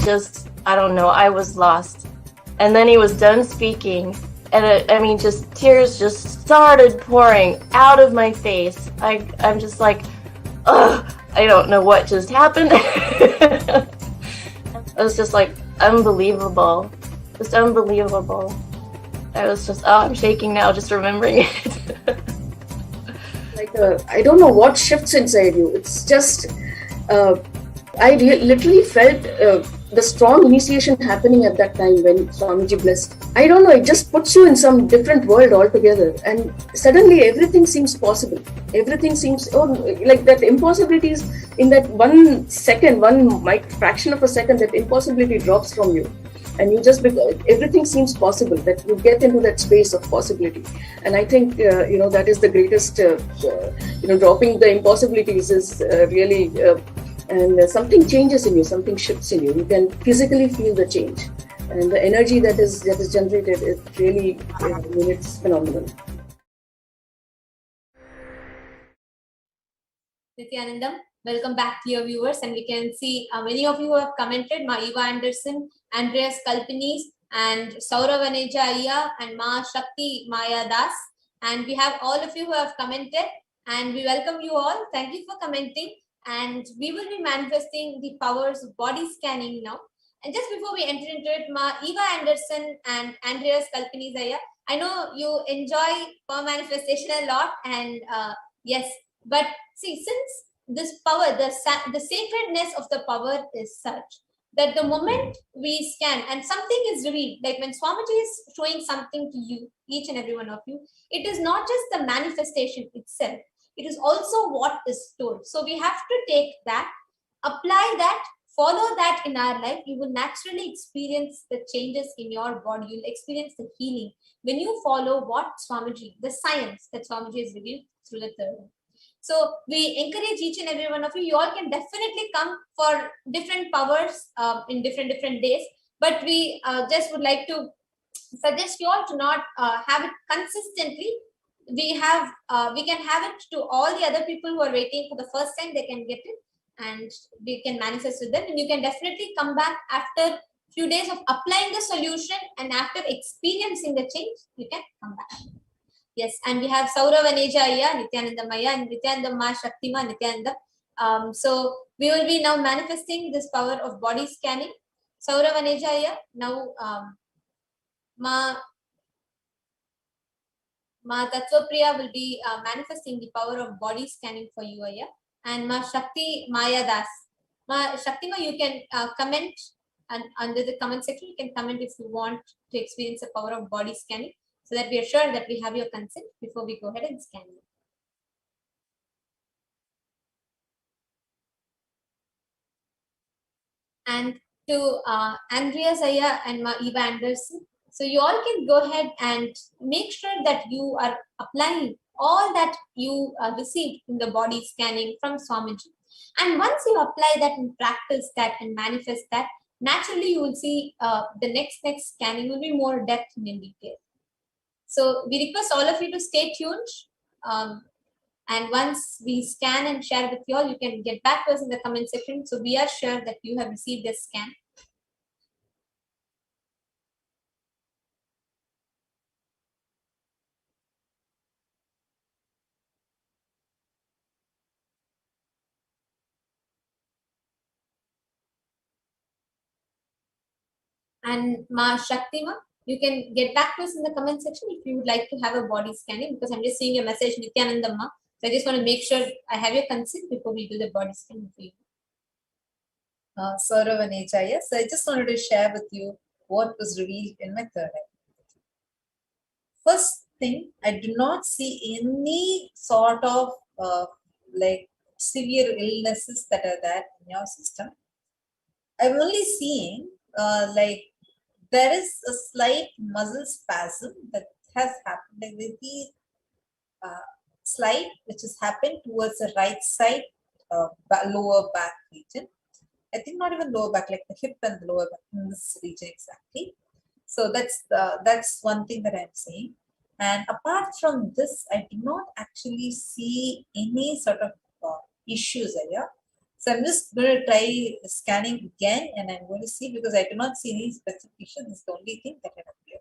just, I don't know, I was lost. And then he was done speaking, and I mean, just tears just started pouring out of my face. I'm just like, ugh, I don't know what just happened. It was just like unbelievable, just unbelievable. I was just, oh, I'm shaking now just remembering it. Like, I don't know what shifts inside you. It's just, I literally felt the strong initiation happening at that time when Swamiji blessed. I don't know, it just puts you in some different world altogether, and suddenly everything seems possible. Everything seems, oh, like that impossibilities in that 1 second, fraction of a second, that impossibility drops from you. And you just, everything seems possible, that you get into that space of possibility. And I think, that is the greatest, dropping the impossibilities is really, and something changes in you, something shifts in you. You can physically feel the change. And the energy that is generated, it really, it's phenomenal. Nithyanandam, welcome back to your viewers, and we can see many of you who have commented, Ma Eva Anderson, Andreas Kalpinis, and Saurav Aneja Ayya, and Ma Shakti Maya Das, and we have all of you who have commented, and we welcome you all. Thank you for commenting, and we will be manifesting the powers of body scanning now. And just before we enter into it, Ma Eva Anderson and Andreas Kalpinis Ayya, I know you enjoy power manifestation a lot, and yes, but see, since this power, the sacredness of the power is such that the moment we scan and something is revealed, like when Swamiji is showing something to you, each and every one of you, it is not just the manifestation itself, it is also what is told. So we have to take that, apply that, follow that in our life. You will naturally experience the changes in your body. You'll experience the healing when you follow what Swamiji, the science that Swamiji has revealed through the third eye. So we encourage each and every one of you. You all can definitely come for different powers in different days. But we just would like to suggest you all to not have it consistently. We can have it to all the other people who are waiting for the first time. They can get it, and we can manifest with them. And you can definitely come back after few days of applying the solution, and after experiencing the change, you can come back. Yes, and we have Saurav Aneja Ayya, Nithyananda Maya, and Nithyananda Ma Shaktima Nithyananda. So we will be now manifesting this power of body scanning. Saurav Aneja Ayya, now Ma Tattvapriya will be manifesting the power of body scanning for you, Ayya. And Ma Shakti Maya Das. Ma Shaktima, you can comment, and under the comment section, you can comment if you want to experience the power of body scanning, so that we are sure that we have your consent before we go ahead and scan you. And to Andreas Ayya and Ma Eva Anderson, so you all can go ahead and make sure that you are applying all that you received in the body scanning from Swamiji. And once you apply that and practice that and manifest that, naturally you will see the next scanning will be more depth and in detail. So we request all of you to stay tuned. And once we scan and share with you all, you can get back to us in the comment section. So we are sure that you have received this scan. And Ma Shaktima, you can get back to us in the comment section if you would like to have a body scanning, because I'm just seeing your message, Nithyananda Ma. So I just want to make sure I have your consent before we do the body scanning for you. Saurav Aneja, yes. So I just wanted to share with you what was revealed in my third eye. First thing, I do not see any sort of like severe illnesses that are there in your system. I'm only seeing like there is a slight muscle spasm that has happened, like the slight which has happened towards the right side lower back region. I think not even lower back, like the hip and the lower back, in this region exactly. So that's one thing that I'm saying. And apart from this, I do not actually see any sort of issues here. So I'm just going to try scanning again, and I'm going to see, because I do not see any specification. This is the only thing that can appear.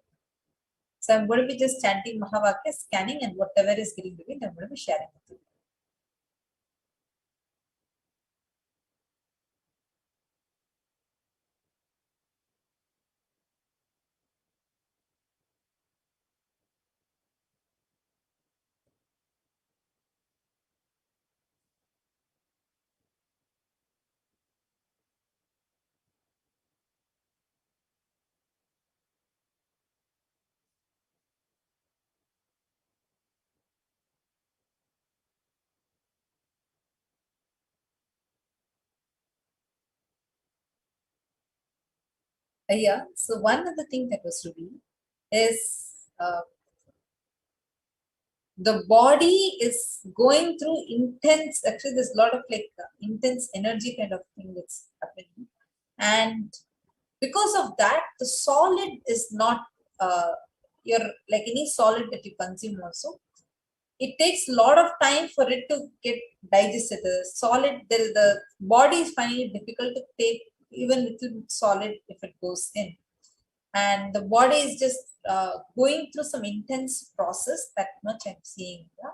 So I'm going to be just chanting Mahavakya, scanning, and whatever is getting revealed, I'm going to be sharing with you. Yeah, so one other thing that was revealed is the body is going through intense, actually there's a lot of intense energy kind of thing that's happening, and because of that the solid is not your, like any solid that you consume also, it takes a lot of time for it to get digested. The solid, the body is finding it difficult to take even little solid if it goes in, and the body is just going through some intense process. That much I'm seeing. Yeah?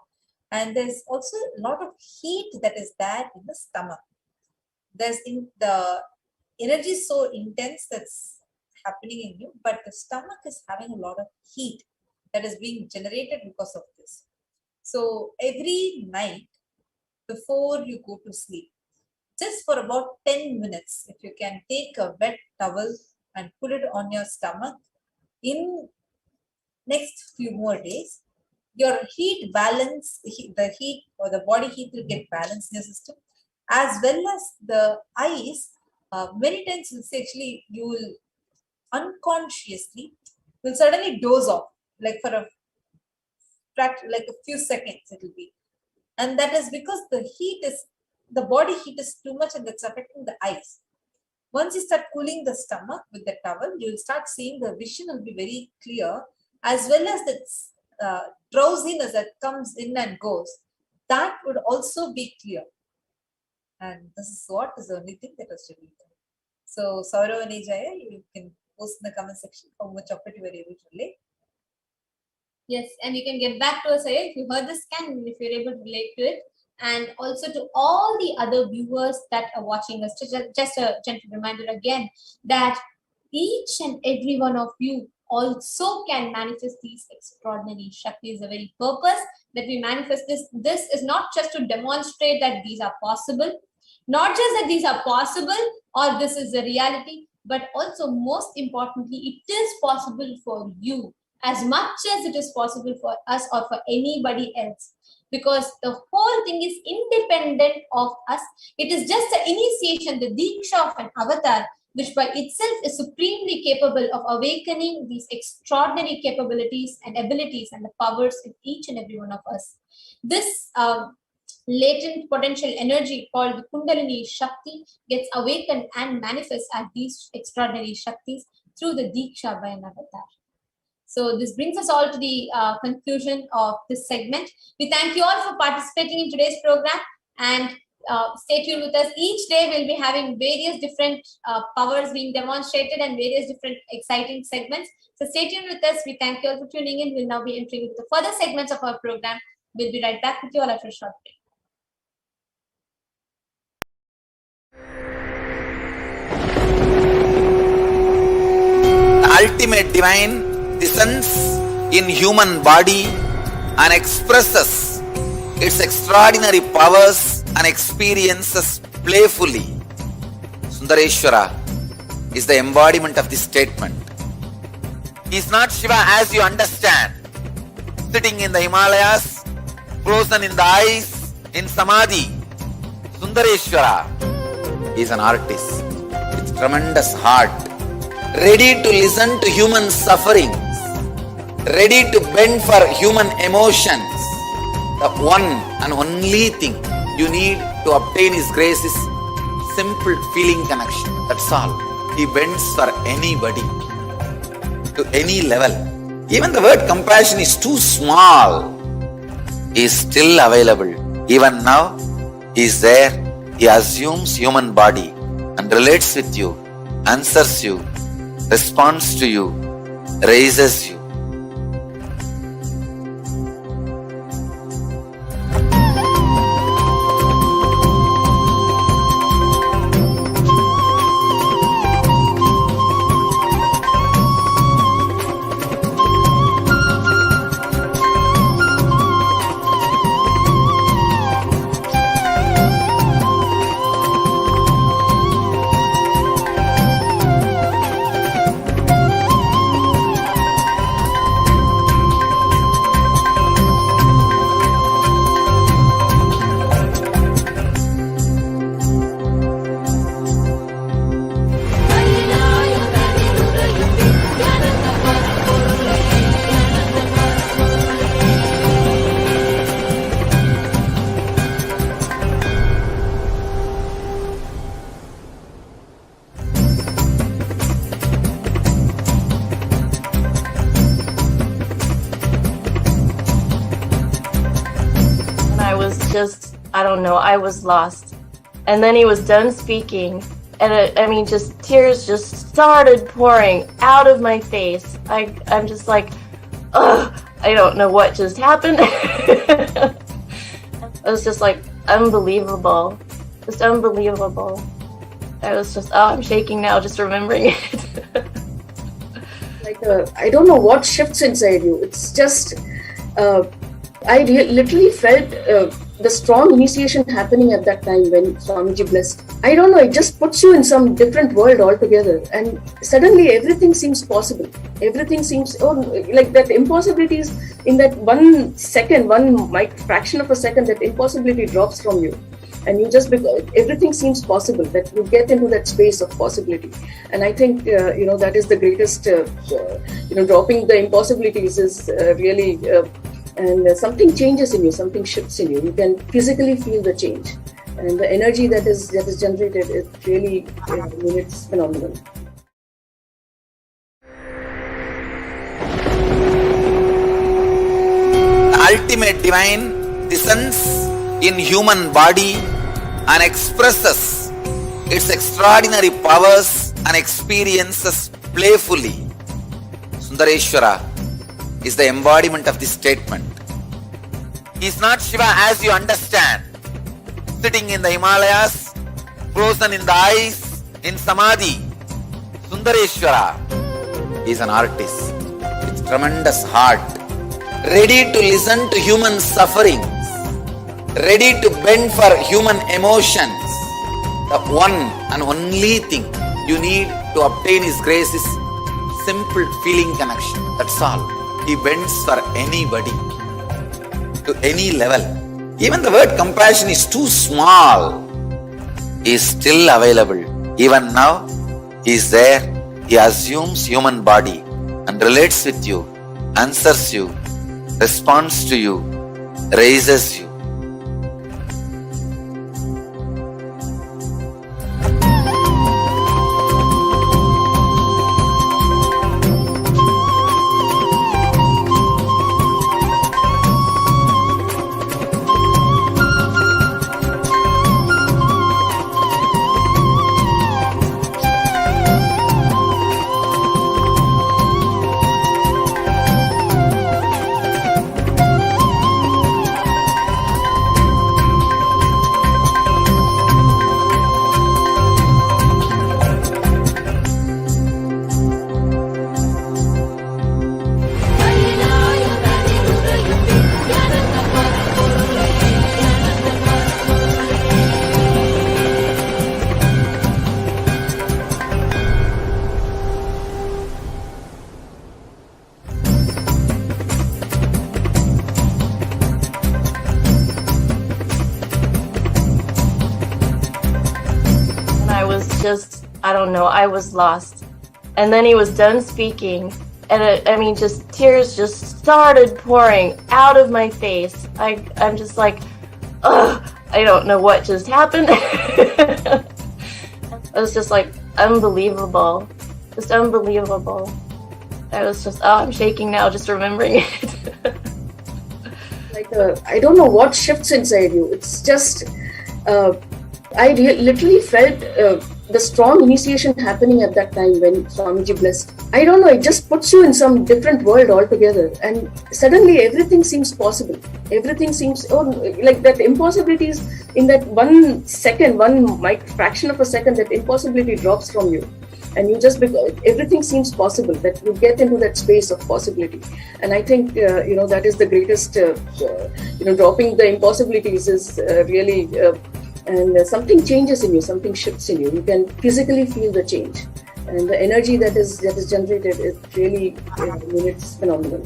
And there's also a lot of heat that is there in the stomach. There's the energy is so intense that's happening in you, but the stomach is having a lot of heat that is being generated because of this. So every night before you go to sleep, just for about 10 minutes, if you can take a wet towel and put it on your stomach, in next few more days, your heat balance, the heat or the body heat will get balanced in your system, as well as the eyes. Many times actually you will unconsciously will suddenly doze off, like for a few seconds it will be, and that is because the body heat is too much and that's affecting the eyes. Once you start cooling the stomach with the towel, you will start seeing the vision will be very clear, as well as the drowsiness that comes in and goes, that would also be clear. And this is what is the only thing that was revealed. So Saurav and Ejaya, you can post in the comment section how much of it you were able to relate. Yes, and you can get back to us if you heard the scan and if you're able to relate to it. And also to all the other viewers that are watching us, just a gentle reminder again that each and every one of you also can manifest these extraordinary Shaktis. The very purpose that we manifest this is not just to demonstrate that these are possible, not just that these are possible or this is the reality, but also most importantly, it is possible for you as much as it is possible for us or for anybody else, because the whole thing is independent of us. It is just the initiation, the Diksha of an avatar, which by itself is supremely capable of awakening these extraordinary capabilities and abilities and the powers in each and every one of us. This latent potential energy called the Kundalini Shakti gets awakened and manifests as these extraordinary Shaktis through the Diksha by an avatar. So this brings us all to the conclusion of this segment. We thank you all for participating in today's program, and stay tuned with us. Each day we'll be having various different powers being demonstrated and various different exciting segments. So stay tuned with us. We thank you all for tuning in. We'll now be entering into the further segments of our program. We'll be right back with you all after a short break. Ultimate divine descends in human body and expresses its extraordinary powers and experiences playfully. Sundareshwara is the embodiment of this statement. He is not Shiva as you understand, sitting in the Himalayas, frozen in the ice, in Samadhi. Sundareshwara is an artist with tremendous heart, ready to listen to human sufferings, ready to bend for human emotions. The one and only thing you need to obtain His grace is simple feeling connection. That's all. He bends for anybody, to any level. Even the word compassion is too small. He is still available. Even now, He is there he assumes human body and relates with you, answers you, responds to you, raises you. I don't know, I was lost. And then he was done speaking, and just tears just started pouring out of my face. I'm just like, ugh, I don't know what just happened. It was just like unbelievable, just unbelievable. I was just, I'm shaking now just remembering it. I don't know what shifts inside you. It's just, I literally felt the strong initiation happening at that time when Swamiji blessed. I don't know, it just puts you in some different world altogether, and suddenly everything seems possible. Everything seems, like that impossibilities in that 1 second, fraction of a second, that impossibility drops from you. And you just, everything seems possible, that you get into that space of possibility. And I think, that is the greatest, dropping the impossibilities is really, and something changes in you, something shifts in you. You can physically feel the change. And the energy that is generated, it really, it's phenomenal. The ultimate divine descends in human body and expresses its extraordinary powers and experiences playfully. Sundareshwara is the embodiment of this statement. He is not Shiva as you understand, sitting in the Himalayas, frozen in the ice, in Samadhi. Sundareshwara is an artist with tremendous heart, ready to listen to human sufferings, ready to bend for human emotions. The one and only thing you need to obtain His grace is simple feeling connection. That's all. He bends for anybody, to any level. Even the word compassion is too small. He is still available. Even now, He is there. He assumes human body and relates with you, answers you, responds to you, raises you. I don't know, I was lost. And then he was done speaking, and just tears just started pouring out of my face. I'm just like, ugh, I don't know what just happened. It was just like unbelievable, just unbelievable. I was just, I'm shaking now just remembering it. I don't know what shifts inside you. It's just, literally felt the strong initiation happening at that time when Swamiji blessed. I don't know, it just puts you in some different world altogether, and suddenly everything seems possible. Everything seems like that impossibilities in that 1 second, fraction of a second, that impossibility drops from you. And you just, everything seems possible, that you get into that space of possibility. And I think, that is the greatest, dropping the impossibilities is really, and something changes in you, something shifts in you. You can physically feel the change. And the energy that is generated is really, it's phenomenal.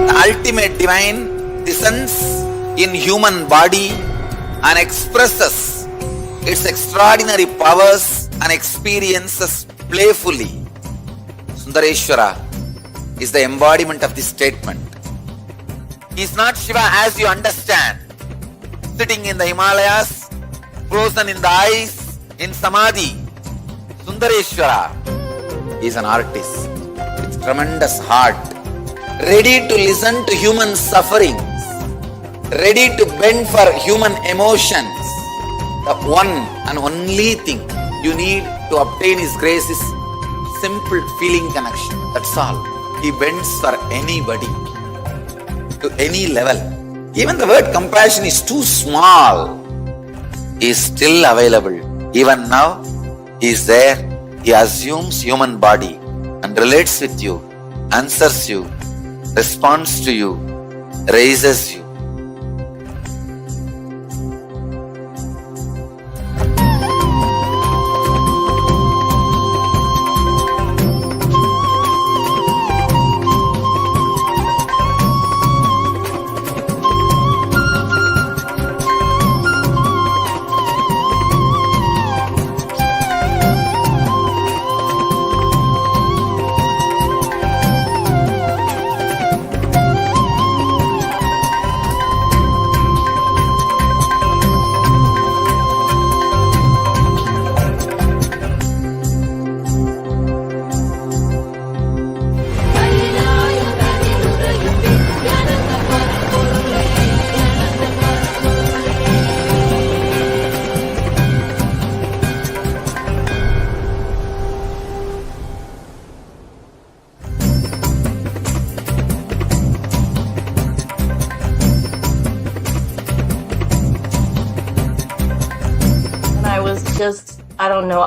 The ultimate divine descends in human body and expresses its extraordinary powers and experiences playfully. Sundareshwara is the embodiment of this statement. He is not Shiva as you understand, sitting in the Himalayas, frozen in the ice, in Samadhi. Sundareshwara is an artist with tremendous heart, ready to listen to human sufferings, ready to bend for human emotions. The one and only thing you need to obtain His grace is simple feeling connection. That's all. He bends for anybody, to any level. Even the word compassion is too small. He is still available. Even now, He is there. He assumes human body and relates with you, answers you, responds to you, raises you.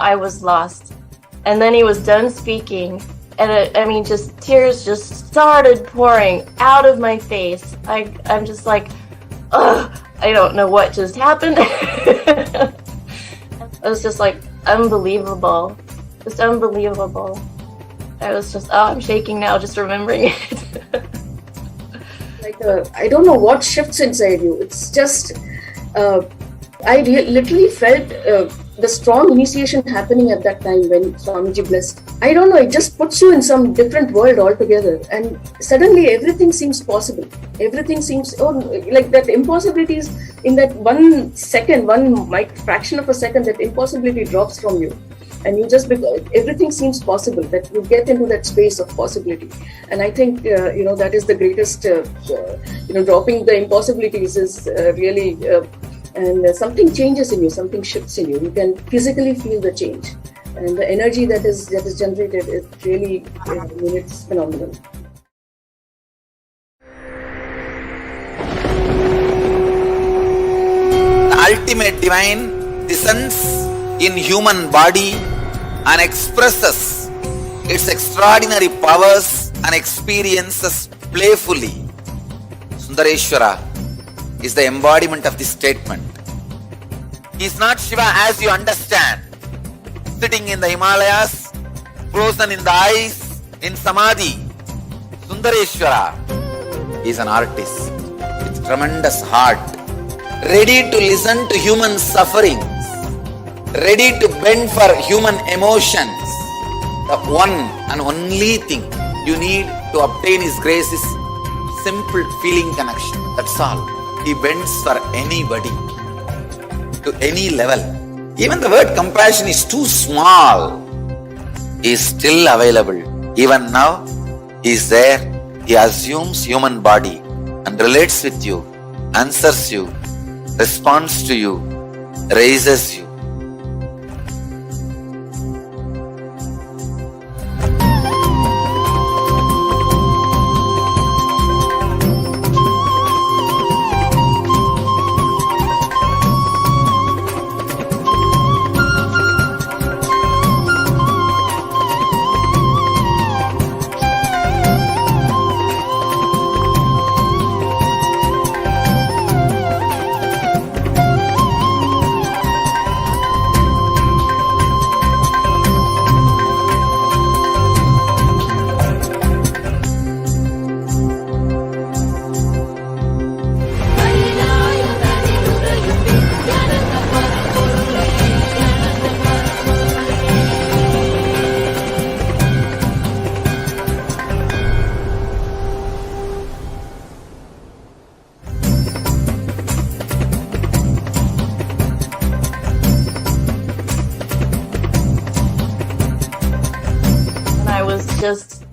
I was lost. And then he was done speaking, and just tears just started pouring out of my face. I'm just like, ugh, I don't know what just happened. It was just like unbelievable. Just unbelievable. I was just, I'm shaking now just remembering it. I don't know what shifts inside you. It's just, literally felt the strong initiation happening at that time when Swamiji blessed. I don't know, it just puts you in some different world altogether, and suddenly everything seems possible. Everything seems, like that impossibilities in that 1 second, fraction of a second, that impossibility drops from you. And you just, everything seems possible, that you get into that space of possibility. And I think, that is the greatest, dropping the impossibilities is really, and something changes in you, something shifts in you. You can physically feel the change. And the energy that is generated is really, it's phenomenal. The ultimate divine descends in human body and expresses its extraordinary powers and experiences playfully. Sundareshwara is the embodiment of this statement. He is not Shiva as you understand, sitting in the Himalayas, frozen in the ice, in Samadhi. Sundareshwara is an artist with tremendous heart, ready to listen to human sufferings, ready to bend for human emotions. The one and only thing you need to obtain His grace is simple feeling connection. That's all. He bends for anybody, to any level. Even the word compassion is too small. He is still available. Even now, He is there. He assumes human body and relates with you, answers you, responds to you, raises you.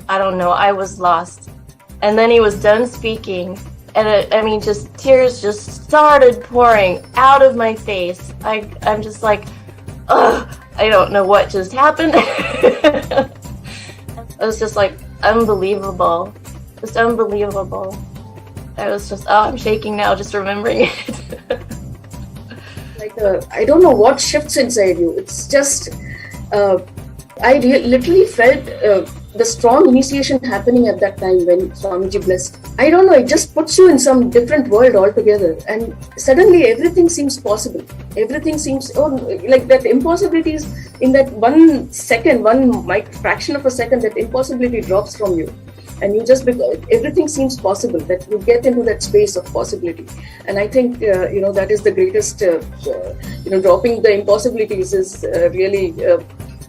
I don't know, I was lost. And then he was done speaking, and I mean, just tears just started pouring out of my face. I'm just like, ugh, I don't know what just happened. It was just like unbelievable, just unbelievable. I was just, oh, I'm shaking now just remembering it. I don't know what shifts inside you. It's just, I literally felt the strong initiation happening at that time when Swamiji blessed. I don't know, it just puts you in some different world altogether, and suddenly everything seems possible. Everything seems, like that impossibilities in that 1 second, fraction of a second, that impossibility drops from you. And you just, everything seems possible, that you get into that space of possibility. And I think, that is the greatest, dropping the impossibilities is really,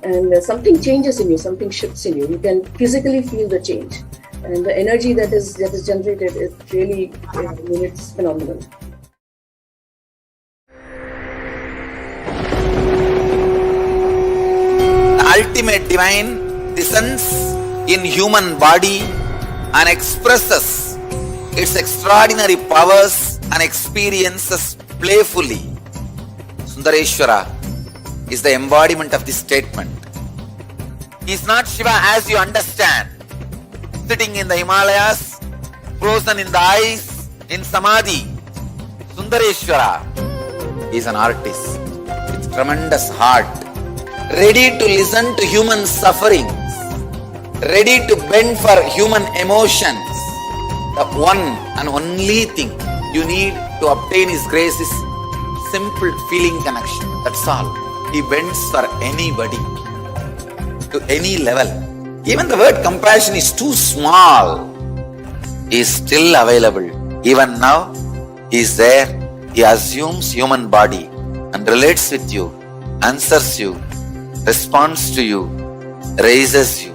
and something changes in you, something shifts in you. You can physically feel the change. And the energy that is generated is really, it's phenomenal. The ultimate divine descends in human body and expresses its extraordinary powers and experiences playfully. Sundareshwara is the embodiment of this statement. He is not Shiva as you understand, sitting in the Himalayas, frozen in the ice, in Samadhi. Sundareshwara is an artist with tremendous heart, ready to listen to human sufferings, ready to bend for human emotions. The one and only thing you need to obtain His grace is simple feeling connection. That's all. He bends for anybody, to any level. Even the word compassion is too small. He is still available. Even now, He is there. He assumes human body and relates with you, answers you, responds to you, raises you.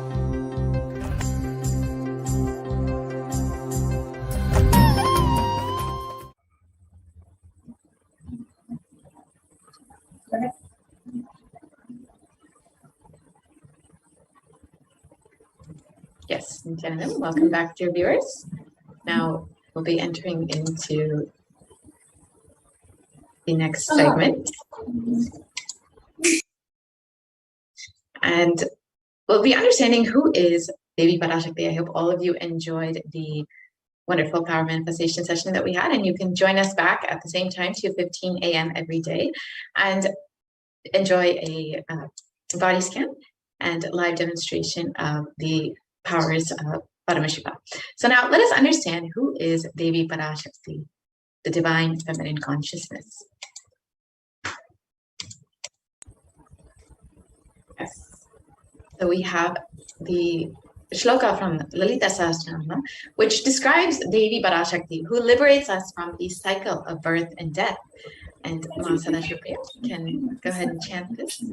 Yes, Nithyananda, welcome back, dear viewers. Now we'll be entering into the next segment. And we'll be understanding who is Devi Parashakti. I hope all of you enjoyed the wonderful power manifestation session that we had, and you can join us back at the same time, 2:15 a.m. every day, and enjoy a body scan and live demonstration of the powers of Paramashivoham. So now let us understand who is Devi Parashakti, the divine feminine consciousness. Yes. So we have the shloka from Lalita Sahasranama, which describes Devi Parashakti, who liberates us from the cycle of birth and death. And Ma Sadashipriya can go ahead and chant this.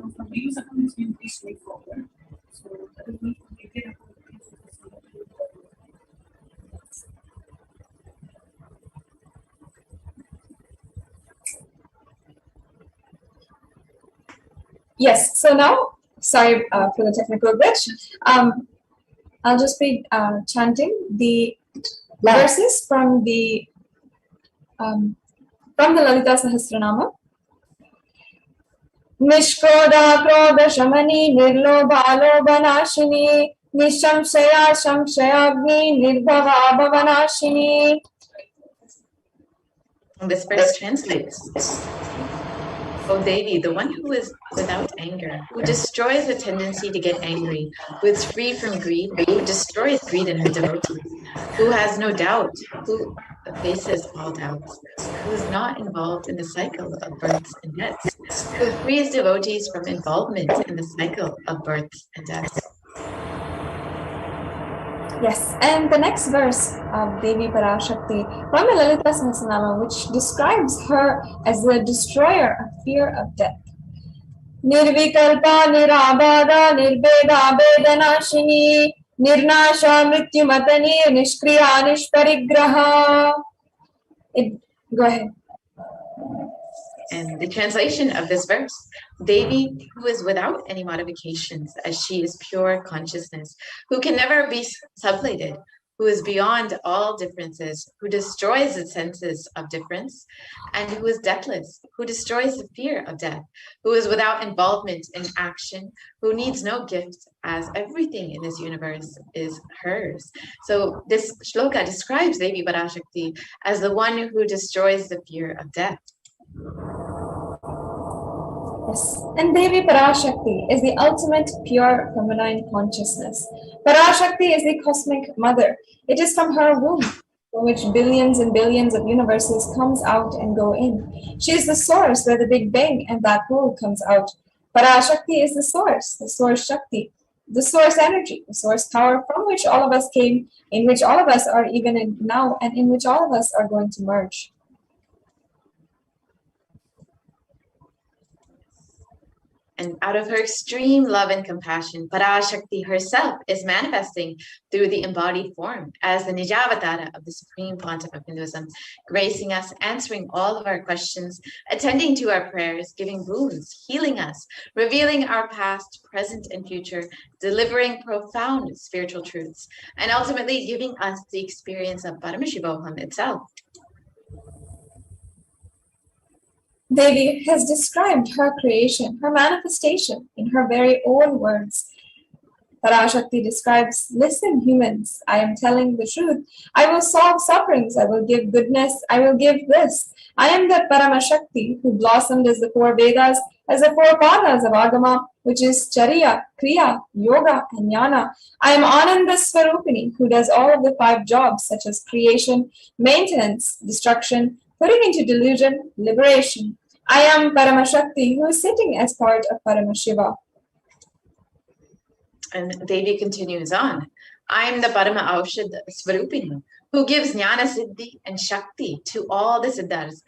Yes, so now, sorry for the technical glitch. I'll just be chanting the verses from the Lalita Sahasranama. Nishkoda Krodha Shamani Nirlobha Lobhanashini Nishamshaya Shamshayagni Nirbhava Bhavanashini. This verse translates, O Devi, the one who is without anger, who destroys the tendency to get angry, who is free from greed, who destroys greed in her devotees, who has no doubt, who faces all doubts, who is not involved in the cycle of births and deaths, who frees devotees from involvement in the cycle of births and deaths. Yes, and the next verse of Devi Parashakti from the Lalita Sahasranama, which describes her as the destroyer of fear of death. Nirvikalpa nirabada nirbeda bedanashini nirnasha mrityumatani nishkriya nishparigraha. Go ahead. And the translation of this verse, Devi, who is without any modifications, as she is pure consciousness, who can never be sublated, who is beyond all differences, who destroys the senses of difference, and who is deathless, who destroys the fear of death, who is without involvement in action, who needs no gift, as everything in this universe is hers. So this shloka describes Devi Parashakti as the one who destroys the fear of death. Yes, and Devi Parashakti is the ultimate pure feminine consciousness. Parashakti is the cosmic mother. It is from her womb, from which billions and billions of universes comes out and go in. She is the source where the Big Bang and Black Hole comes out. Parashakti is the source Shakti, the source energy, the source power from which all of us came, in which all of us are even in now, and in which all of us are going to merge. And out of her extreme love and compassion, Parashakti herself is manifesting through the embodied form as the Nijavatara of the Supreme Pontiff of Hinduism, gracing us, answering all of our questions, attending to our prayers, giving boons, healing us, revealing our past, present, and future, delivering profound spiritual truths, and ultimately giving us the experience of Paramashivoham itself. Devi has described her creation, her manifestation, in her very own words. Parashakti describes, listen, humans, I am telling the truth. I will solve sufferings. I will give goodness. I will give bliss. I am that Paramashakti who blossomed as the four Vedas, as the four padas of Agama, which is Charya, Kriya, Yoga, and Jnana. I am Ananda Swarupini, who does all of the 5 jobs, such as creation, maintenance, destruction, putting into delusion, liberation. I am Paramashakti, who is sitting as part of Paramashiva. And Devi continues on. I am the Parama Aushad Swarupini, who gives Jnana Siddhi and Shakti to all the Siddhas.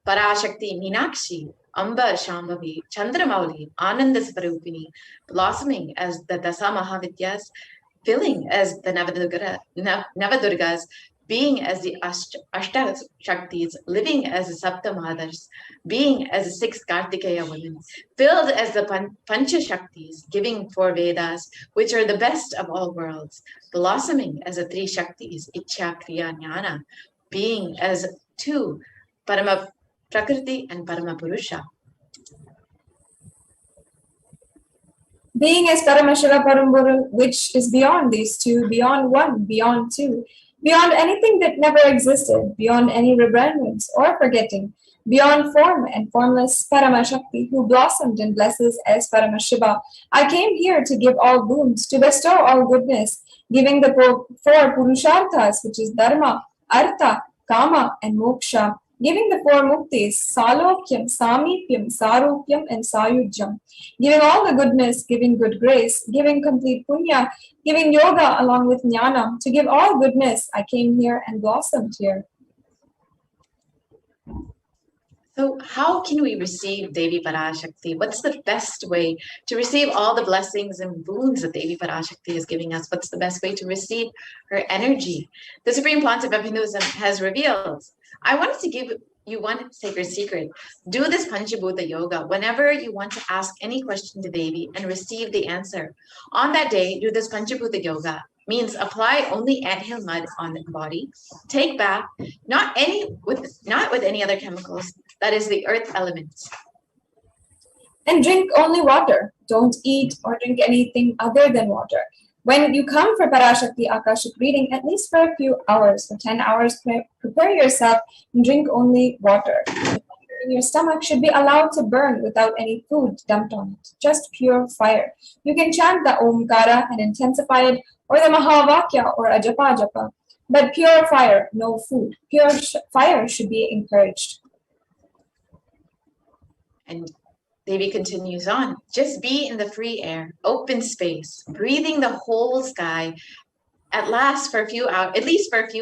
Parashakti Meenakshi, Amba Shambhavi, Chandramauli, Ananda Swarupini, blossoming as the Dasa Mahavidyas, filling as the Navadurgas, being as the Ashta Shaktis, living as the Sapta Madhars, being as the 6 Kartikeya women, filled as the Pancha Shaktis, giving 4 Vedas, which are the best of all worlds, blossoming as the 3 Shaktis, Ichcha, Kriya, Jnana, being as 2, Parama Prakriti and Parama Purusha. Being as Paramashiva Paramburu, which is beyond these 2, beyond 1, beyond 2, beyond anything that never existed, beyond any remembrance or forgetting, beyond form and formless Paramashakti, who blossomed and blesses as Paramashiva. I came here to give all boons, to bestow all goodness, giving the 4 Purusharthas, which is Dharma, Artha, Kama, and Moksha, giving the 4 Muktis, Salokyam, Samipyam, Sarupyam, and Sayujyam, giving all the goodness, giving good grace, giving complete punya, giving yoga along with jnana. To give all goodness, I came here and blossomed here. So how can we receive Devi Parashakti? What's the best way to receive all the blessings and boons that Devi Parashakti is giving us? What's the best way to receive her energy? The Supreme Pontiff of Hinduism has revealed. I wanted to give you one sacred secret. Do this Panchabhuta Yoga whenever you want to ask any question to Devi and receive the answer. On that day, do this Panchabhuta Yoga means apply only anthill mud on the body. Take bath, not with any other chemicals, that is the earth element. And drink only water. Don't eat or drink anything other than water. When you come for Parashakti Akashic reading, at least for a few hours, for 10 hours, prepare yourself and drink only water. Your stomach should be allowed to burn without any food dumped on it, just pure fire. You can chant the Omkara and intensify it, or the Mahavakya or Ajapa Japa, but pure fire, no food. Pure fire should be encouraged. And Devi continues on, just be in the free air, open space, breathing the whole sky, at least for a few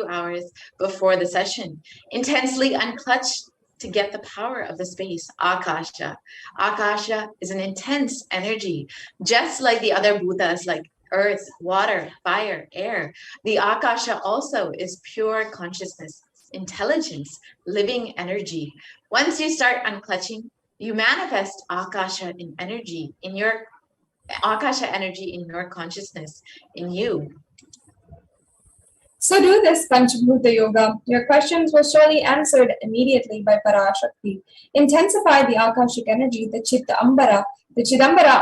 hours before the session. Intensely unclutch to get the power of the space, Akasha. Akasha is an intense energy, just like the other Bhutas like earth, water, fire, air. The Akasha also is pure consciousness, intelligence, living energy. Once you start unclutching, you manifest Akasha energy in your consciousness, in you. So do this Panchabhuta Yoga. Your questions were surely answered immediately by Parashakti. Intensify the Akashic energy, the Chidambara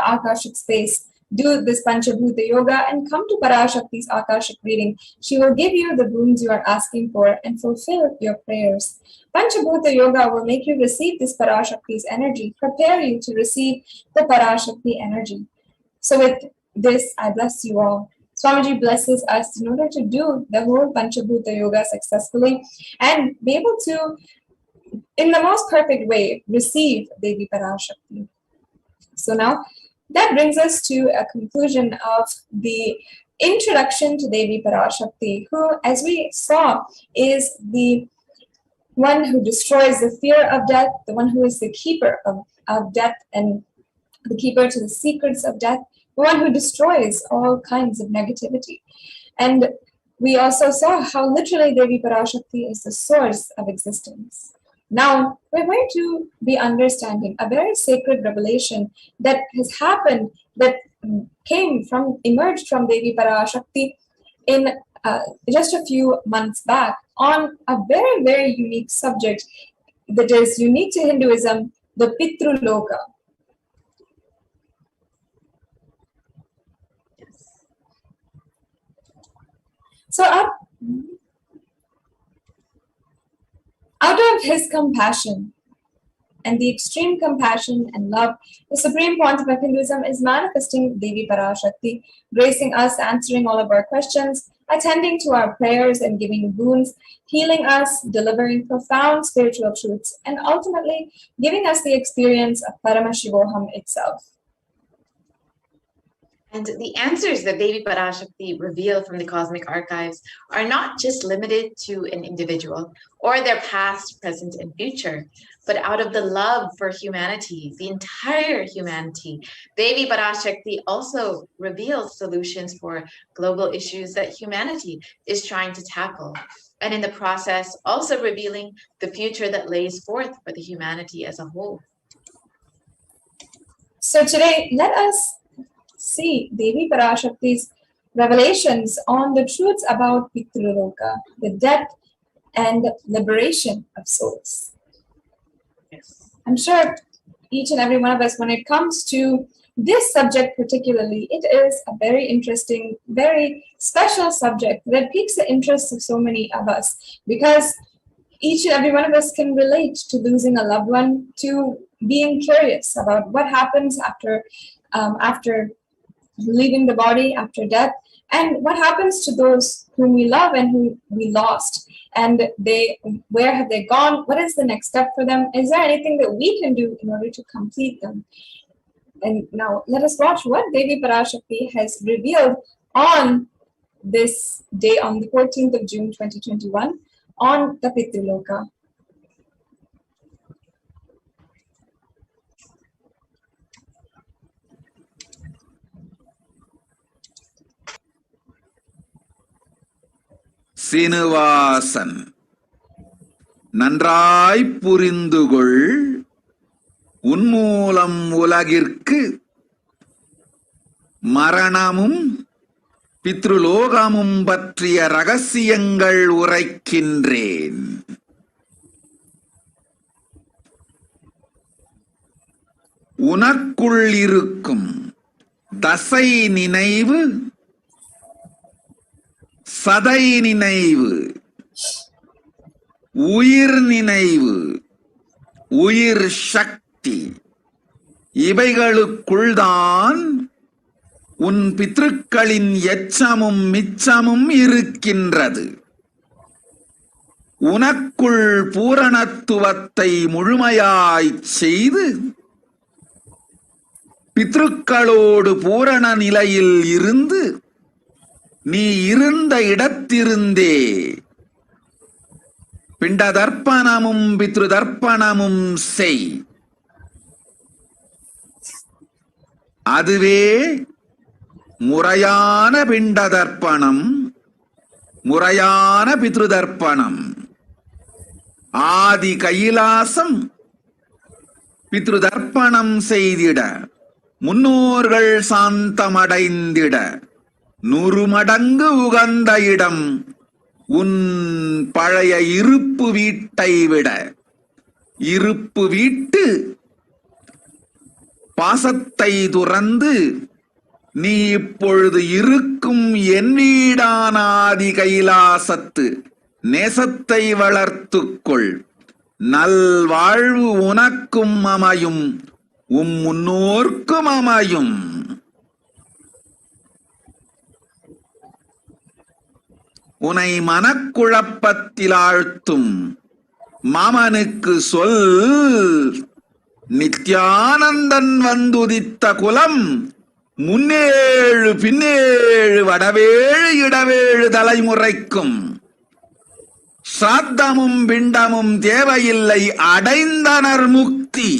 Akashic space. Do this Panchabhuta Yoga and come to Parashakti's Akashic reading. She will give you the boons you are asking for and fulfill your prayers. Panchabhuta Yoga will make you receive this Parashakti's energy, prepare you to receive the Parashakti energy. So with this, I bless you all. Swamiji blesses us in order to do the whole Panchabhuta Yoga successfully and be able to, in the most perfect way, receive Devi Parashakti. So now, that brings us to a conclusion of the introduction to Devi Parashakti, who, as we saw, is the one who destroys the fear of death, the one who is the keeper of death and the keeper to the secrets of death, the one who destroys all kinds of negativity. And we also saw how literally Devi Parashakti is the source of existence. Now, we're going to be understanding a very sacred revelation that has happened, that emerged from Devi Parashakti in just a few months back on a very, very unique subject that is unique to Hinduism, the Pitru Loka. So out of his compassion and the extreme compassion and love, the Supreme Pontiff of Hinduism is manifesting Devi Parashakti, gracing us, answering all of our questions, attending to our prayers and giving boons, healing us, delivering profound spiritual truths, and ultimately giving us the experience of Paramashivoham itself. And the answers that Devi Parashakti reveal from the cosmic archives are not just limited to an individual or their past, present, and future, but out of the love for humanity, the entire humanity. Devi Parashakti also reveals solutions for global issues that humanity is trying to tackle, and in the process also revealing the future that lays forth for the humanity as a whole. So today, let us see Devi Parashakti's revelations on the truths about Pitruloka, the death and liberation of souls. Yes. I'm sure each and every one of us, when it comes to this subject particularly, it is a very interesting, very special subject that piques the interest of so many of us, because each and every one of us can relate to losing a loved one, to being curious about what happens after leaving the body, after death, and what happens to those whom we love and who we lost, and where have they gone? What is the next step for them? Is there anything that we can do in order to complete them? And now let us watch what Devi Parashakti has revealed on this day, on the 14th of June 2021, on the Pitruloka. Srinivasan, நன்றாய் புரிந்துகொள், உன்மூலம் உலகிற்கு மரணமும் பித்ருலோகமும் பற்றிய ரகசியங்கள் உரைக்கின்றேன். உனக்குள் இருக்கும் தசை நினைவு, சதை நினைவு, உயிர் நினைவு, உயிர் சக்தி, இவைகளுக்குள்தான் உன் பித்ருக்களின் எச்சமும் மிச்சமும் இருக்கின்றது. உனக்குள் பூரணத்துவத்தை முழுமையாய்ச் செய்து பித்ருக்களோடு பூரண நிலையில் இருந்து நீ இருந்த இடத்திருந்தே பிண்ட தர்ப்பணமும் பித்ரு தர்ப்பணமும் செய். அதுவே முறையான பிண்ட தர்ப்பணம், முறையான பித்ரு தர்ப்பணம். ஆதி கைலாசம் பித்ரு தர்ப்பணம் செய்திட, முன்னோர்கள் சாந்தமடைந்திட 100 மடங்கு உகந்த இடம் உன் பழைய இருப்பு வீட்டை விட. இருப்பு வீட்டு பாசத்தை துறந்து நீ இப்பொழுது இருக்கும் என் வீடான ஆதி கைலாசத்து நேசத்தை வளர்த்துக்கொள். நல்வாழ்வு உனக்கும் அமையும், முன்னோர்க்கும் அமையும். உனை மனக்குழப்பத்தில் ஆழ்த்தும் மாமனுக்கு சொல், நித்யானந்தன் வந்துதித்த குலம் முன்னேழு பின்னேழு வடவேழு இடவேழு தலைமுறைக்கும். சாத்தமும் பிண்டமும் தேவையில்லை, அடைந்தனர் முக்தி.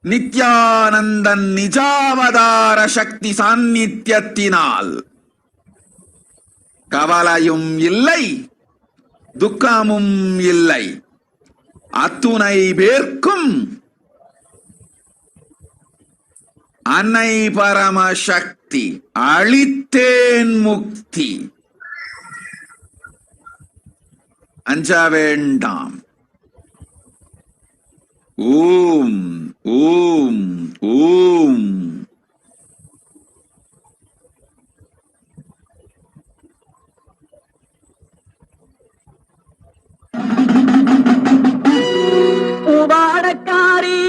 நித்யானந்தன் நிஜாவதார சக்தி சாநித்தியத்தினால் கவலையும் இல்லை, துக்கமும் இல்லை. அத்துணை பேர்க்கும் அன்னை பரமசக்தி அளித்தேன் முக்தி. அஞ்ச வேண்டாம். ஓம் ஓம் ஓம். உபாடக்காரி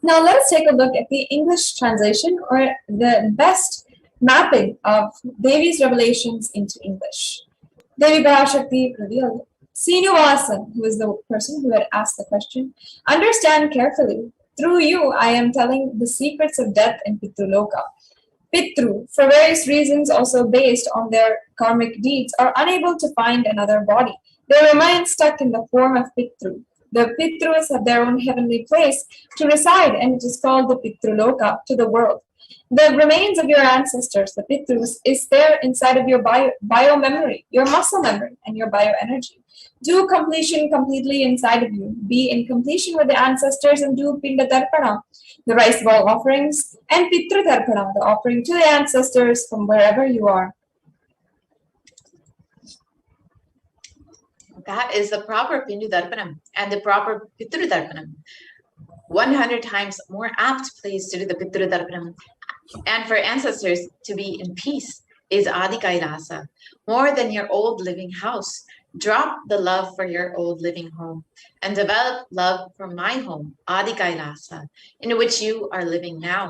Now let's take a look at the English translation, or the best mapping of Devi's revelations into English. Devi Parashakti revealed, Srinivasan, who is the person who had asked the question, understand carefully. Through you, I am telling the secrets of death in Pitruloka. Pitru, for various reasons also based on their karmic deeds, are unable to find another body. They remain stuck in the form of Pitru. The Pitrus have their own heavenly place to reside, and it is called the Pitruloka to the world. The remains of your ancestors, the Pitrus, is there inside of your bio memory, your muscle memory, and your bioenergy. Do completion completely inside of you. Be in completion with the ancestors and do Pinda Tarpana, the rice ball offerings, and Pitru Tarpana, the offering to the ancestors from wherever you are. That is the proper Pindu Darpanam and the proper Pitru Darpanam. 100 times more apt place to do the Pitru Darpanam and for ancestors to be in peace is Adi Kailasa. More than your old living house. Drop the love for your old living home and develop love for my home, Adi Kailasa, in which you are living now.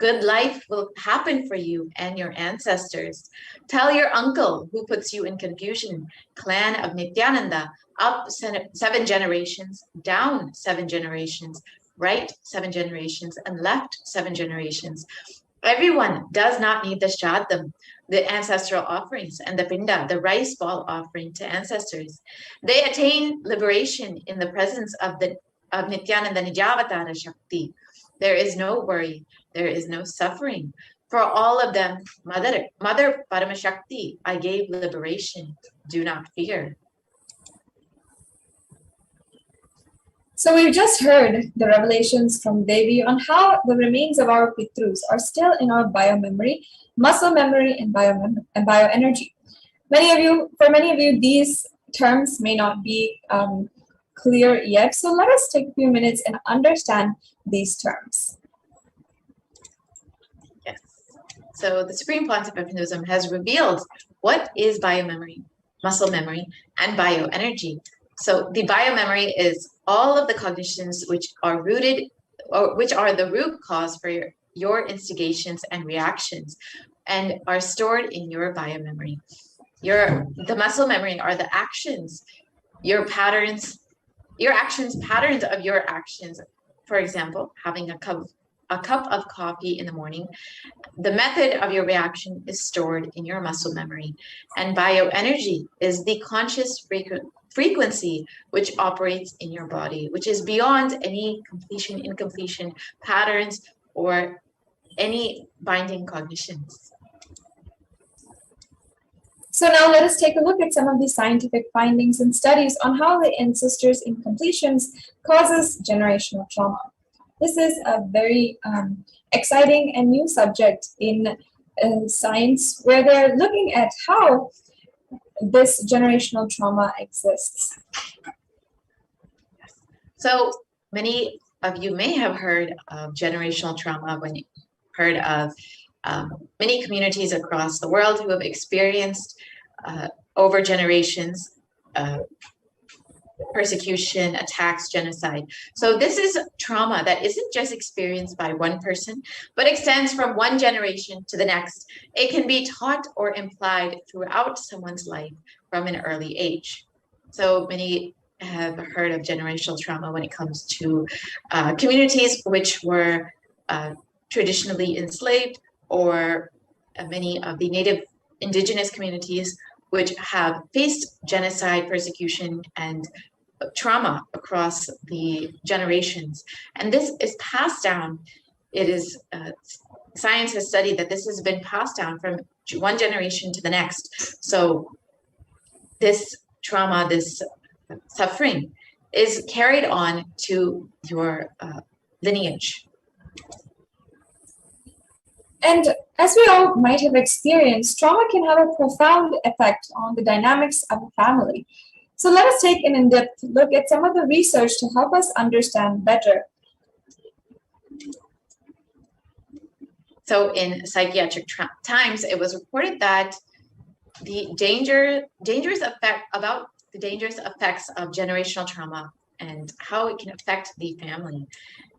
Good life will happen for you and your ancestors. Tell your uncle who puts you in confusion, clan of Nithyananda, up 7 generations, down 7 generations, right 7 generations, and left 7 generations. Everyone does not need the Shraddham, the ancestral offerings, and the Pinda, the rice ball offering to ancestors. They attain liberation in the presence of Nithyananda Nijavatara Shakti. There is no worry. There is no suffering. For all of them, Mother Paramashakti, I gave liberation. Do not fear. So we've just heard the revelations from Devi on how the remains of our Pitrus are still in our biomemory, muscle memory, and bioenergy. For many of you, these terms may not be clear yet. So let us take a few minutes and understand these terms. Yes. So the Supreme Pontiff of Hinduism has revealed what is biomemory, muscle memory, and bioenergy. So the biomemory is all of the cognitions which are rooted, or which are the root cause for your instigations and reactions, and are stored in your biomemory. The muscle memory are the actions, your patterns of your actions. For example, having a cup of coffee in the morning, the method of your reaction is stored in your muscle memory. And bioenergy is the conscious frequency which operates in your body, which is beyond any completion, incompletion, patterns, or any binding cognitions. So now let us take a look at some of the scientific findings and studies on how the ancestors' incompletions causes generational trauma. This is a very exciting and new subject in science, where they're looking at how this generational trauma exists. So many of you may have heard of generational trauma when you heard of many communities across the world who have experienced over generations persecution, attacks, genocide. So this is trauma that isn't just experienced by one person, but extends from one generation to the next. It can be taught or implied throughout someone's life from an early age. So many have heard of generational trauma when it comes to communities which were traditionally enslaved, or many of the native indigenous communities which have faced genocide, persecution, and trauma across the generations. And this is passed down. It is, science has studied that this has been passed down from one generation to the next. So this trauma, this suffering is carried on to your lineage. And as we all might have experienced, trauma can have a profound effect on the dynamics of a family. So let us take an in-depth look at some of the research to help us understand better. So in Psychiatric Times, it was reported that the dangerous effects of generational trauma and how it can affect the family.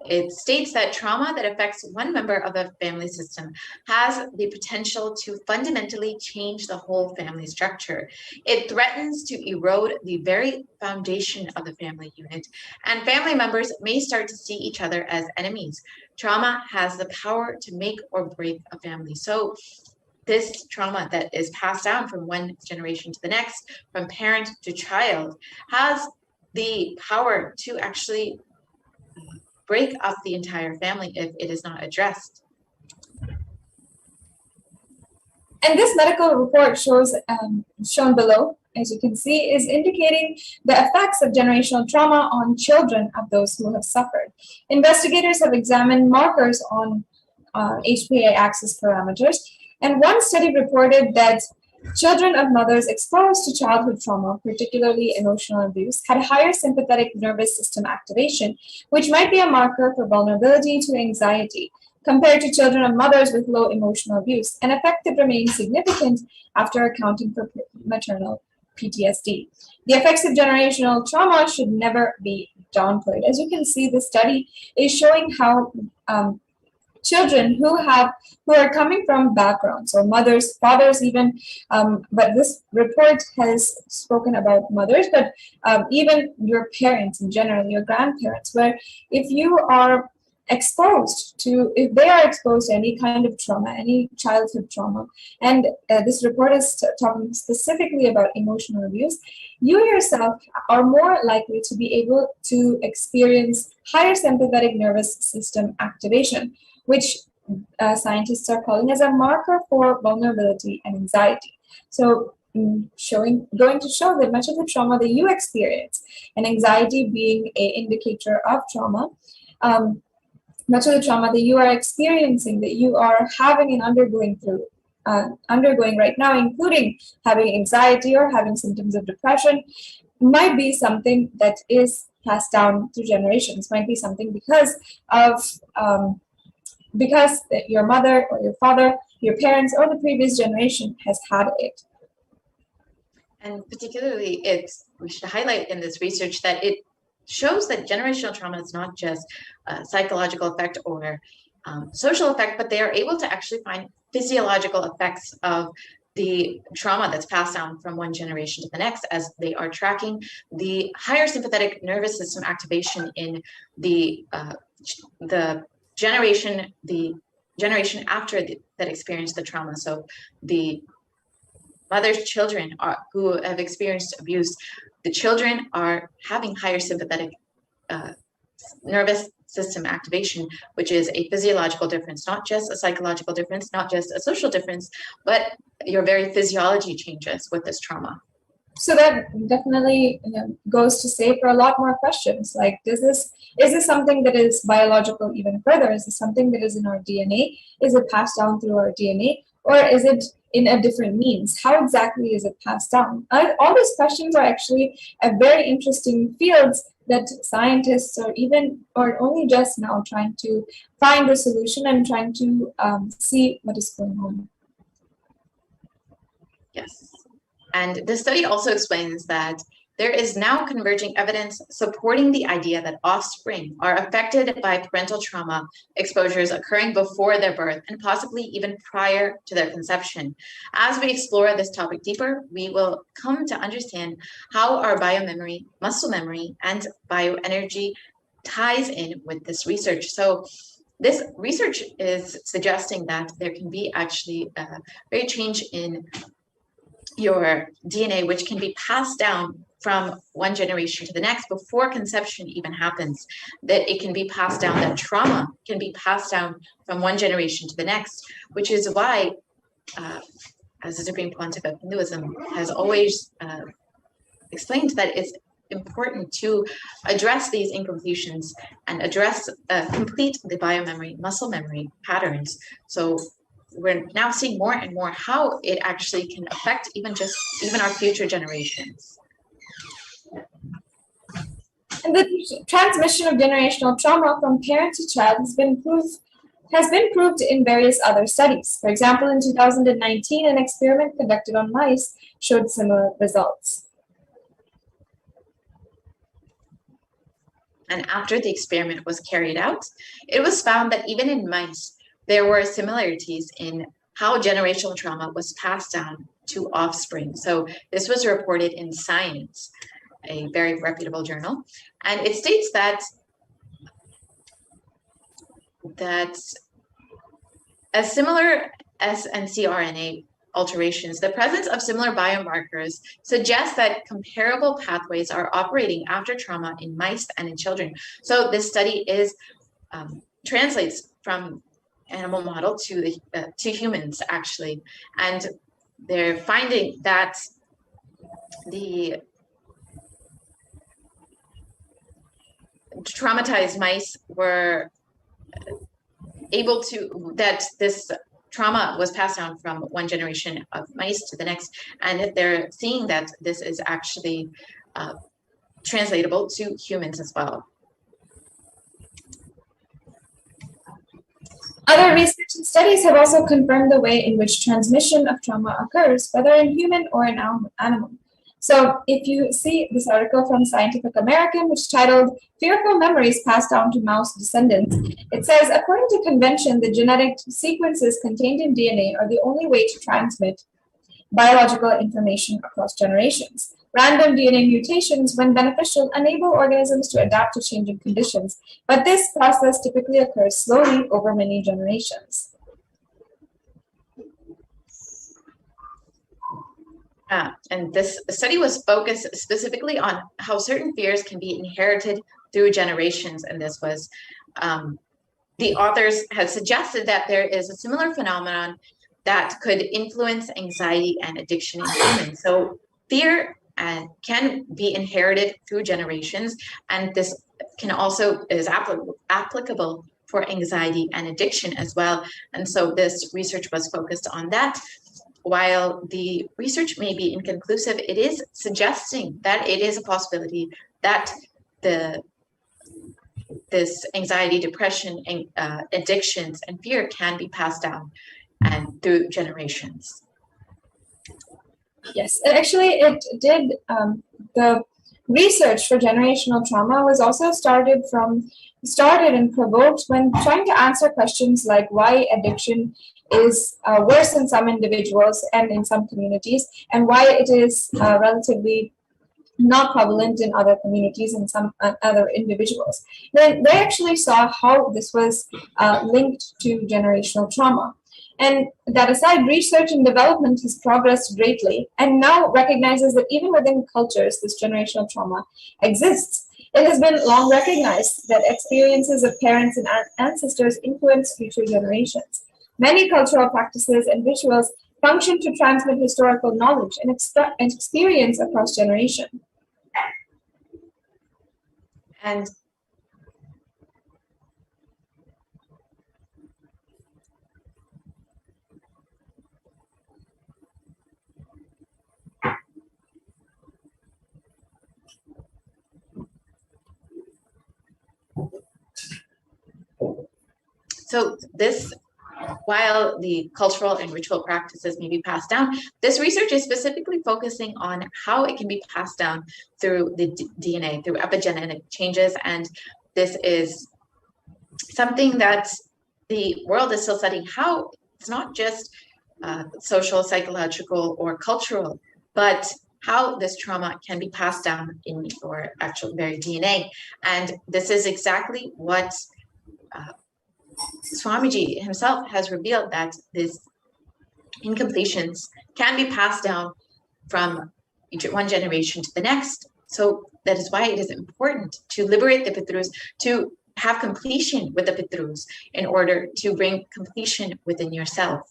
It states that trauma that affects one member of a family system has the potential to fundamentally change the whole family structure. It threatens to erode the very foundation of the family unit, and family members may start to see each other as enemies. Trauma has the power to make or break a family. So this trauma that is passed down from one generation to the next, from parent to child, has the power to actually break up the entire family if it is not addressed. And this medical report shown below, as you can see, is indicating the effects of generational trauma on children of those who have suffered. Investigators have examined markers on HPA axis parameters, and one study reported that children of mothers exposed to childhood trauma, particularly emotional abuse, had higher sympathetic nervous system activation, which might be a marker for vulnerability to anxiety, compared to children of mothers with low emotional abuse, an effect that remains significant after accounting for maternal PTSD. The effects of generational trauma should never be downplayed. As you can see, the study is showing how children who are coming from backgrounds, or mothers, fathers even, but this report has spoken about mothers, but even your parents in general, your grandparents, where if they are exposed to any kind of trauma, any childhood trauma, and this report is talking specifically about emotional abuse, you yourself are more likely to be able to experience higher sympathetic nervous system activation, which scientists are calling as a marker for vulnerability and anxiety. So going to show that much of the trauma that you experience, and anxiety being an indicator of trauma, much of the trauma that you are experiencing, that you are having and undergoing right now, including having anxiety or having symptoms of depression, might be something that is passed down through generations, might be something because your mother or your father, your parents, or the previous generation has had it. And particularly, we should highlight in this research that it shows that generational trauma is not just a psychological effect or social effect, but they are able to actually find physiological effects of the trauma that's passed down from one generation to the next, as they are tracking the higher sympathetic nervous system activation in the generation after that experienced the trauma. So the mother's children who have experienced abuse, the children are having higher sympathetic nervous system activation, which is a physiological difference, not just a psychological difference, not just a social difference, but your very physiology changes with this trauma. So that definitely goes to say for a lot more questions, like is this something that is biological even further? Is this something that is in our DNA? Is it passed down through our DNA? Or is it in a different means? How exactly is it passed down? All these questions are actually a very interesting fields that scientists are only just now trying to find a solution and trying to see what is going on. Yes. And the study also explains that there is now converging evidence supporting the idea that offspring are affected by parental trauma exposures occurring before their birth and possibly even prior to their conception. As we explore this topic deeper, we will come to understand how our biomemory, muscle memory, and bioenergy ties in with this research. So this research is suggesting that there can be actually a very change in your DNA, which can be passed down from one generation to the next before conception even happens, that it can be passed down, that trauma can be passed down from one generation to the next, which is why, as the Supreme Pontiff of Hinduism has always explained, that it's important to address these incompletions and address, complete the biomemory, muscle memory patterns. So we're now seeing more and more how it actually can affect even our future generations. And the transmission of generational trauma from parent to child has been proved in various other studies. For example, in 2019, an experiment conducted on mice showed similar results. And after the experiment was carried out, it was found that even in mice, there were similarities in how generational trauma was passed down to offspring. So this was reported in Science, a very reputable journal, and it states that as similar snCRNA alterations, the presence of similar biomarkers suggests that comparable pathways are operating after trauma in mice and in children. So this study translates from animal model to humans, actually, and they're finding that the traumatized mice were able to, that this trauma was passed down from one generation of mice to the next, and they're seeing that this is actually translatable to humans as well. Other research and studies have also confirmed the way in which transmission of trauma occurs, whether in human or in animal. So if you see this article from Scientific American, which titled "Fearful Memories Passed Down to Mouse Descendants," it says, according to convention, the genetic sequences contained in DNA are the only way to transmit biological information across generations. Random DNA mutations, when beneficial, enable organisms to adapt to changing conditions, but this process typically occurs slowly over many generations. And this study was focused specifically on how certain fears can be inherited through generations, and this was the authors have suggested that there is a similar phenomenon that could influence anxiety and addiction in humans. So fear can be inherited through generations, and this can also is applicable for anxiety and addiction as well. And so this research was focused on that. While the research may be inconclusive, it is suggesting that it is a possibility that this anxiety, depression, addictions, and fear can be passed down and through generations. Yes, and actually it did. The research for generational trauma was also started and provoked when trying to answer questions like why addiction is worse in some individuals and in some communities, and why it is relatively not prevalent in other communities and some other individuals. Then they actually saw how this was linked to generational trauma. And that aside, research and development has progressed greatly and now recognizes that even within cultures, this generational trauma exists. It has been long recognized that experiences of parents and ancestors influence future generations. Many cultural practices and rituals function to transmit historical knowledge and experience across generations. And so this, while the cultural and ritual practices may be passed down, this research is specifically focusing on how it can be passed down through the DNA, through epigenetic changes. And this is something that the world is still studying, how it's not just social, psychological, or cultural, but how this trauma can be passed down in your actual very DNA. And this is exactly what Swamiji himself has revealed, that this incompletions can be passed down from one generation to the next. So that is why it is important to liberate the Pitrus, to have completion with the Pitrus in order to bring completion within yourself.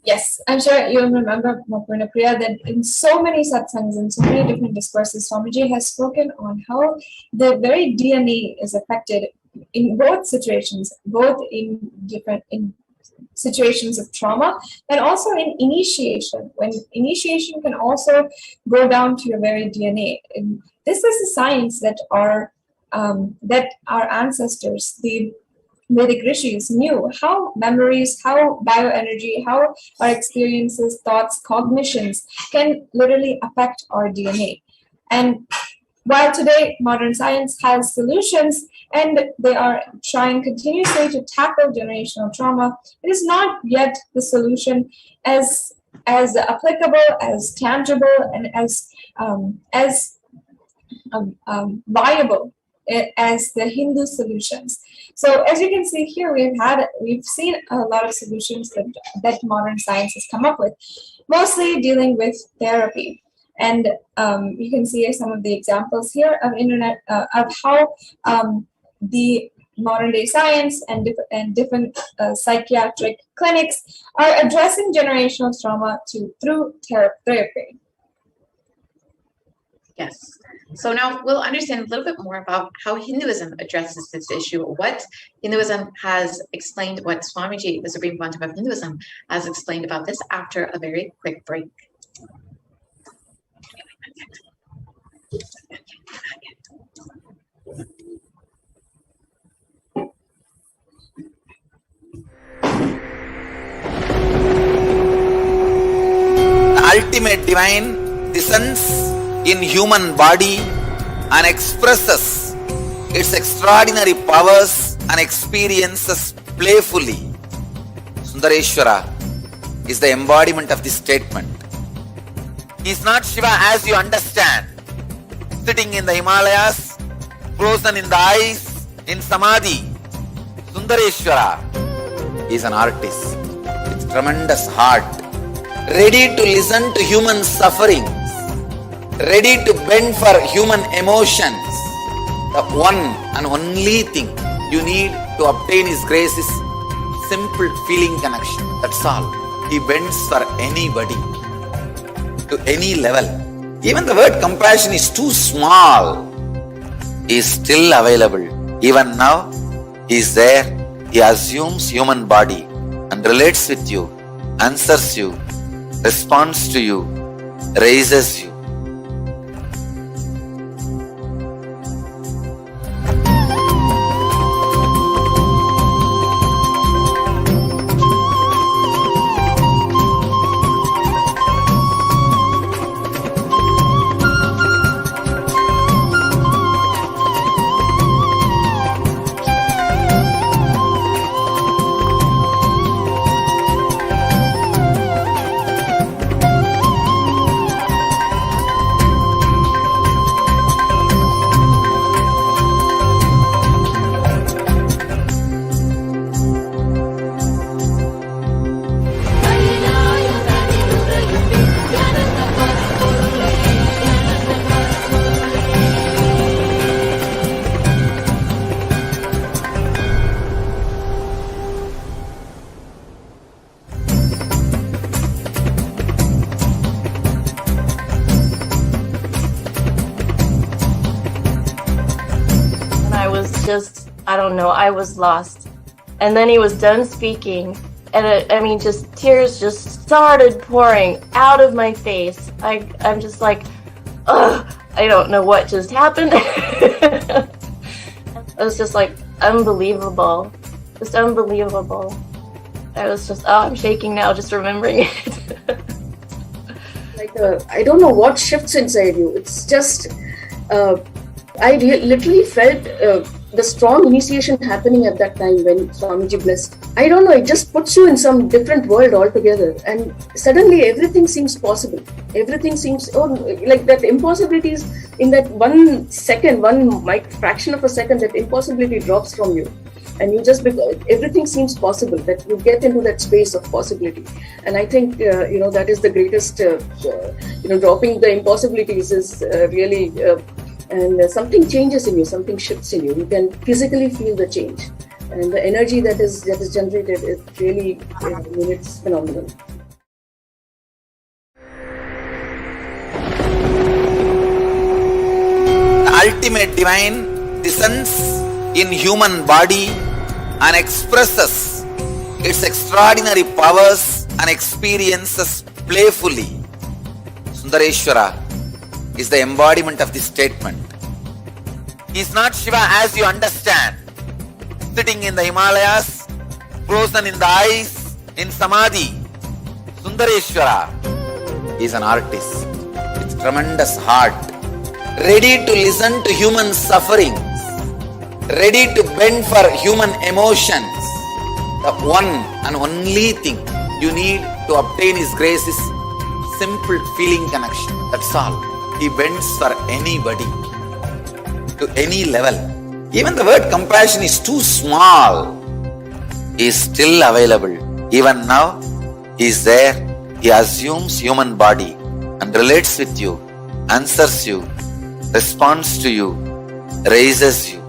Yes, I'm sure you'll remember, Mapurna Priya, that in so many satsangs and so many different discourses, Swamiji has spoken on how the very DNA is affected in both situations, both in situations of trauma and also in initiation, when initiation can also go down to your very DNA. And this is a science that our ancestors, the Vedic rishis, knew how memories, how bioenergy, how our experiences, thoughts, cognitions can literally affect our DNA. And while today modern science has solutions and they are trying continuously to tackle generational trauma, it is not yet the solution as applicable, as tangible, and as viable as the Hindu solutions. So as you can see here, we've seen a lot of solutions that modern science has come up with, mostly dealing with therapy. And you can see some of the examples here of of how the modern day science and different psychiatric clinics are addressing generational trauma through therapy. Yes. So now we'll understand a little bit more about how Hinduism addresses this issue, what Hinduism has explained, what Swamiji, the Supreme Quantum of Hinduism, has explained about this after a very quick break. The ultimate divine descends in human body and expresses its extraordinary powers and experiences playfully. Sundareshwara is the embodiment of this statement. He is not Shiva as you understand, sitting in the Himalayas, frozen in the ice, in Samadhi. Sundareshwara is an artist with tremendous heart, ready to listen to human suffering, ready to bend for human emotions, The one and only thing you need to obtain His grace is simple feeling connection. That's all. He bends for anybody, to any level. Even the word compassion is too small. He is still available. Even now, He is there. He assumes human body and relates with you, answers you, responds to you, raises you. I don't know, I was lost. And then he was done speaking, and just tears just started pouring out of my face. I'm just like, ugh, I don't know what just happened. It was just like unbelievable, just unbelievable. I was just, I'm shaking now just remembering it. I don't know what shifts inside you. It's just, I literally felt the strong initiation happening at that time when Swamiji blessed. I don't know, it just puts you in some different world altogether, and suddenly everything seems possible. Everything seems, like that impossibility is in that 1 second, fraction of a second, that impossibility drops from you. And you just, everything seems possible, that you get into that space of possibility. And I think, that is the greatest, dropping the impossibilities is really, and something changes in you, something shifts in you. You can physically feel the change. And the energy that is generated, it really, it's phenomenal. The ultimate divine descends in human body and expresses its extraordinary powers and experiences playfully. Sundareshwara is the embodiment of this statement. He is not Shiva as you understand, sitting in the Himalayas, frozen in the ice, in Samadhi. Sundareshwara is an artist with tremendous heart, ready to listen to human sufferings, ready to bend for human emotions. The one and only thing you need to obtain His grace is simple feeling connection. That's all. He bends for anybody, to any level. Even the word compassion is too small. He is still available. Even now, He is there. He assumes human body and relates with you, answers you, responds to you, raises you.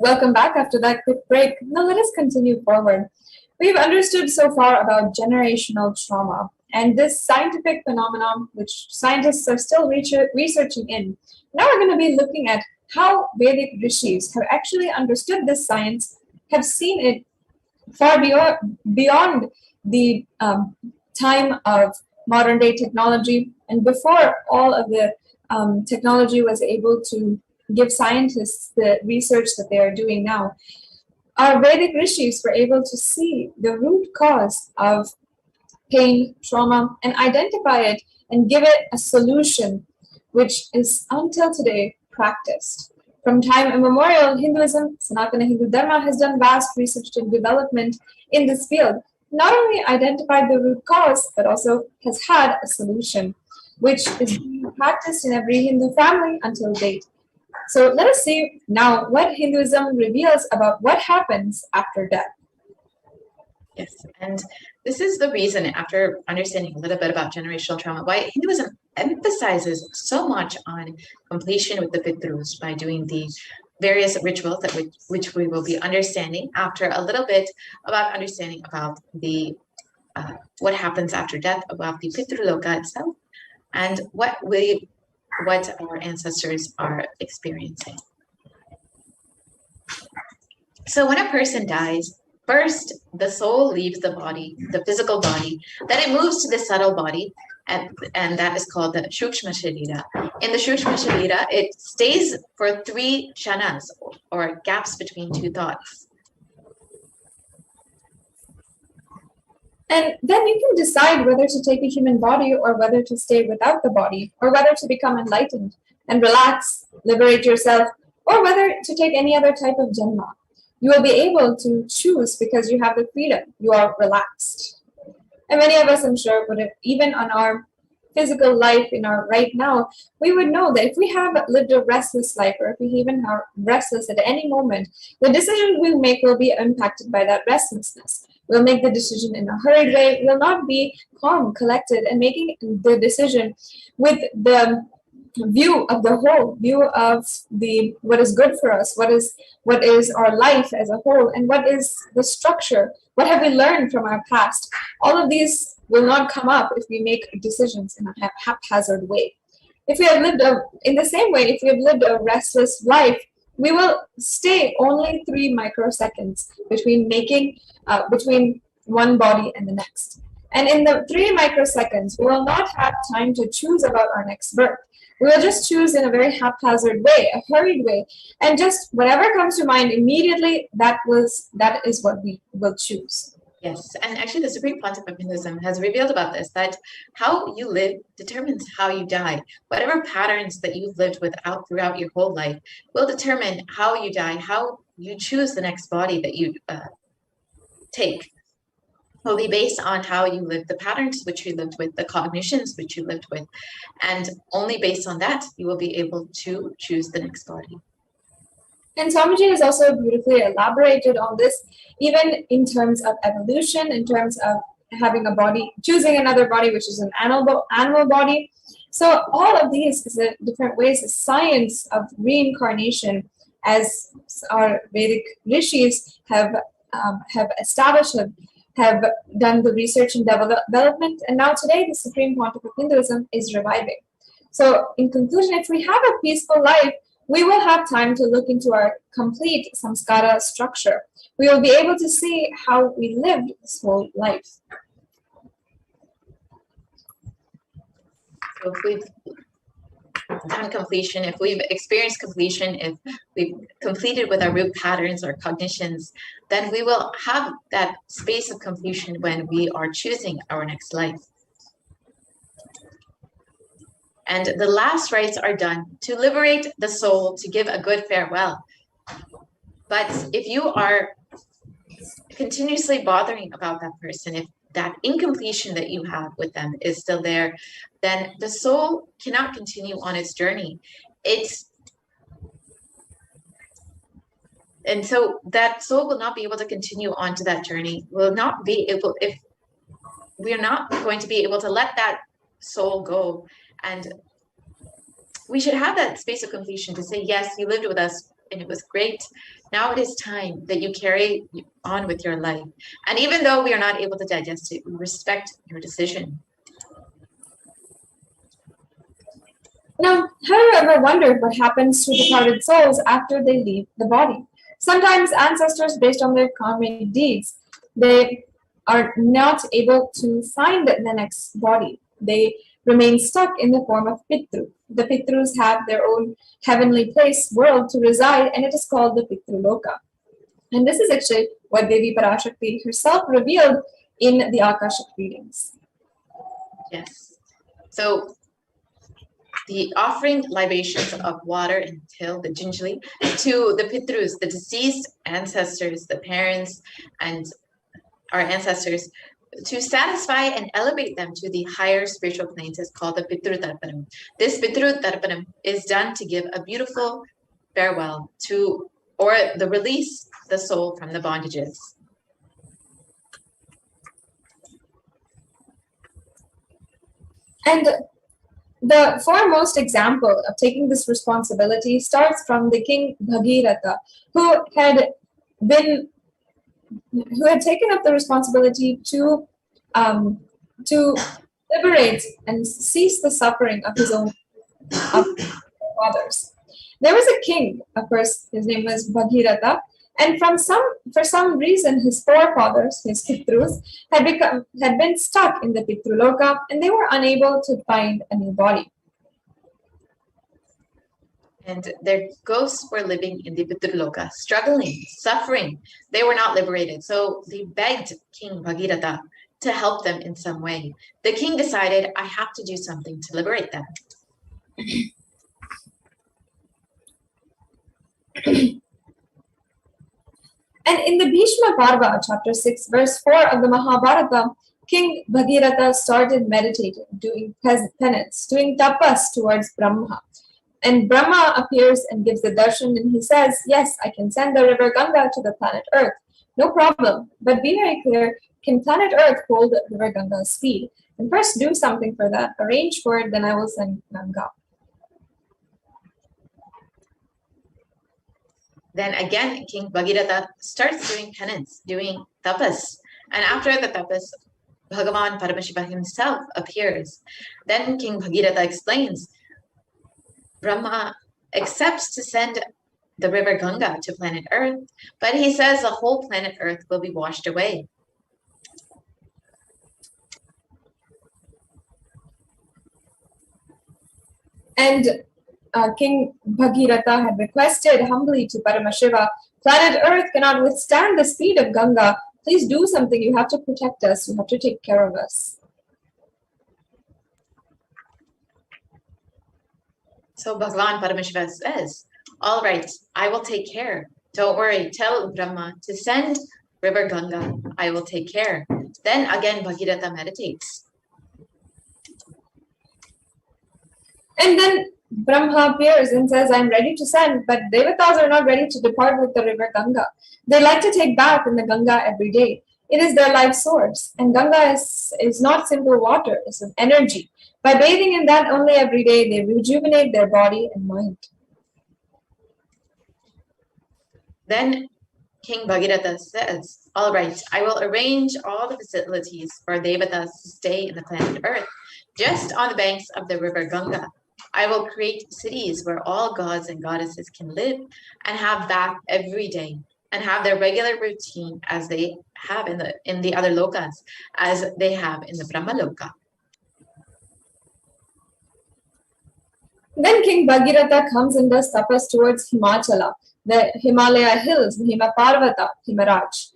Welcome back after that quick break. Now let us continue forward. We've understood so far about generational trauma and this scientific phenomenon which scientists are still researching in. Now we're going to be looking at how Vedic rishis have actually understood this science, have seen it far beyond the time of modern day technology, and before all of the technology was able to give scientists the research that they are doing now, our Vedic rishis were able to see the root cause of pain, trauma, and identify it and give it a solution, which is until today practiced. From time immemorial, Hinduism, Sanatana Hindu Dharma, has done vast research and development in this field. Not only identified the root cause, but also has had a solution, which is being practiced in every Hindu family until date. So let us see now what Hinduism reveals about what happens after death. Yes, and this is the reason, after understanding a little bit about generational trauma, why Hinduism emphasizes so much on completion with the Pitrus by doing the various rituals that which we will be understanding after a little bit about understanding about the what happens after death, about the Pitruloka itself, and what our ancestors are experiencing. So when a person dies, first the soul leaves the body, the physical body, then it moves to the subtle body, and that is called the Shukshma Sharira. In the Shukshma Sharira, it stays for 3 kshanas, or gaps between 2 thoughts. And then you can decide whether to take a human body or whether to stay without the body, or whether to become enlightened and relax, liberate yourself, or whether to take any other type of janma. You will be able to choose because you have the freedom. You are relaxed. And many of us, I'm sure, would have, even on our physical life in our right now, we would know that if we have lived a restless life, or if we even are restless at any moment, the decisions we make will be impacted by that restlessness. We'll make the decision in a hurried way. We'll not be calm, collected, and making the decision with the view of the whole, view of the what is good for us, what is our life as a whole, and what is the structure, what have we learned from our past. All of these will not come up if we make decisions in a haphazard way. If we have lived in the same way, if we have lived a restless life, we will stay only 3 microseconds between one body and the next. And in the 3 microseconds, we will not have time to choose about our next birth. We will just choose in a very haphazard way, a hurried way, and just whatever comes to mind immediately, that is what we will choose. Yes, and actually the Supreme Pontiff of Hinduism has revealed about this, that how you live determines how you die. Whatever patterns that you've lived throughout your whole life will determine how you die, how you choose the next body that you take. Will be based on how you live, the patterns which you lived with, the cognitions which you lived with, and only based on that you will be able to choose the next body. And Swamiji has also beautifully elaborated on this, even in terms of evolution, in terms of having a body, choosing another body, which is an animal body. So all of these is different ways, the science of reincarnation, as our Vedic rishis have established, have done the research and development, and now today the Supreme Pontiff of Hinduism is reviving. So in conclusion, if we have a peaceful life, we will have time to look into our complete samskara structure. We will be able to see how we lived this whole life. So if we've done completion, if we've experienced completion, if we've completed with our root patterns or cognitions, then we will have that space of completion when we are choosing our next life. And the last rites are done to liberate the soul, to give a good farewell. But if you are continuously bothering about that person, if that incompletion that you have with them is still there, then the soul cannot continue on its journey. And so that soul will not be able to continue on to that journey, will not be able, if we are not going to be able to let that soul go. And we should have that space of completion to say, yes, you lived with us and it was great. Now it is time that you carry on with your life. And even though we are not able to digest it, we respect your decision. Now, have you ever wondered what happens to departed souls after they leave the body? Sometimes ancestors, based on their karmic deeds, they are not able to find the next body. They remain stuck in the form of Pitru. The Pitrus have their own heavenly place, world to reside, and it is called the Pitruloka. And this is actually what Devi Parashakti herself revealed in the Akashic readings. Yes. So the offering libations of water and till, the Jinjali, to the Pitrus, the deceased ancestors, the parents, and our ancestors, to satisfy and elevate them to the higher spiritual planes is called the Pitru Tarpanam. This Pitru Tarpanam is done to give a beautiful farewell to, or the release the soul from the bondages. And the foremost example of taking this responsibility starts from the king Bhagiratha, who had taken up the responsibility to liberate and cease the suffering of his own fathers. There was a king, of course, his name was Bhagiratha, and for some reason his forefathers, his Pitrus, had been stuck in the Pitruloka, and they were unable to find a new body. And their ghosts were living in the Pitruloka, struggling, suffering. They were not liberated. So they begged King Bhagiratha to help them in some way. The king decided, I have to do something to liberate them. And in the Bhishma Parva, chapter 6, verse 4 of the Mahabharata, King Bhagiratha started meditating, doing penance, doing tapas towards Brahma. And Brahma appears and gives the darshan, and he says, yes, I can send the river Ganga to the planet Earth. No problem. But be very clear, can planet Earth hold river Ganga's speed? And first do something for that. Arrange for it, then I will send Ganga. Then again, King Bhagiratha starts doing penance, doing tapas. And after the tapas, Bhagavan Paramashiva himself appears. Then King Bhagiratha explains, Brahma accepts to send the river Ganga to planet Earth, but he says the whole planet Earth will be washed away. And King Bhagiratha had requested humbly to Paramashiva, planet Earth cannot withstand the speed of Ganga. Please do something. You have to protect us. You have to take care of us. So Bhagavan Paramashiva says, all right, I will take care. Don't worry, tell Brahma to send river Ganga. I will take care. Then again, Bhagiratha meditates. And then Brahma appears and says, I'm ready to send, but Devatas are not ready to depart with the river Ganga. They like to take bath in the Ganga every day. It is their life source. And Ganga is not simple water, it's an energy. By bathing in that only every day, they rejuvenate their body and mind. Then King Bhagiratha says, all right, I will arrange all the facilities for Devatas to stay in the planet Earth, just on the banks of the river Ganga. I will create cities where all gods and goddesses can live and have bath every day and have their regular routine as they have in the other lokas, as they have in the Brahma Loka. Then King Bhagiratha comes and does tapas towards Himachala, the Himalaya hills, the Himaparvata, Himaraj,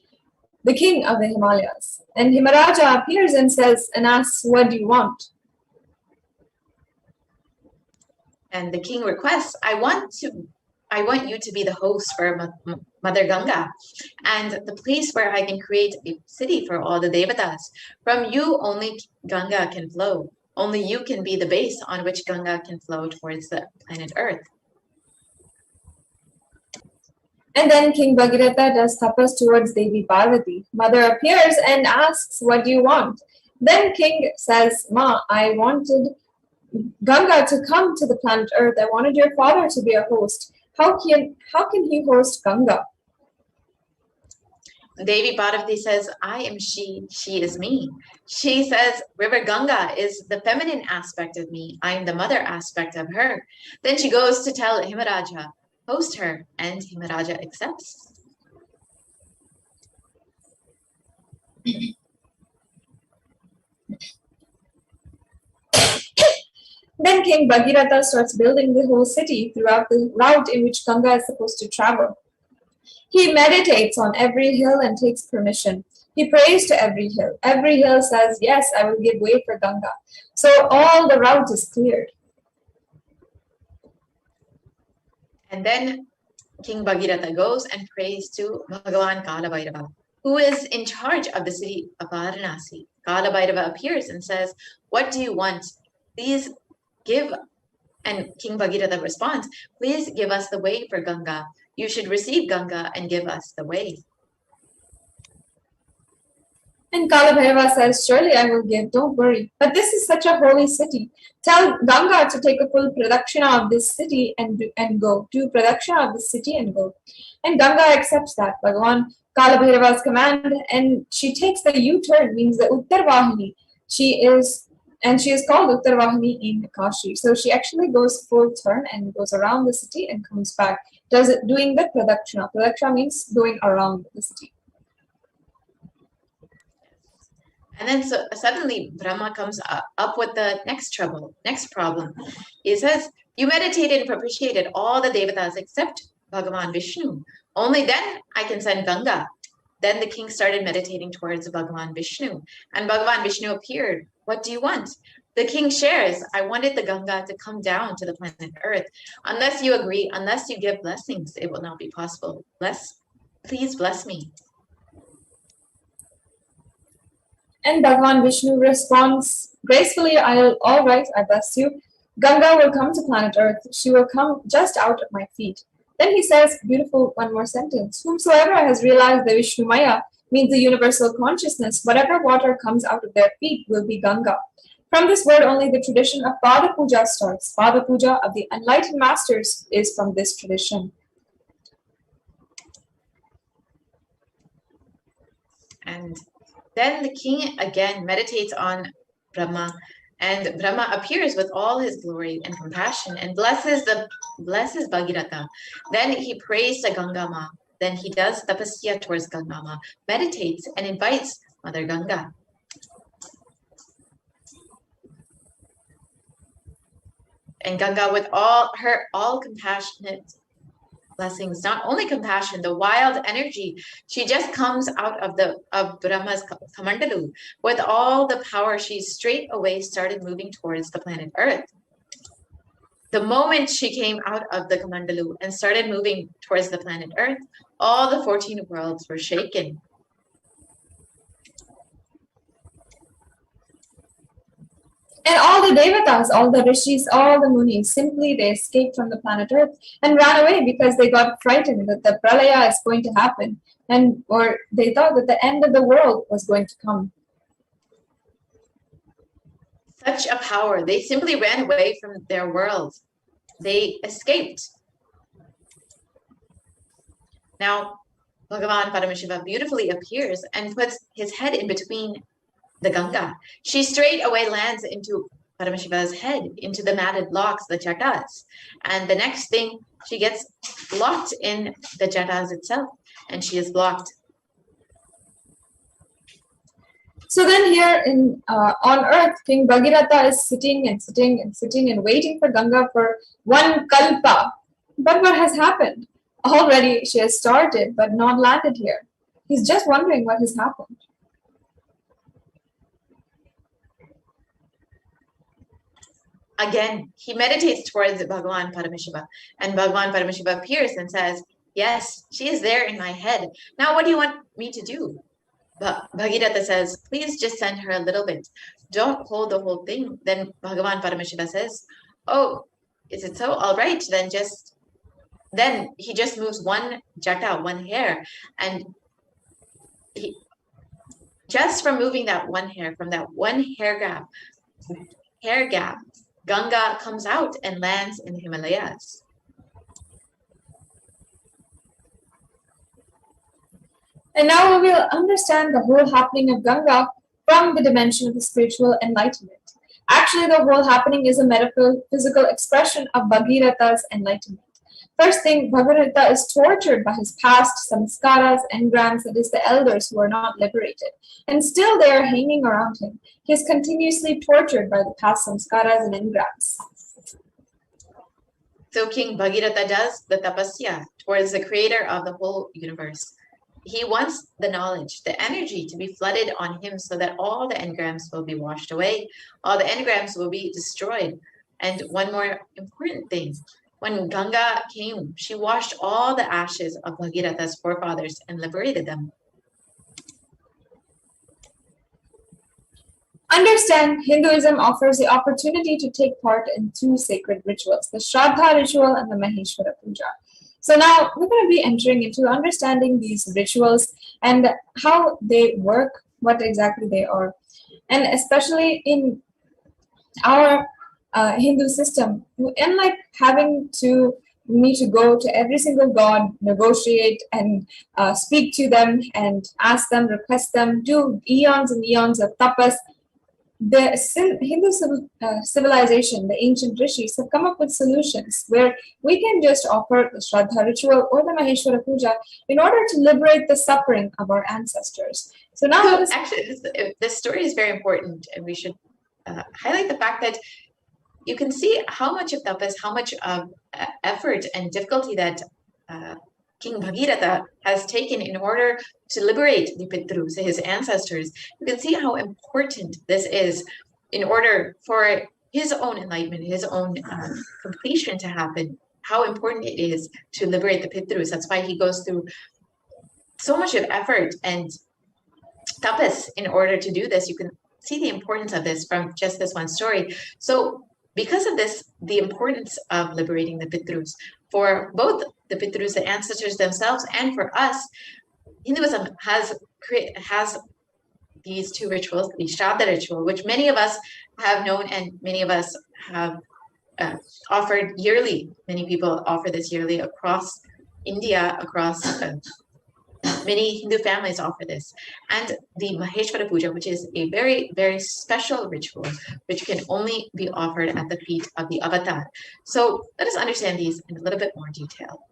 the king of the Himalayas. And Himaraja appears and says and asks, what do you want? And the king requests, I want you to be the host for Mother Ganga and the place where I can create a city for all the Devatas. From you, only Ganga can flow. Only you can be the base on which Ganga can flow towards the planet Earth. And then King Bhagiratha does tapas towards Devi Parvati. Mother appears and asks, what do you want? Then King says, Ma, I wanted Ganga to come to the planet Earth. I wanted your father to be a host. How can he host Ganga? Devi Parvati says, I am she is me. She says, River Ganga is the feminine aspect of me. I am the mother aspect of her. Then she goes to tell Himaraja, host her, and Himaraja accepts. Then King Bhagirath starts building the whole city throughout the route in which Ganga is supposed to travel. He meditates on every hill and takes permission. He prays to every hill. Every hill says, yes, I will give way for Ganga. So all the route is cleared. And then King Bhagirath goes and prays to Bhagavan Kalabhairava, who is in charge of the city of Varanasi. Kalabhairava appears and says, what do you want? Please give. And King Bhagirath responds, please give us the way for Ganga. You should receive Ganga and give us the way. And Kalabhairava says, surely I will give, don't worry. But this is such a holy city. Tell Ganga to take a full pradakshina of this city and go. Do pradakshina of this city and go. And Ganga accepts that, Bhagavan Kalabhairava's command, and she takes the U-turn, means the Uttarvahini. She is called Uttarvahini in Kashi. So she actually goes full turn and goes around the city and comes back, doing the pradakshina. Pradakshina means going around the city. And then suddenly Brahma comes up with the next problem. He says, you meditated and propitiated all the devatas except Bhagavan Vishnu. Only then I can send Ganga. Then the king started meditating towards Bhagavan Vishnu. And Bhagavan Vishnu appeared. What do you want? The king shares, I wanted the Ganga to come down to the planet Earth. Unless you agree, unless you give blessings, it will not be possible. Please bless me. And Bhagavan Vishnu responds gracefully, all right, I bless you. Ganga will come to planet Earth. She will come just out of my feet. Then he says, beautiful, one more sentence. Whomsoever has realized the Vishnu Maya, means the universal consciousness, whatever water comes out of their feet will be Ganga. From this word only the tradition of Pada Puja starts. Pada Puja of the enlightened masters is from this tradition. And then the king again meditates on Brahma, and Brahma appears with all his glory and compassion and blesses Bhagiratha. Then he prays to Gangama. Then he does tapasya towards Gangama, meditates and invites Mother Ganga. And Ganga, with all compassionate blessings, not only compassion, the wild energy, she just comes out of Brahma's kamandalu. With all the power, she straight away started moving towards the planet Earth. The moment she came out of the kamandalu and started moving towards the planet Earth, all the 14 worlds were shaken. And all the devatas, all the rishis, all the munis, simply they escaped from the planet Earth and ran away because they got frightened that the pralaya is going to happen, or they thought that the end of the world was going to come. Such a power. They simply ran away from their world. They escaped. Now, Bhagavan Paramashiva beautifully appears and puts his head in between the Ganga. She straight away lands into Paramashiva's head, into the matted locks, the jatas. And the next thing, she gets locked in the jatas itself, and she is blocked. So then here on earth, King Bhagirath is sitting and waiting for Ganga for one kalpa. But what has happened? Already she has started but not landed here. He's just wondering what has happened. Again, he meditates towards Bhagavan Paramashiva, and Bhagavan Paramashiva appears and says, yes, she is there in my head. Now what do you want me to do? But Bhagirath says, please just send her a little bit. Don't hold the whole thing. Then Bhagavan Paramashiva says, oh, is it so? All right, then he just moves one jata, one hair, and just from moving that one hair, from that one hair gap, Ganga comes out and lands in the Himalayas. And now we will understand the whole happening of Ganga from the dimension of the spiritual enlightenment. Actually, the whole happening is a metaphysical expression of Bhagiratha's enlightenment. First thing, Bhagavatta is tortured by his past samskaras, engrams, that is the elders who are not liberated. And still they are hanging around him. He is continuously tortured by the past samskaras and engrams. So King Bhagirath does the tapasya towards the creator of the whole universe. He wants the knowledge, the energy to be flooded on him so that all the engrams will be washed away, all the engrams will be destroyed. And one more important thing, when Ganga came, she washed all the ashes of Bhagiratha's forefathers and liberated them. Understand, Hinduism offers the opportunity to take part in two sacred rituals, the Shraddha ritual and the Maheshwara Puja. So now we're going to be entering into understanding these rituals and how they work, what exactly they are. And especially in our Hindu system, unlike having to need to go to every single god, negotiate and speak to them and ask them, request them, do eons and eons of tapas, the Hindu civilization, the ancient rishis, have come up with solutions where we can just offer the Shraddha ritual or the Maheshwara Puja in order to liberate the suffering of our ancestors. So now, actually, this story is very important, and we should highlight the fact that you can see how much of tapas, how much of effort and difficulty that King Bhagiratha has taken in order to liberate the Pitrus, his ancestors. You can see how important this is in order for his own enlightenment, his own completion to happen, how important it is to liberate the Pitrus. That's why he goes through so much of effort and tapas in order to do this. You can see the importance of this from just this one story. So because of this, the importance of liberating the Pitrus, for both the Pitrus, the ancestors themselves, and for us, Hinduism has these two rituals, the Shraddha ritual, which many of us have known and many of us have offered yearly. Many people offer this yearly across India, across many Hindu families offer this. And the Maheshwara Puja, which is a very, very special ritual, which can only be offered at the feet of the avatar. So let us understand these in a little bit more detail.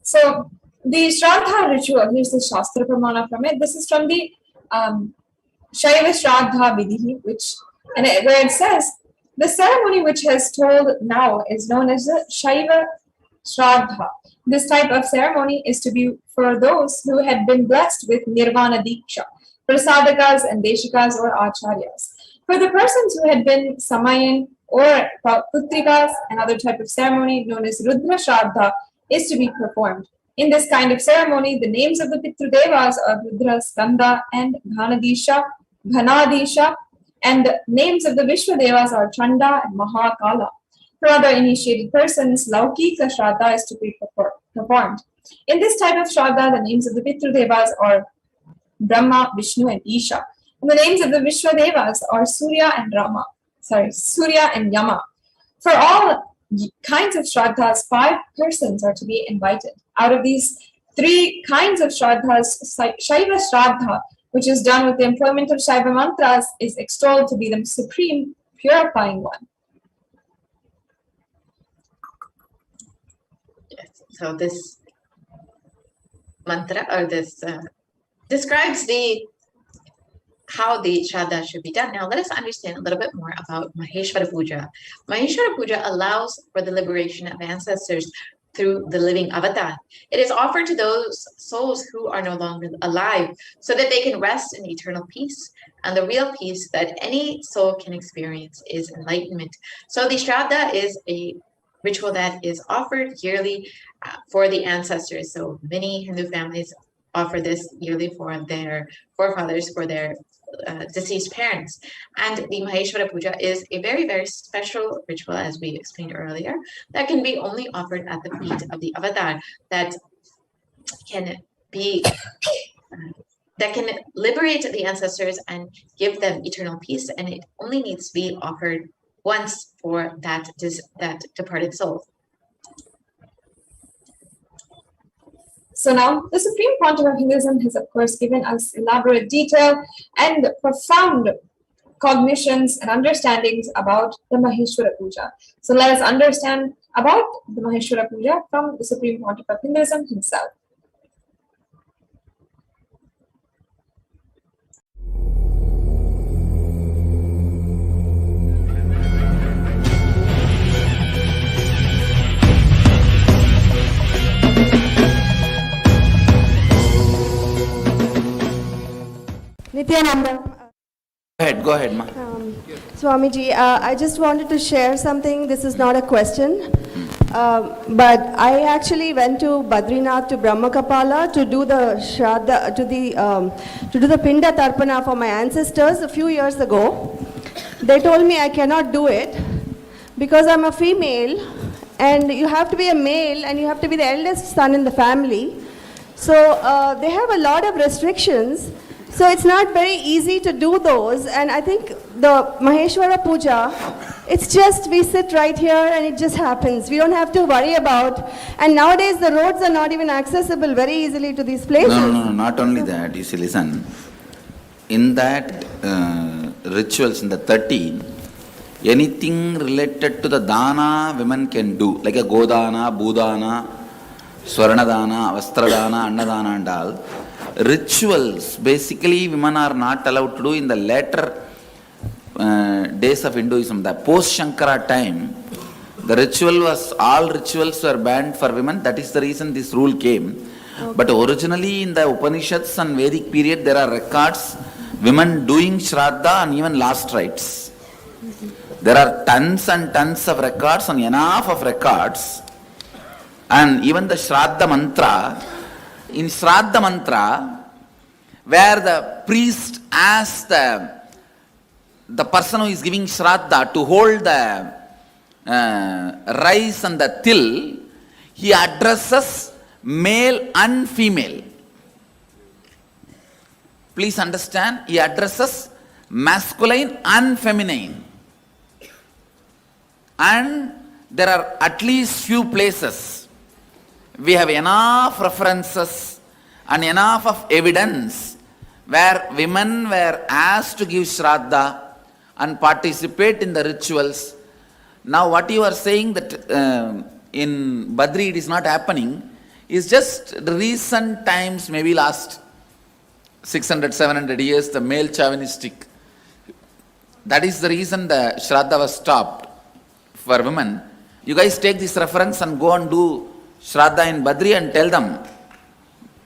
so the Shraddha ritual, here's the Shastra Pramana from it. This is from the Shaiva Shraddha Vidhi, where it says, the ceremony which has told now is known as the Shaiva Shraddha. This type of ceremony is to be for those who had been blessed with Nirvana Diksha, Prasadakas and Deshikas or Acharyas. For the persons who had been Samayan or Putrikas, another type of ceremony known as Rudra Shraddha is to be performed. In this kind of ceremony, the names of the Pitrudevas are Rudra, Skanda and Ghanadisha, and the names of the Vishwadevas are Chanda and Mahakala. For other initiated persons, Laukika Shraddha is to be performed. In this type of Shraddha, the names of the Pitrudevas are Brahma, Vishnu, and Isha. And the names of the Vishwadevas are Surya and Yama. For all kinds of Shraddhas, 5 persons are to be invited. Out of these 3 kinds of Shraddhas, Shaiva Shraddha, which is done with the employment of Shaiva mantras, is extolled to be the supreme purifying one. So this mantra, or this describes how the Shraddha should be done. Now let us understand a little bit more about Maheshwara Puja. Maheshwara Puja allows for the liberation of ancestors through the living avatar. It is offered to those souls who are no longer alive so that they can rest in eternal peace. And the real peace that any soul can experience is enlightenment. So the Shraddha is a ritual that is offered yearly for the ancestors. So many Hindu families offer this yearly for their forefathers, for their deceased parents. And the Maheshwara Puja is a very, very special ritual, as we explained earlier, that can be only offered at the feet of the avatar, that can liberate the ancestors and give them eternal peace. And it only needs to be offered once for that departed soul. So now, the Supreme Pontiff of Hinduism has, of course, given us elaborate detail and profound cognitions and understandings about the Maheshwara Puja. So let us understand about the Maheshwara Puja from the Supreme Pontiff of Hinduism himself. Nithyananda. Go ahead, ma. Swamiji, I just wanted to share something. This is not a question, but I actually went to Badrinath, to Brahmakapala, to do the Shraddha, to do the Pinda Tarpana for my ancestors a few years ago. They told me I cannot do it because I'm a female, and you have to be a male, and you have to be the eldest son in the family. So they have a lot of restrictions. So it's not very easy to do those, and I think the Maheshwara Puja, it's just we sit right here and it just happens. We don't have to worry about, and nowadays the roads are not even accessible very easily to these places. No, not only that. You see, listen, in that rituals, in the 13, anything related to the dana women can do, like a godana, budana, swarnadana, vastradana, annadana and all. Rituals, basically women are not allowed to do in the later days of Hinduism. The post-Shankara time, the ritual was, all rituals were banned for women. That is the reason this rule came. Okay. But originally in the Upanishads and Vedic period, there are records, women doing Shraddha and even last rites. There are tons and tons of records and enough of records. And even the Shraddha mantra, in Shraddha mantra, where the priest asks the person who is giving Shraddha to hold the rice and the til, he addresses male and female. Please understand, he addresses masculine and feminine. And there are at least few places we have enough references and enough of evidence where women were asked to give Shraddha and participate in the rituals. Now what you are saying that in Badri it is not happening is just recent times, maybe last 600, 700 years, the male chauvinistic. That is the reason the Shraddha was stopped for women. You guys take this reference and go and do Shraddha in Badri and tell them,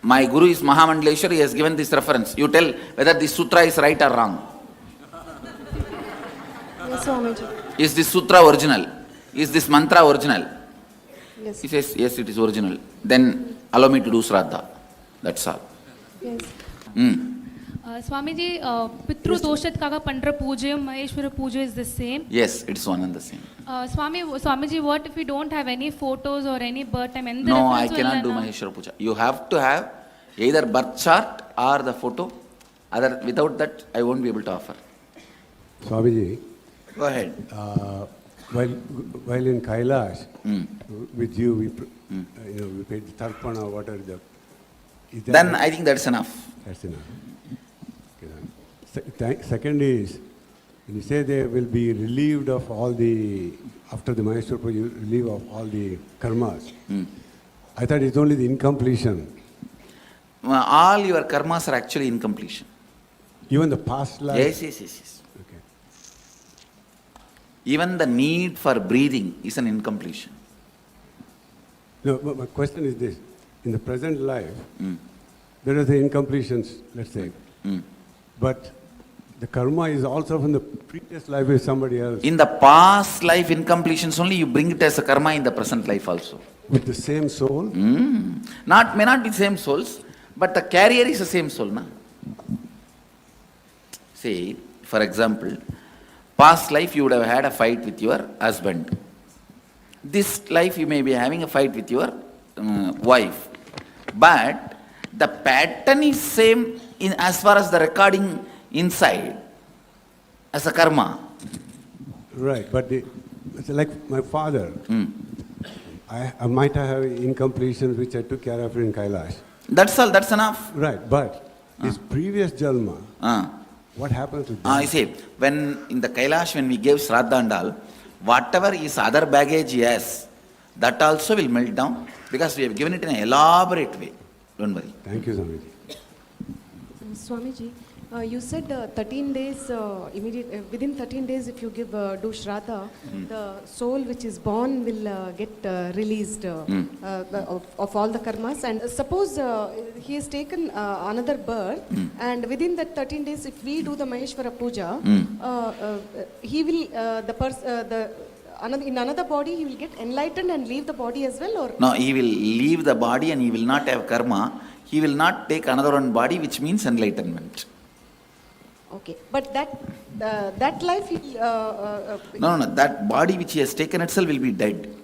my Guru is Mahamandaleshwar, he has given this reference. You tell whether this sutra is right or wrong. Yes, Swamiji. Is this sutra original? Is this mantra original? Yes. He says, yes, it is original. Then allow me to do Shraddha. That's all. Yes. Swamiji, Pitru Doshat Kaga Pandra Puja, Maheshwara Puja is the same? Yes, it's one and the same. Swamiji, what if we don't have any photos or any birth time? No, I cannot do Maheshwara Puja. You have to have either birth chart or the photo. Without that, I won't be able to offer. Swamiji, go ahead. While in Kailasa, with you, we paid the tarpana, what are the... Then I think that's enough. That's enough. Second is, when you say they will be relieved of all the, after the Maheshwara Puja, relieved of all the karmas. I thought it's only the incompletion. Well, all your karmas are actually incompletion. Even the past life? Yes. Okay. Even the need for breathing is an incompletion. No, but my question is this. In the present life, there are the incompletions, let's say. But the karma is also from the previous life with somebody else. In the past life incompletions only, you bring it as a karma in the present life also. With the same soul? May not be same souls, but the carrier is the same soul. Na? See, for example, past life you would have had a fight with your husband. This life you may be having a fight with your wife. But the pattern is same in as far as the recording inside as a karma. Right, but it's like my father. I might have incompletions which I took care of in Kailasa. That's all, that's enough. Right, but his previous jalma, what happens to them? I say, when in the Kailasa, when we gave Shraddha and all, whatever is other baggage he has, that also will melt down because we have given it in an elaborate way. Don't worry. Thank you, Swamiji. Swamiji, you said 13 days, within 13 days if you do Shraddha, the soul which is born will get released of all the karmas. And suppose he has taken another birth, and within that 13 days if we do the Maheshwara Puja, he will, in another body he will get enlightened and leave the body as well? Or No, he will leave the body and he will not have karma. He will not take another one body, which means enlightenment. Okay, but that life No, that body which he has taken itself will be dead.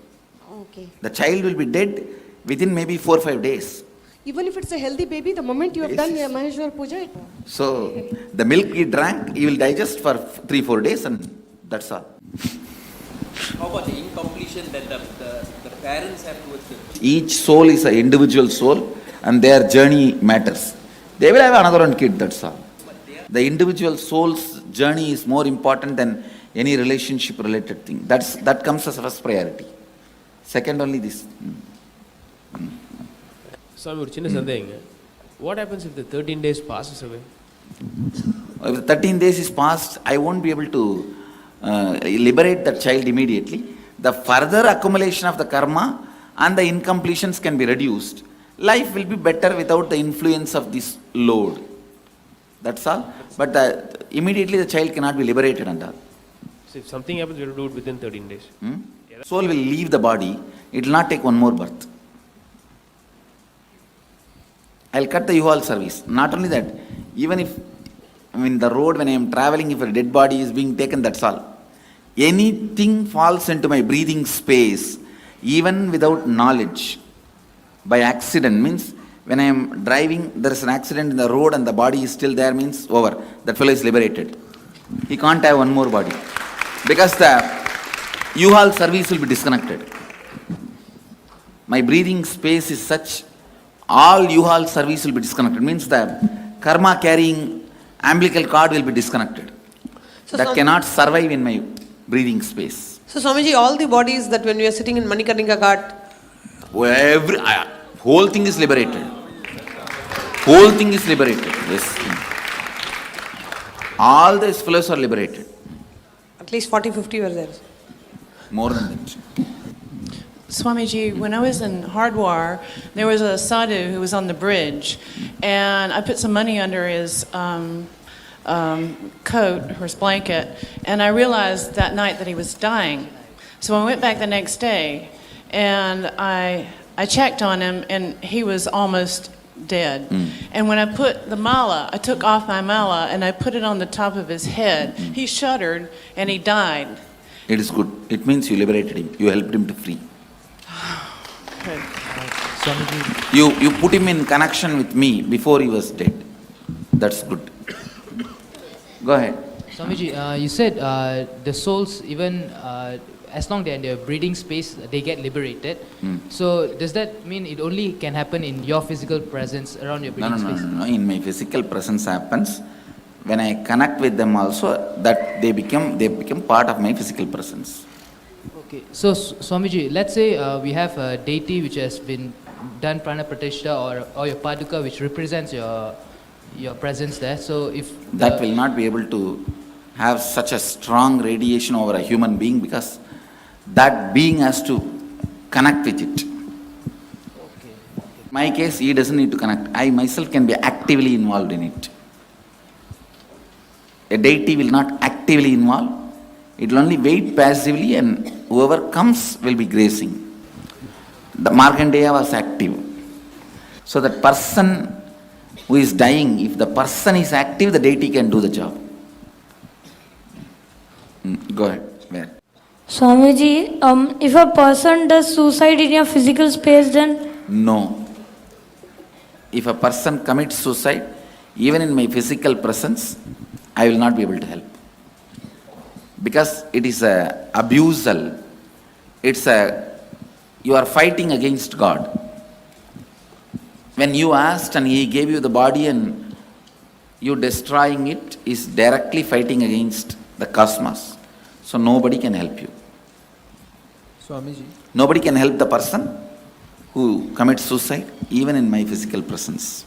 Okay. The child will be dead within maybe 4 or 5 days. Even if it's a healthy baby, the moment you have done Maheshwar Puja, So, the milk he drank, he will digest for 3 or 4 days and that's all. How about the incompletion that the parents have towards the children? Each soul is an individual soul and their journey matters. They will have another one kid, that's all. The individual soul's journey is more important than any relationship related thing. That comes as first priority. Second only this. Swami, ஒரு சின்ன சந்தேகங்க. What happens if the 13 days passes away? If the 13 days is passed, I won't be able to liberate that child immediately. The further accumulation of the karma and the incompletions can be reduced. Life will be better without the influence of this load. That's all. But immediately the child cannot be liberated and all. So if something happens, we have to do it within 13 days. Soul will leave the body. It will not take one more birth. I'll cut the U-Haul service. Not only that, even if the road when I am traveling, if a dead body is being taken, that's all. Anything falls into my breathing space, even without knowledge, by accident, means when I am driving, there is an accident in the road and the body is still there, means over. That fellow is liberated. He can't have one more body. Because the U-Haul service will be disconnected. My breathing space is such, all U-Haul service will be disconnected. Means the karma carrying umbilical cord will be disconnected. So that cannot survive in my breathing space. So Swamiji, all the bodies that when we are sitting in Manikarnika Ghat, whole thing is liberated. Whole thing is liberated. Yes. All these fellows are liberated. at least 40-50 were there. More than that. Swamiji, when I was in Hardwar, there was a sadhu who was on the bridge, and I put some money under his coat, or his blanket, and I realized that night that he was dying. So I went back the next day, and I checked on him, and he was almost dead. And when I put the mala, I took off my mala, and I put it on the top of his head. He shuddered, and he died. It is good. It means you liberated him. You helped him to free. Good. You put him in connection with me before he was dead. That's good. Go ahead. Swamiji, you said the souls, even as long as they're in their breathing space, they get liberated. So does that mean it only can happen in your physical presence around your breathing space? No. In my physical presence happens. When I connect with them also, that they become part of my physical presence. Okay, so Swamiji, let's say we have a deity which has been done prana pratishtha or your paduka which represents your presence there. So if that will not be able to have such a strong radiation over a human being because that being has to connect with it. Okay. In my case, he doesn't need to connect. I myself can be actively involved in it. A deity will not actively involve. It will only wait passively and whoever comes will be gracing. The Markandeya was active. So that person who is dying, if the person is active, the deity can do the job. Go ahead. Where? Swamiji, if a person does suicide in your physical space, then? No. If a person commits suicide, even in my physical presence, I will not be able to help. Because it is a abusal. You are fighting against God. When you asked and He gave you the body and you destroying it is directly fighting against the cosmos. So nobody can help you. Swamiji. Nobody can help the person who commits suicide, even in my physical presence.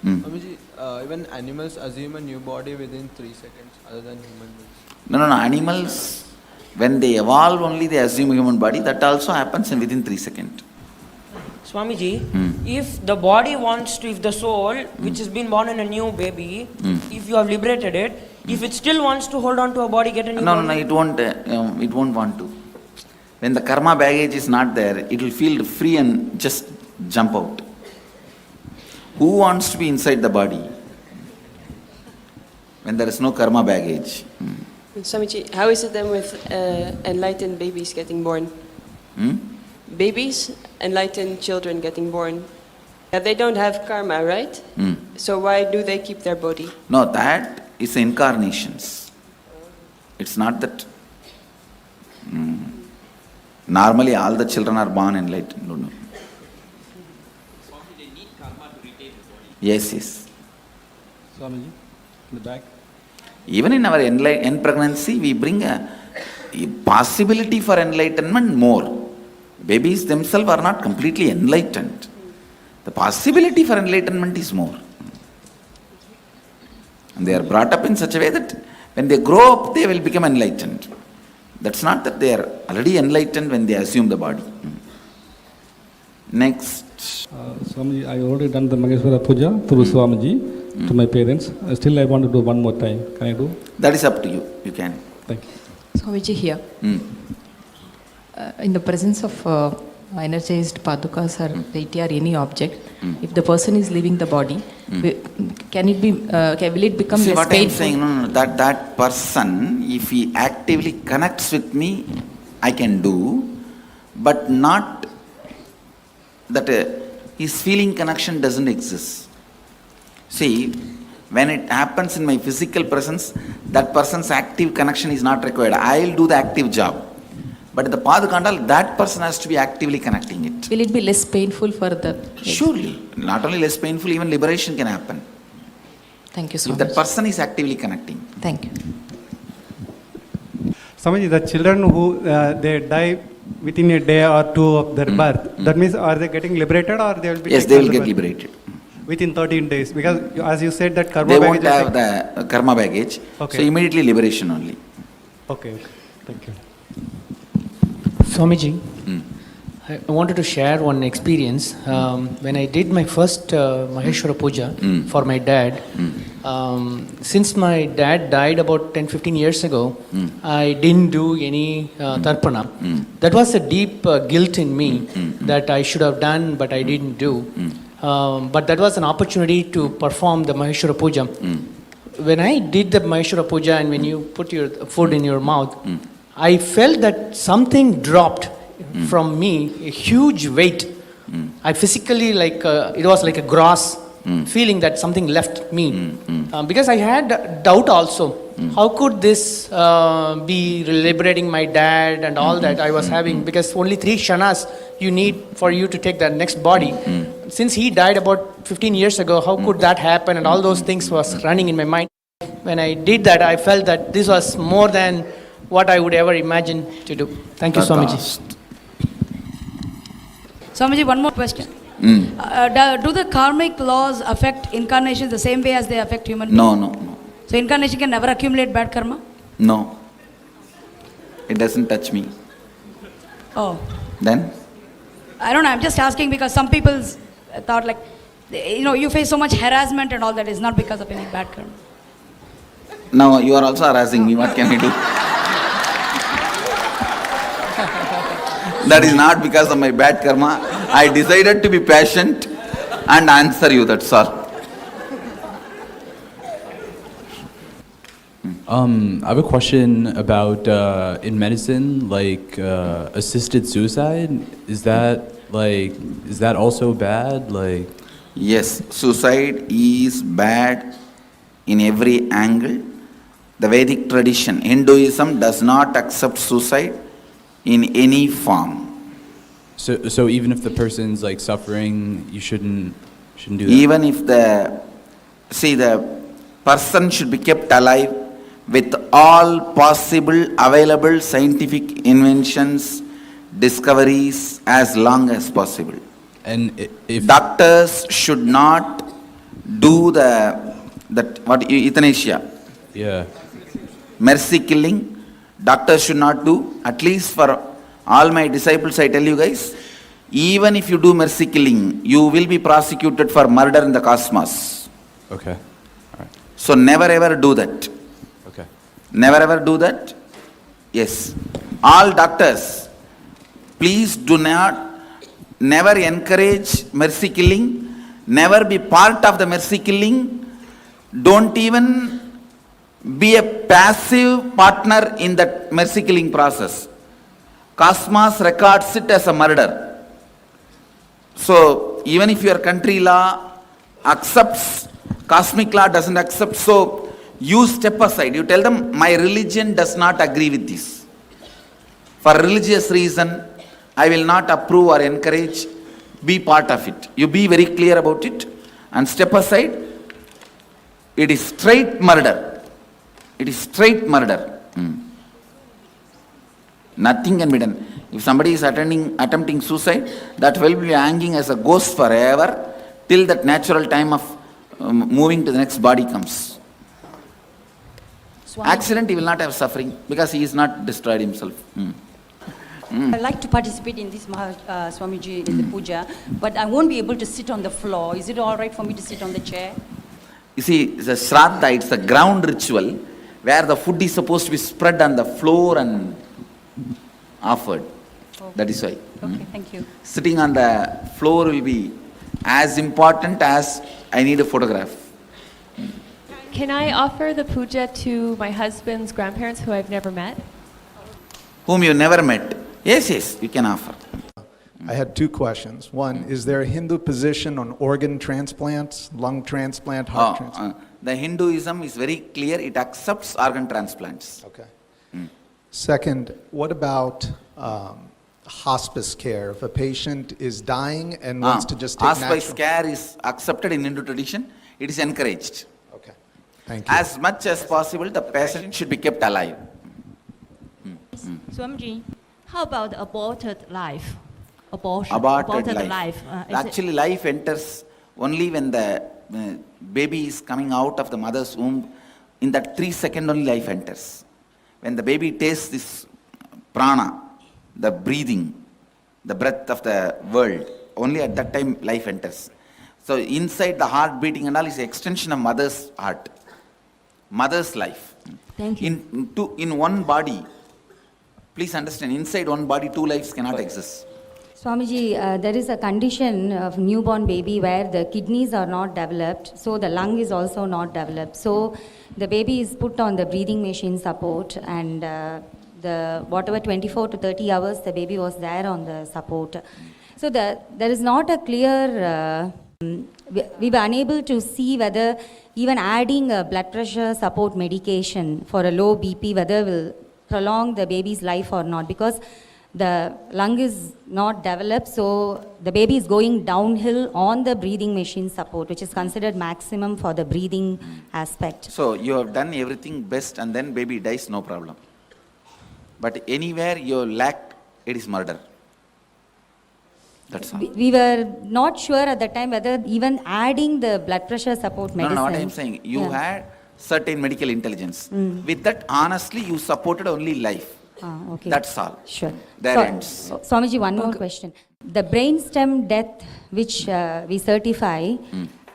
Swamiji, even animals assume a new body within 3 seconds other than human beings. No. Animals, when they evolve only, they assume a human body. That also happens within 3 seconds. Swamiji, if the body wants to, if the soul, which has been born in a new baby, if you have liberated it, if it still wants to hold on to a body, get a new body? No, it won't want to. When the karma baggage is not there, it will feel free and just jump out. Who wants to be inside the body when there is no karma baggage? Swamiji, how is it then with enlightened babies getting born? Babies, enlightened children getting born, they don't have karma, right? So why do they keep their body? No, that is incarnations. It's not that. Normally, all the children are born enlightened. No. They need karma to retain the body. Yes. Swamiji, in the back. Even in our end pregnancy, we bring a possibility for enlightenment more. Babies themselves are not completely enlightened. The possibility for enlightenment is more. And they are brought up in such a way that when they grow up, they will become enlightened. That's not that they are already enlightened when they assume the body. Next. Swamiji, I already done the Maheshwara Puja through Swamiji to my parents. Still, I want to do one more time. Can I do? That is up to you. You can. Thank you. Swamiji, here. In the presence of energized padukas or deity or any object, if the person is leaving the body, can it be? Will it become See less what painful? I am saying? That person, if he actively connects with me, I can do, but not that his feeling connection doesn't exist. See, when it happens in my physical presence, that person's active connection is not required. I will do the active job. But in the Padukandal, that person has to be actively connecting it. Will it be less painful for the? Surely. Not only less painful, even liberation can happen. Thank you so If much. that person is actively connecting. Thank you. Swamiji, the children who they die within a day or two of their birth, that means are they getting liberated or they will be? Yes, they will get liberated. Within 13 days, because as you said that karma They baggage. won't have the karma baggage. Okay. So immediately liberation only. Okay. Thank you. Swamiji, I wanted to share one experience. When I did my first Maheshwara Puja for my dad, since my dad died about 10-15 years ago, I didn't do any tarpana. That was a deep guilt in me that I should have done, but I didn't do. But that was an opportunity to perform the Maheshwara Puja. When I did the Maheshwara Puja and when you put your food in your mouth, I felt that something dropped from me, a huge weight. I physically, it was like a gross feeling that something left me. Because I had doubt also. How could this be liberating my dad and all that I was having? Because only 3 kshanas you need for you to take the next body. Since he died about 15 years ago, how could that happen? And all those things was running in my mind. When I did that, I felt that this was more than what I would ever imagine to do. Thank you, Swamiji. Swamiji, one more question. Do the karmic laws affect incarnations the same way as they affect human beings? No. So incarnation can never accumulate bad karma? No. It doesn't touch me. Oh. Then? I don't know, I'm just asking because some people thought you face so much harassment and all that is not because of any bad karma. Now you are also harassing me. What can I do? That is not because of my bad karma. I decided to be patient and answer you, that's all. I have a question about in medicine, assisted suicide. Is that also bad? Yes, suicide is bad in every angle. The Vedic tradition, Hinduism does not accept suicide in any form. So even if the person's suffering, you shouldn't do that? Even if the See, the person should be kept alive with all possible available scientific inventions, discoveries as long as possible. And if doctors should not do euthanasia. Yeah. Mercy killing, doctors should not do. At least for all my disciples, I tell you guys, even if you do mercy killing, you will be prosecuted for murder in the cosmos. Okay. All right. So never ever do that. Okay. Never ever do that. Yes. All doctors, please do never encourage mercy killing. Never be part of the mercy killing. Don't even be a passive partner in that mercy killing process. Cosmos records it as a murder. So even if your country law accepts, cosmic law doesn't accept, so you step aside. You tell them, my religion does not agree with this. For religious reason, I will not approve or encourage, be part of it. You be very clear about it and step aside. It is straight murder. It is straight murder. Nothing can be done. If somebody is attempting suicide, that will be hanging as a ghost forever till that natural time of moving to the next body comes. Accident, he will not have suffering because he is not destroyed himself. I'd like to participate in this Swamiji in the puja, but I won't be able to sit on the floor. Is it all right for me to sit on the chair? You see, it's a Shraddha, it's a ground ritual where the food is supposed to be spread on the floor and offered. Oh. That is why. Okay, thank you. Sitting on the floor will be as important as I need a photograph. Can I offer the puja to my husband's grandparents who I've never met? Whom you never met? Yes, you can offer. I had two questions. One, is there a Hindu position on organ transplants, lung transplant, heart transplant? The Hinduism is very clear. It accepts organ transplants. Okay. Second, what about hospice care? If a patient is dying and wants to just take hospice care is accepted in Hindu tradition. It is encouraged. Okay. Thank you. As much as possible, the patient should be kept alive. Swamiji, how about aborted life? Aborted life. Actually, life enters only when the baby is coming out of the mother's womb. In that 3 seconds only life enters. When the baby tastes this prana, the breathing, the breath of the world, only at that time life enters. So inside the heart beating and all is an extension of mother's heart, mother's life. Thank you. In one body, please understand, inside one body, two lives cannot exist. Swamiji, there is a condition of newborn baby where the kidneys are not developed, so the lung is also not developed. So the baby is put on the breathing machine support, and the whatever 24 to 30 hours the baby was there on the support. So there is not a clear, we were unable to see whether even adding a blood pressure support medication for a low BP, whether will prolong the baby's life or not, because the lung is not developed, so the baby is going downhill on the breathing machine support, which is considered maximum for the breathing aspect. So you have done everything best and then baby dies, no problem. But anywhere you lack, it is murder. That's all. We were not sure at the time whether even adding the blood pressure support medicine. No, what I am saying, you had certain medical intelligence. With that, honestly, you supported only life. Okay. That's all. Sure. There ends. Swamiji, one more question. The brainstem death which we certify.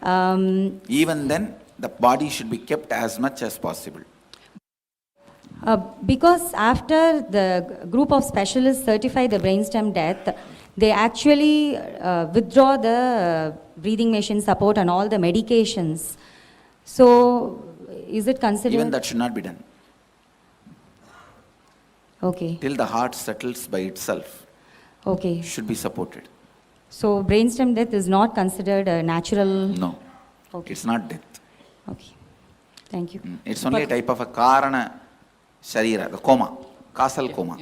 Even then, the body should be kept as much as possible. Because after the group of specialists certify the brainstem death, they actually withdraw the breathing machine support and all the medications. So, is it considered? Even that should not be done. Okay. Till the heart settles by itself. Okay. Should be supported. So, brainstem death is not considered a natural? No. Okay. It's not death. Okay. Thank you. It's only a type of a karana sharira, the coma, causal coma.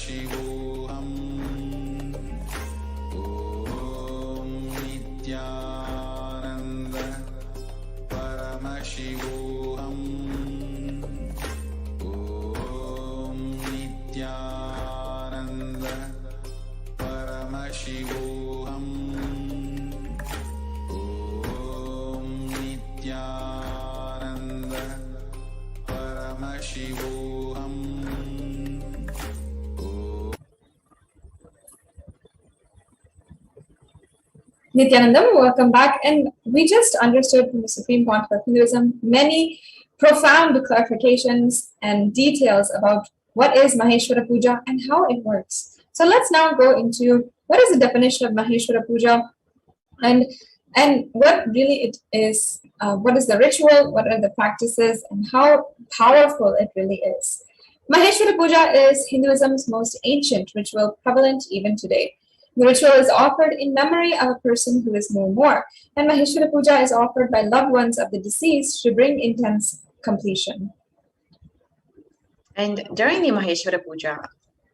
Paramashivoham. Om Nithyananda Paramashivoham. Om Nithyananda Paramashivoham. Om Nithyananda Paramashivoham. Nithyanandam, welcome back. And we just understood from the Supreme Pontiff of Hinduism many profound clarifications and details about what is Maheshwara Puja and how it works. So let's now go into what is the definition of Maheshwara Puja and what really it is, what is the ritual, what are the practices, and how powerful it really is. Maheshwara Puja is Hinduism's most ancient ritual prevalent even today. The ritual is offered in memory of a person who is no more, and Maheshwara Puja is offered by loved ones of the deceased to bring intense completion. And during the Maheshwara Puja,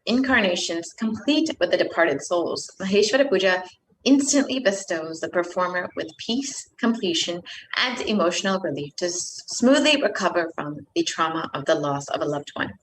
incarnations complete with the departed souls. Maheshwara Puja instantly bestows the performer with peace, completion, and emotional relief to smoothly recover from the trauma of the loss of a loved one.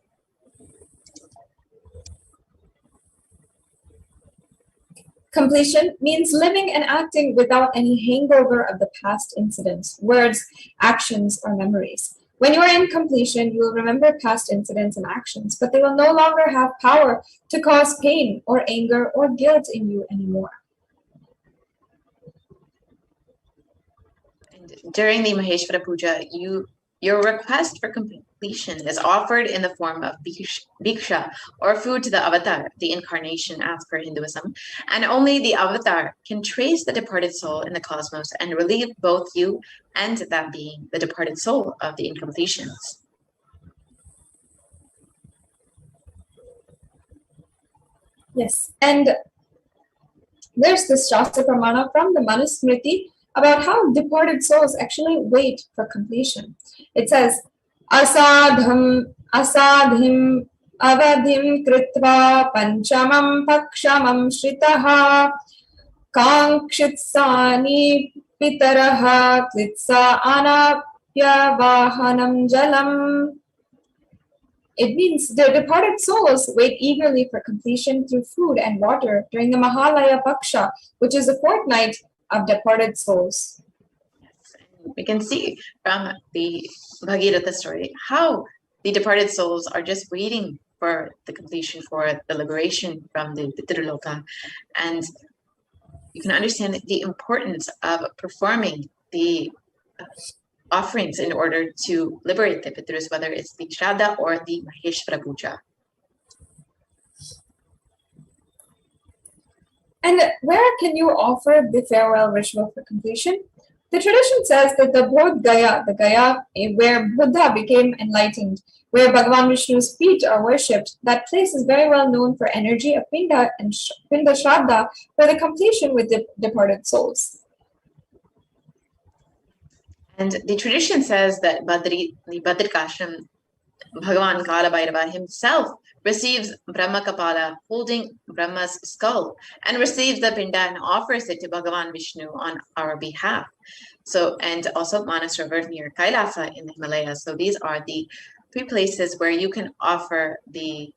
Completion means living and acting without any hangover of the past incidents, words, actions, or memories. When you are in completion, you will remember past incidents and actions, but they will no longer have power to cause pain or anger or guilt in you anymore. And during the Maheshwara Puja, your request for completion is offered in the form of bhiksha, or food to the avatar, the incarnation as per Hinduism, and only the avatar can trace the departed soul in the cosmos and relieve both you and that being, the departed soul of the incompletions. Yes, and there's this Shastra Pramana from the Manusmriti about how departed souls actually wait for completion. It says, asadhim avadhim kritva panchamam pakshamam shritaha kankshitsani pitaraha klitsa anapyavahanam jalam. It means the departed souls wait eagerly for completion through food and water during the Mahalaya Paksha, which is the fortnight of departed souls. We can see from the Bhagirath story how the departed souls are just waiting for the completion, for the liberation from the Pitraloka. And you can understand the importance of performing the offerings in order to liberate the Pitrus, whether it's the Shraddha or the Maheshwara Puja. And where can you offer the farewell ritual for completion? The tradition says that the Bodh Gaya, the Gaya where Buddha became enlightened, where Bhagavan Vishnu's feet are worshipped, that place is very well known for energy of Pinda and Pinda Shraddha for the completion with the departed souls. And the tradition says that the Badrikashram, Bhagavan Kala Bhairava himself receives Brahma Kapala holding Brahma's skull and receives the Pinda and offers it to Bhagavan Vishnu on our behalf. So, and also Manas River near Kailasa in the Himalayas. So these are the three places where you can offer the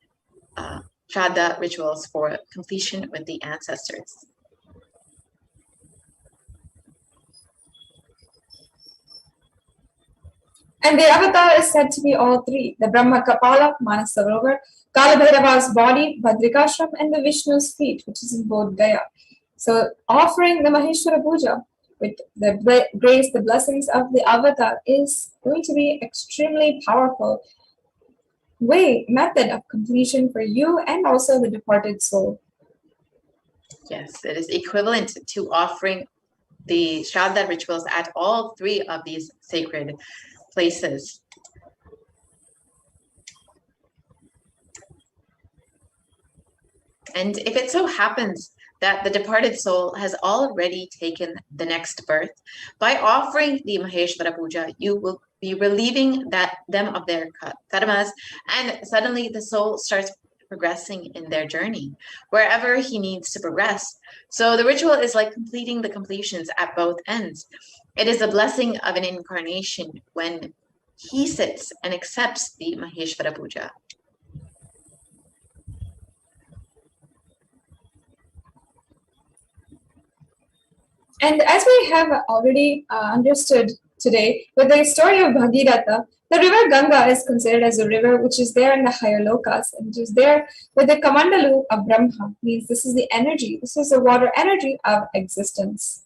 Shraddha rituals for completion with the ancestors. And the avatar is said to be all three: the Brahma Kapala, Manas Sarovar, Kala Bhairava's body, Badrikashram, and the Vishnu's feet, which is in Bodh Gaya. So offering the Maheshwara Puja with the grace, the blessings of the avatar is going to be extremely powerful method of completion for you and also the departed soul. Yes, it is equivalent to offering the Shraddha rituals at all three of these sacred places. And if it so happens that the departed soul has already taken the next birth, by offering the Maheshwara Puja, you will be relieving them of their karmas, and suddenly the soul starts progressing in their journey, wherever he needs to progress. So the ritual is like completing the completions at both ends. It is a blessing of an incarnation when he sits and accepts the Maheshwara Puja. And as we have already understood today, with the story of Bhagirath, the river Ganga is considered as a river which is there in the higher lokas, and it is there with the Kamandalu of Brahma, means this is the energy, this is the water energy of existence.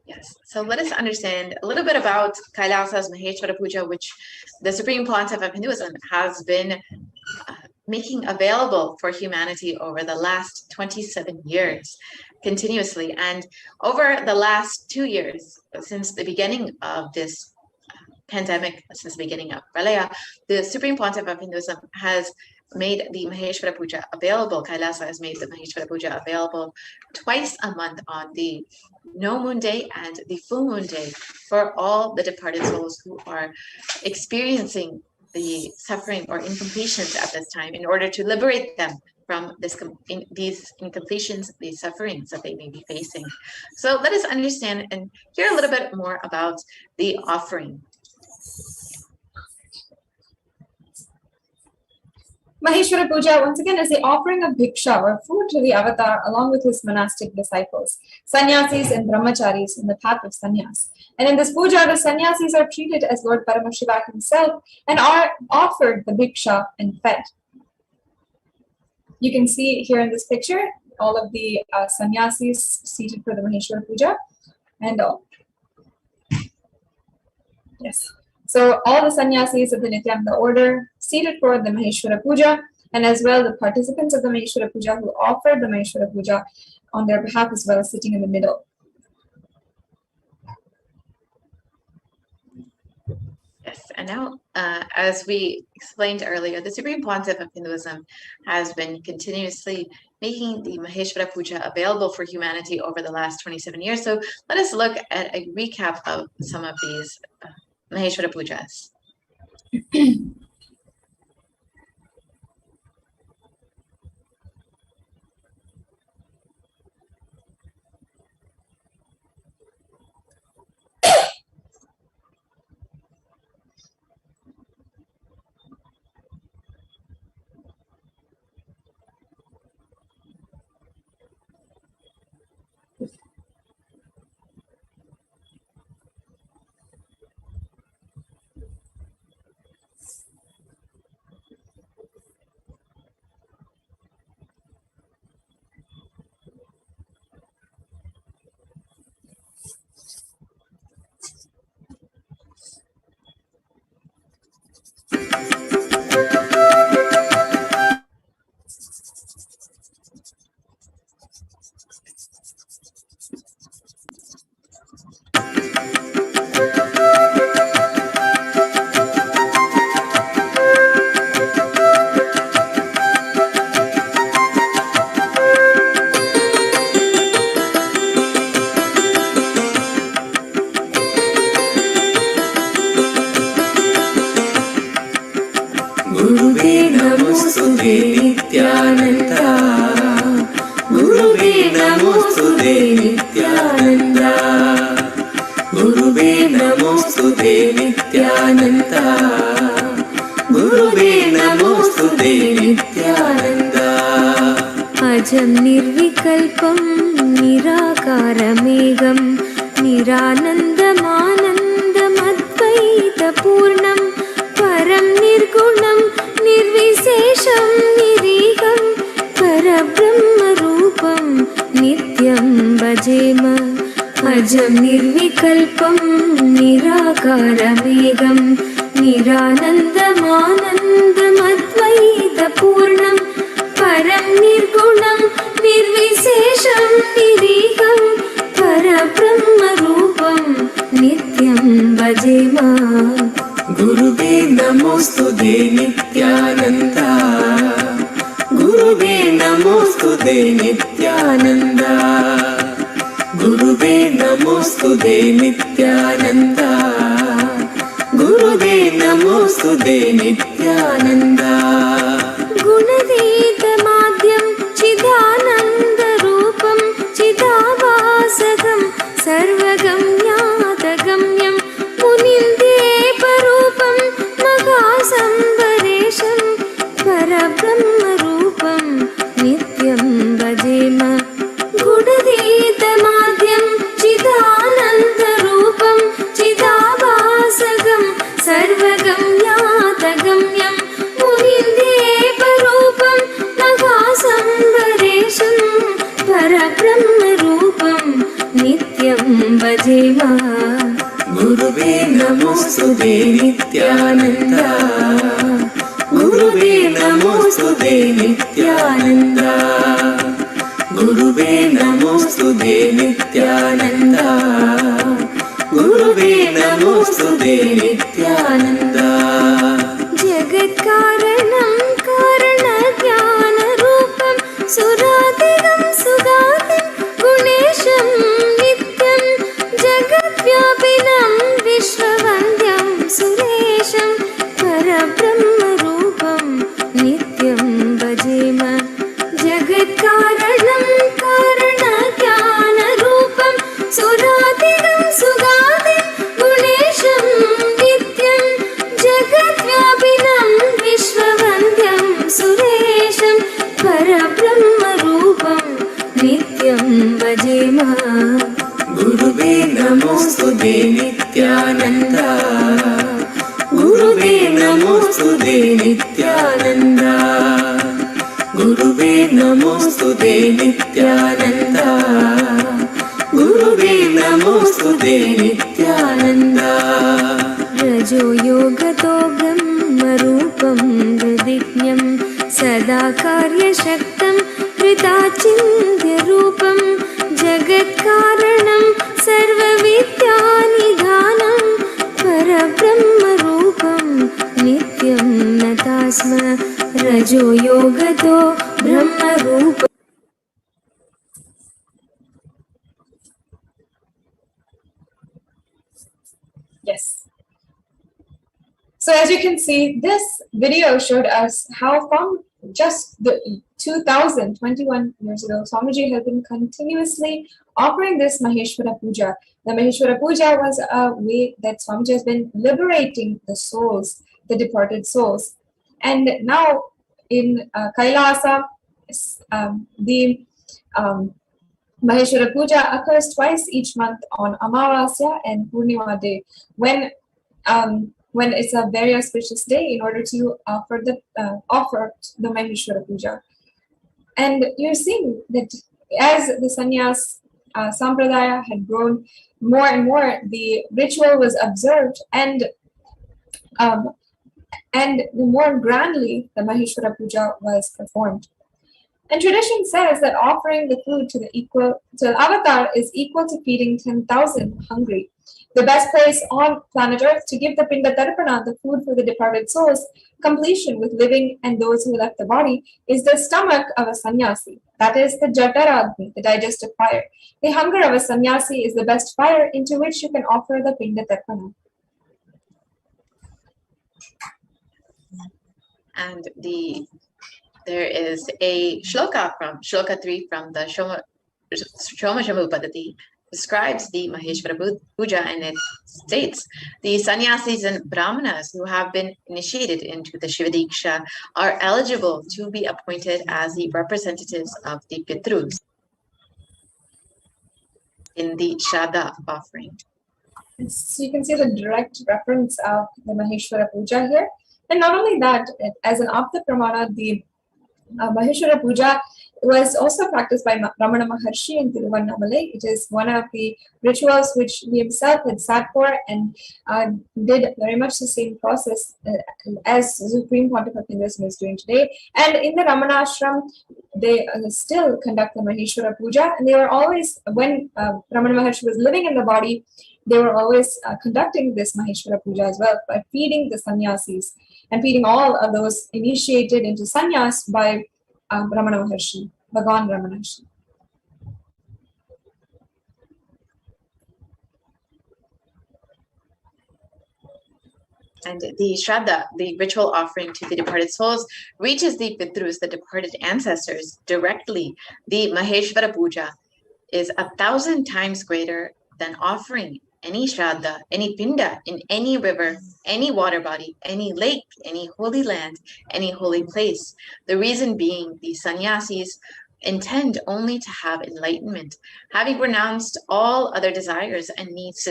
Yes, so let us understand a little bit about Kailasa's Maheshwara Puja, which the Supreme Pontiff of Hinduism has been making available for humanity over the last 27 years continuously. And over the last 2 years, since the beginning of this pandemic, since the beginning of Pralaya, the Supreme Pontiff of Hinduism has made the Maheshwara Puja available. Kailasa has made the Maheshwara Puja available twice a month on the no moon day and the full moon day for all the departed souls who are experiencing the suffering or incompletions at this time, in order to liberate them from these incompletions, these sufferings that they may be facing. So let us understand and hear a little bit more about the offering. Maheshwara Puja, once again, is the offering of bhiksha or food to the avatar along with his monastic disciples, sannyasis and brahmacharis in the path of sannyas. And in this puja, the sannyasis are treated as Lord Paramashiva himself and are offered the bhiksha and fed. You can see here in this picture all of the sannyasis seated for the Maheshwara Puja. And yes. So all the sannyasis of the Nithyananda order seated for the Maheshwara Puja, and as well the participants of the Maheshwara Puja who offered the Maheshwara Puja on their behalf as well, sitting in the middle. Yes, and now, as we explained earlier, the Supreme Pontiff of Hinduism has been continuously making the Maheshwara Puja available for humanity over the last 27 years. So let us look at a recap of some of these Maheshwara Pujas. Nithyananda, Guruve Namostute Nithyananda, Guruve Namostute Nithyananda, Guruve Namostute Nithyananda. Ajam Nirvikalpam Nirakaramegam Niranandamanandam Advaita Purnam Param Nirgunam Nirvisesham Niriham Parabrahma Rupam Nityam Bhajema. Ajam Nirvikalpam Nirakaramegam Niranandamanandam Advaita Purnam Param Nirgunam Nirvisesham Niriham Parabrahma Rupam Nityam Bhajema. Guruve Namostute Nithyananda, Guruve Namostute Nithyananda, Guruve Namostute Nithyananda, Guruve Namostute नमोस्तुते नित्यानन्दा गुणतीतमाद्यं चिदानन्दरूपं चिदाभासकं सर्वगम्यातगम्यं मुनिन्देपरूपं महासम्भरेशं परब्रह्मरूपं नित्यं भजेम गुणतीतमाद्यं चिदानन्दरूपं चिदाभासकं सर्वगम्यातगम्यं मुनिन्देपरूपं महासम्भरेशं परब्रह्मरूपं नित्यं भजेम गुरुवे नमोस्तुते नित्यानन्दा गुरुवे नमोस्तुते नित्यानन्दा गुरुवे नमोस्तुते नित्यानन्दा गुरुवे नमोस्तुते नित्यानन्दा जगत्कारणं कारणज्ञानरूपं सुरातिगं सुगातिं गुणेशं नित्यं जगद्व्यापिनं विश्ववन्द्यं सुरेशं परब्रह्मरूपं नित्यं भजेम जगत्कारणं कारणज्ञानरूपं सुरातिगं सुगातिं गुणेशं नित्यं जगद्व्यापिनं विश्ववन्द्यं सुरेशं परब्रह्मरूपं नित्यं भजेम गुरुवे नमोस्तुते नित्यानन्दा गुरुवे नमोस्तुते नित्यानन्दा गुरुवे नमोस्तुते नित्यानन्दा गुरुवे नमोस्तुते नित्यानन्दा रजो योगतो ब्रह्मरूपं हृदिज्ञं सदा कार्यशक्तं कृताचिन्त्यरूपं जगत्कारणं सर्वविद्यानिधानं परब्रह्मरूपं नित्यं नतास्म रजो योगतो ब्रह्मरूपम्. Yes. So as you can see, this video showed us how from just the 2021 years ago, Swamiji has been continuously offering this Maheshwara Puja. The Maheshwara Puja was a way that Swamiji has been liberating the souls, the departed souls. And now in Kailasa, the Maheshwara Puja occurs twice each month on Amaravati and Purnima Day, when it's a very auspicious day in order to offer the Maheshwara Puja. And you're seeing that as the sannyas sampradaya had grown more and more, the ritual was observed, and the more grandly the Maheshwara Puja was performed. And tradition says that offering the food to the avatar is equal to feeding 10,000 hungry. The best place on planet Earth to give the Pinda Tarpana, the food for the departed souls, completion with living and those who left the body, is the stomach of a sannyasi. That is the Jataragni, the digestive fire. The hunger of a sannyasi is the best fire into which you can offer the Pinda Tarpana. And there is a shloka from Shloka 3 from the Shoma Shamu Padati describes the Maheshwara Puja, and it states, the sannyasis and brahmanas who have been initiated into the Shiva Diksha are eligible to be appointed as the representatives of the Pitrus in the Shraddha offering. So you can see the direct reference of the Maheshwara Puja here. And not only that, as an Apta Pramana, the Maheshwara Puja was also practiced by Ramana Maharshi in Tiruvannamalai. It is one of the rituals which he himself had sat for and did very much the same process as Supreme Pontifical Hinduism is doing today. And in the Ramana Ashram, they still conduct the Maheshwara Puja, and they were always, when Ramana Maharshi was living in the body, they were always conducting this Maheshwara Puja as well by feeding the sannyasis and feeding all of those initiated into sannyas by Ramana Maharshi, Bhagavan Ramana Maharshi. And the Shraddha, the ritual offering to the departed souls, reaches the Pitrus, the departed ancestors, directly. The Maheshwara Puja is 1,000 times greater than offering any Shraddha, any Pinda in any river, any water body, any lake, any holy land, any holy place. The reason being, the sannyasis intend only to have enlightenment, having renounced all other desires and needs.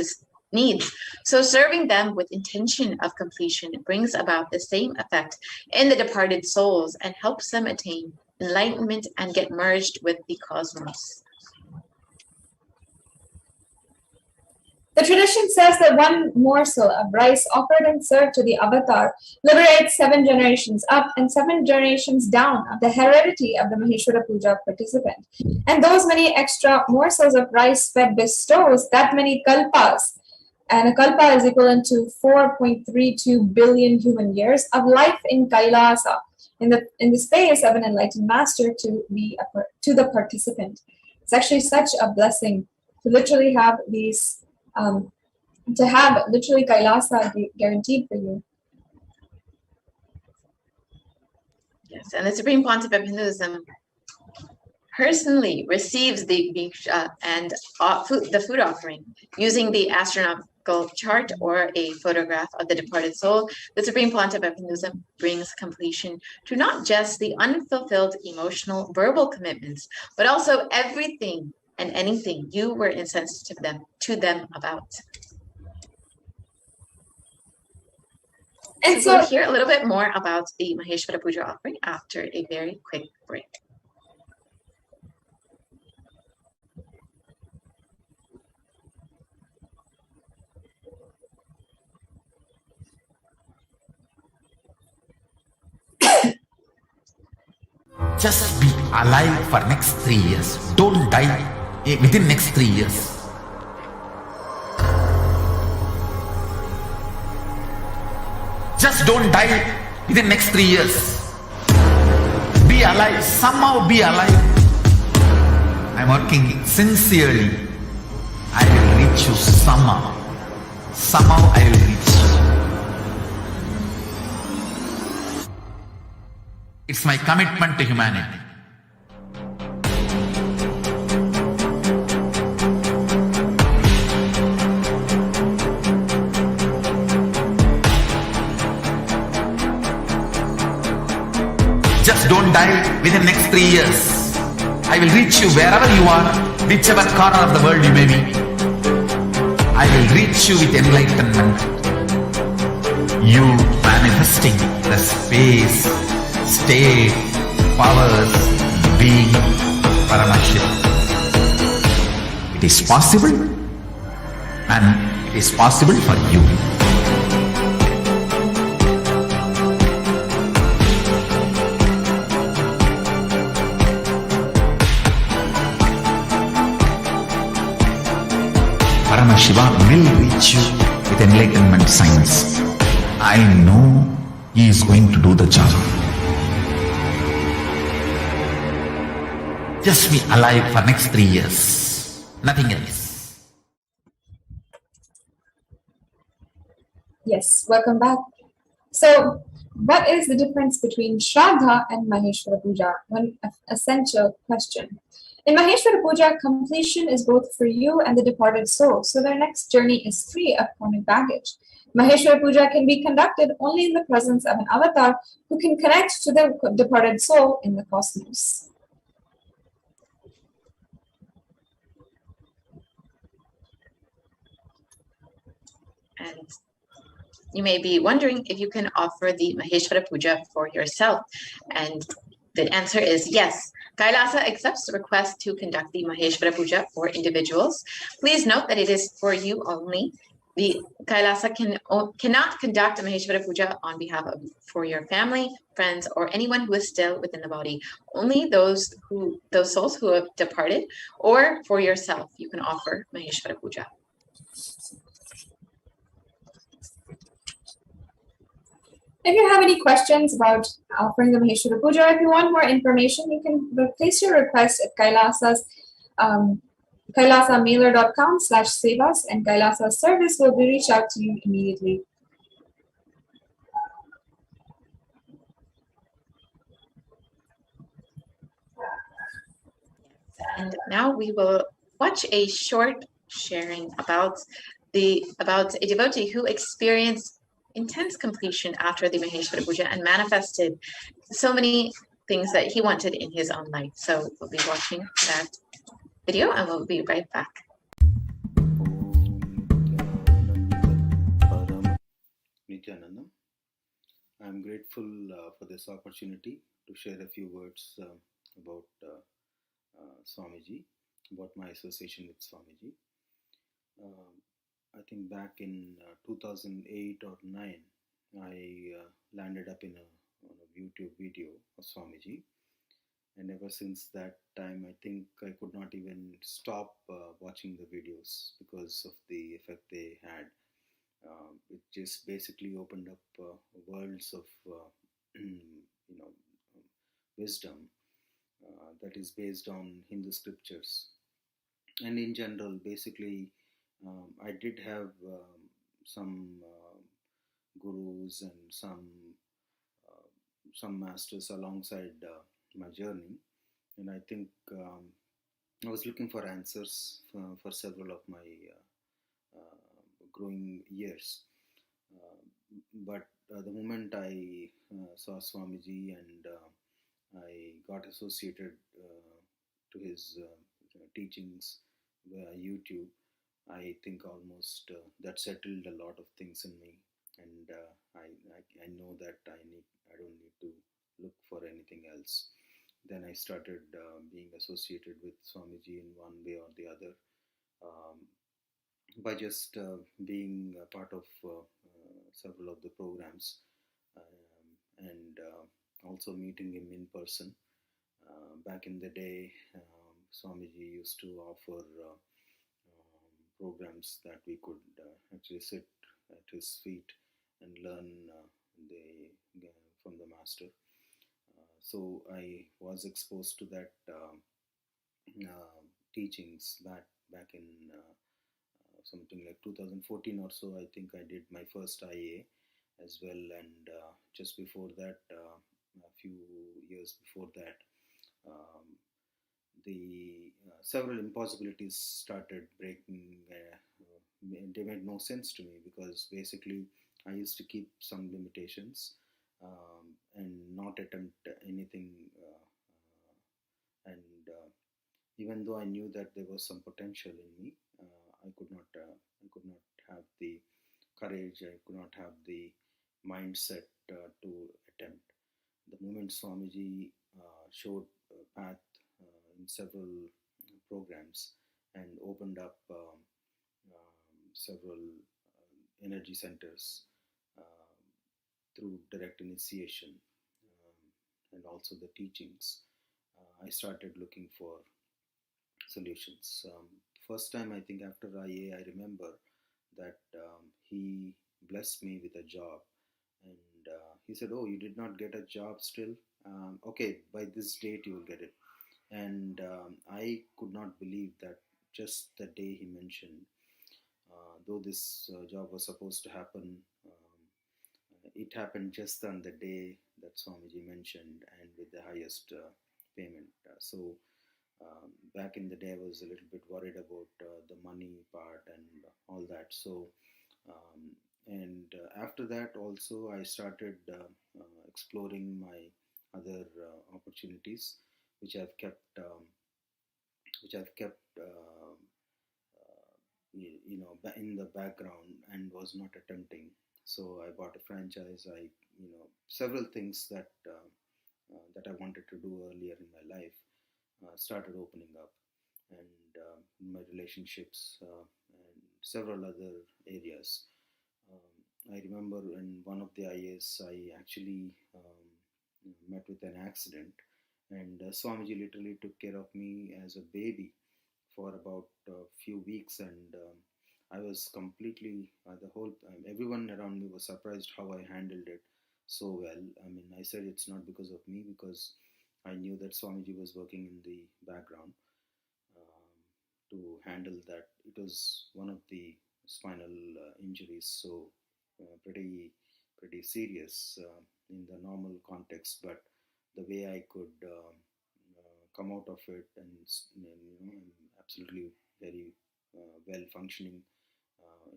So serving them with intention of completion brings about the same effect in the departed souls and helps them attain enlightenment and get merged with the cosmos. The tradition says that one morsel of rice offered and served to the avatar liberates 7 generations up and 7 generations down of the heredity of the Maheshwara Puja participant. And those many extra morsels of rice fed bestows that many kalpas, and a kalpa is equivalent to 4.32 billion human years of life in Kailasa, in the space of an enlightened master to the participant. It's actually such a blessing to literally have these. To have literally Kailasa guaranteed for you. Yes, and the Supreme Pontiff of Hinduism personally receives the bhiksha and the food offering using the astronomical chart or a photograph of the departed soul. The Supreme Pontiff of Hinduism brings completion to not just the unfulfilled emotional verbal commitments, but also everything and anything you were insensitive to them about. And so we'll hear a little bit more about the Maheshwara Puja offering after a very quick break. Just be alive for next 3 years. Don't die within next 3 years. Just don't die within next 3 years. Be alive. Somehow be alive. I'm working sincerely. I will reach you somehow. Somehow I will reach you. It's my commitment to humanity. Just don't die within next 3 years. I will reach you wherever you are, whichever corner of the world you may be. I will reach you with enlightenment. You manifesting the space, state, powers, being Paramashivoham. It is possible, and it is possible for you. Paramashivoham will reach you with enlightenment science. I know he is going to do the job. Just be alive for next 3 years. Nothing else. Yes, welcome back. So, what is the difference between Shraddha and Maheshwara Puja? One essential question. In Maheshwara Puja, completion is both for you and the departed soul, so their next journey is free of karmic baggage. Maheshwara Puja can be conducted only in the presence of an avatar who can connect to the departed soul in the cosmos. And you may be wondering if you can offer the Maheshwara Puja for yourself. And the answer is yes. Kailasa accepts the request to conduct the Maheshwara Puja for individuals. Please note that it is for you only. The Kailasa cannot conduct a Maheshwara Puja on behalf of for your family, friends, or anyone who is still within the body. Only those souls who have departed, or for yourself, you can offer Maheshwara Puja. If you have any questions about offering the Maheshwara Puja, if you want more information, you can place your request at Kailasa's kailasamailer.com/sevas, and Kailasa's service will be reached out to you immediately. And now we will watch a short sharing about a devotee who experienced intense completion after the Maheshwara Puja and manifested so many things that he wanted in his own life. So we'll be watching that video and we'll be right back. Nithyanandam. I am grateful for this opportunity to share a few words about Swamiji, about my association with Swamiji. I think back in 2008 or 9, I landed up on a YouTube video of Swamiji, and ever since that time, I think I could not even stop watching the videos because of the effect they had. It just basically opened up worlds of wisdom that is based on Hindu scriptures. And in general, basically, I did have some gurus and some masters alongside my journey, and I think I was looking for answers for several of my growing years. But the moment I saw Swamiji and I got associated to his teachings via YouTube, I think almost that settled a lot of things in me, and I know that I don't need to look for anything else. Then I started being associated with Swamiji in one way or the other. By just being a part of several of the programs and also meeting him in person. Back in the day, Swamiji used to offer programs that we could actually sit at his feet and learn from the master. So I was exposed to that teachings back in something like 2014 or so. I think I did my first IA as well, and just before that, a few years before that, the several impossibilities started breaking. They made no sense to me because basically I used to keep some limitations and not attempt anything. And even though I knew that there was some potential in me, I could not have the courage. I could not have the mindset to attempt. The moment Swamiji showed a path in several programs and opened up several energy centers through direct initiation and also the teachings, I started looking for solutions. First time, I think after IA, I remember that he blessed me with a job, and he said, "Oh, you did not get a job still? Okay, by this date you will get it." And I could not believe that just the day he mentioned, though this job was supposed to happen, it happened just on the day that Swamiji mentioned and with the highest payment. So back in the day, I was a little bit worried about the money part and all that. So after that also, I started exploring my other opportunities, which I've kept in the background and was not attempting. So I bought a franchise. Several things that I wanted to do earlier in my life started opening up, and my relationships and several other areas. I remember in one of the IAs, I actually met with an accident, and Swamiji literally took care of me as a baby for about a few weeks, and I was completely, everyone around me was surprised how I handled it so well. I mean, I said it's not because of me, because I knew that Swamiji was working in the background to handle that. It was one of the spinal injuries, so pretty serious in the normal context, but the way I could come out of it, and I'm absolutely very well functioning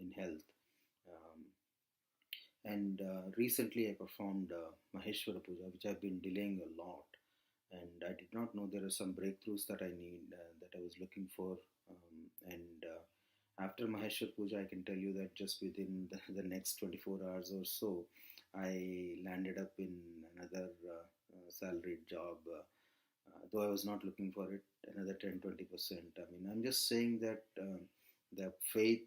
in health. And recently I performed Maheshwara Puja, which I've been delaying a lot, and I did not know there are some breakthroughs that I need, that I was looking for, and after Maheshwara Puja, I can tell you that just within the next 24 hours or so, I landed up in another salaried job, though I was not looking for it, another 10-20%. I mean, I'm just saying that the faith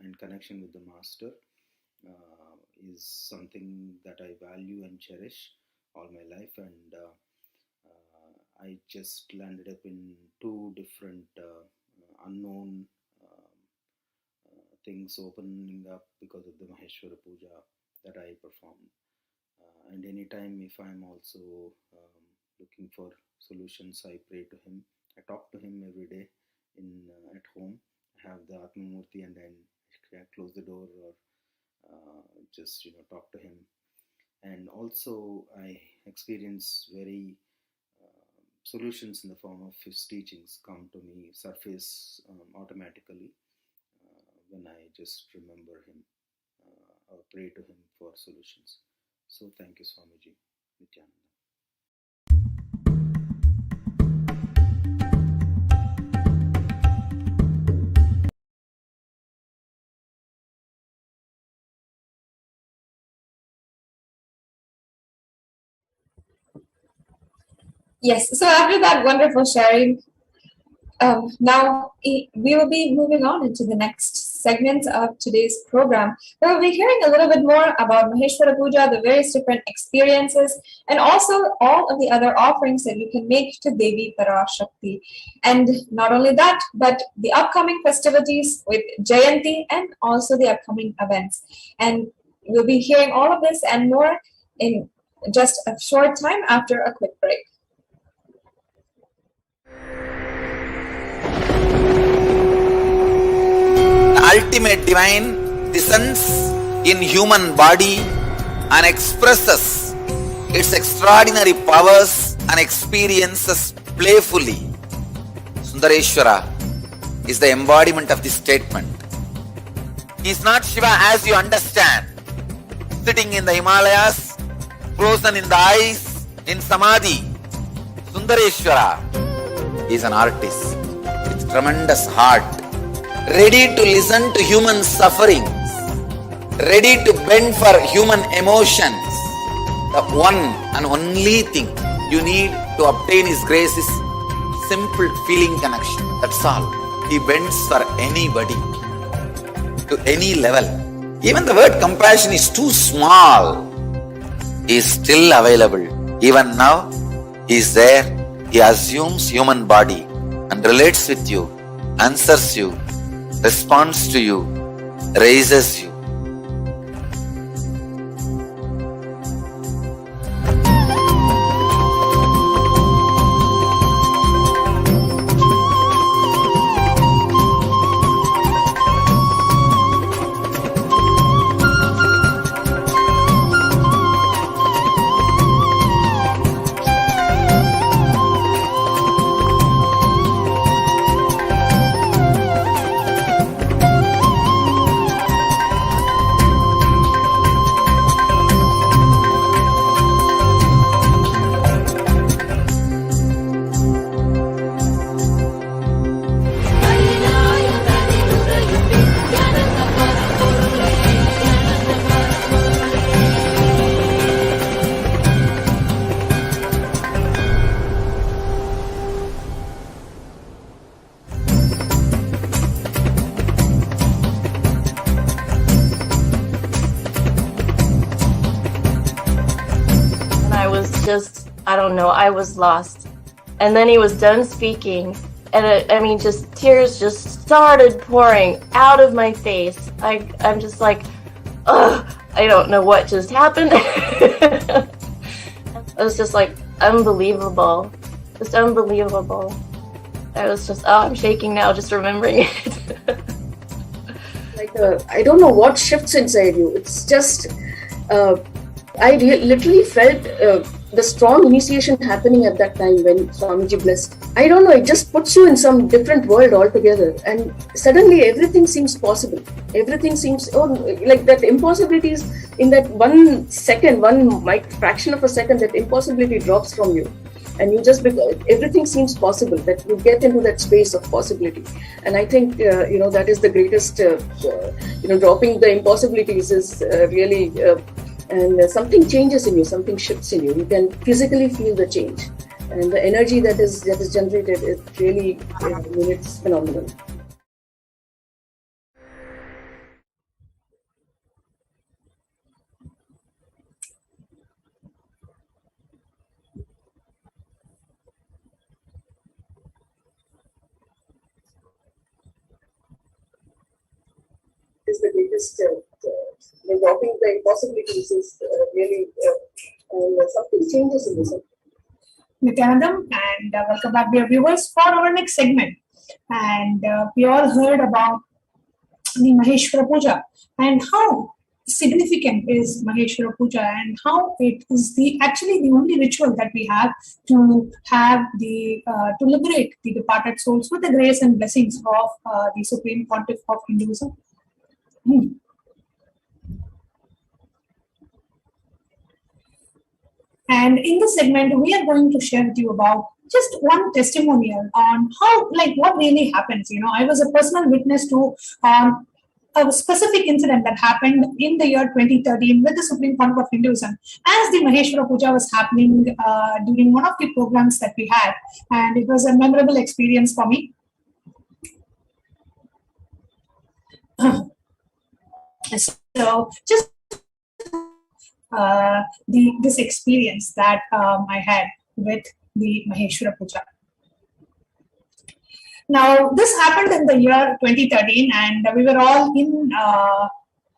and connection with the Master is something that I value and cherish all my life, and I just landed up in two different unknown things opening up because of the Maheshwara Puja that I performed. And anytime if I'm also looking for solutions, I pray to him. I talk to him every day at home. I have the Atma Murti, and then I close the door or just talk to him. And also I experience very solutions in the form of his teachings come to me, surface automatically when I just remember him or pray to him for solutions. So thank you, Swamiji Nithyananda. Yes, so after that wonderful sharing, now we will be moving on into the next segment of today's program. We'll be hearing a little bit more about Maheshwara Puja, the various different experiences, and also all of the other offerings that you can make to Devi Parashakti. And not only that, but the upcoming festivities with Jayanti and also the upcoming events. And we'll be hearing all of this and more in just a short time after a quick break. Ultimate divine descends in human body and expresses its extraordinary powers and experiences playfully. Sundareshwara is the embodiment of this statement. He is not Shiva as you understand, sitting in the Himalayas, frozen in the ice, in Samadhi. Sundareshwara is an artist with tremendous heart, ready to listen to human sufferings, ready to bend for human emotions. The one and only thing you need to obtain His grace is simple feeling connection. That's all. He bends for anybody, to any level. Even the word compassion is too small. He is still available. Even now, He is there. He assumes human body and relates with you, answers you, responds to you, raises you. I don't know, I was lost. And then he was done speaking, and just tears just started pouring out of my face. I'm just like, ugh, I don't know what just happened. It was just like unbelievable, just unbelievable. I was just, I'm shaking now just remembering it. I don't know what shifts inside you. It's just, I literally felt the strong initiation happening at that time when Swamiji blessed. I don't know, it just puts you in some different world altogether, and suddenly everything seems possible. Everything seems, like that impossibilities in that 1 second, fraction of a second, that impossibility drops from you. And you just, everything seems possible, that you get into that space of possibility. And I think, that is the greatest, dropping the impossibilities is really, and something changes in you, something shifts in you. You can physically feel the change. And the energy that is generated is really, it's phenomenal. Is the greatest, dropping the impossibilities is really, and something changes in this. Nithyanandam, and welcome back, dear viewers, for our next segment. And we all heard about the Maheshwara Puja and how significant is Maheshwara Puja, and how it is actually the only ritual that we have to liberate the departed souls with the grace and blessings of the Supreme Pontiff of Hinduism. And in this segment, we are going to share with you about just one testimonial on how, what really happens. I was a personal witness to a specific incident that happened in the year 2013 with the Supreme Pontiff of Hinduism, as the Maheshwara Puja was happening during one of the programs that we had, and it was a memorable experience for me. So just this experience that I had with the Maheshwara Puja. Now, this happened in the year 2013, and we were all in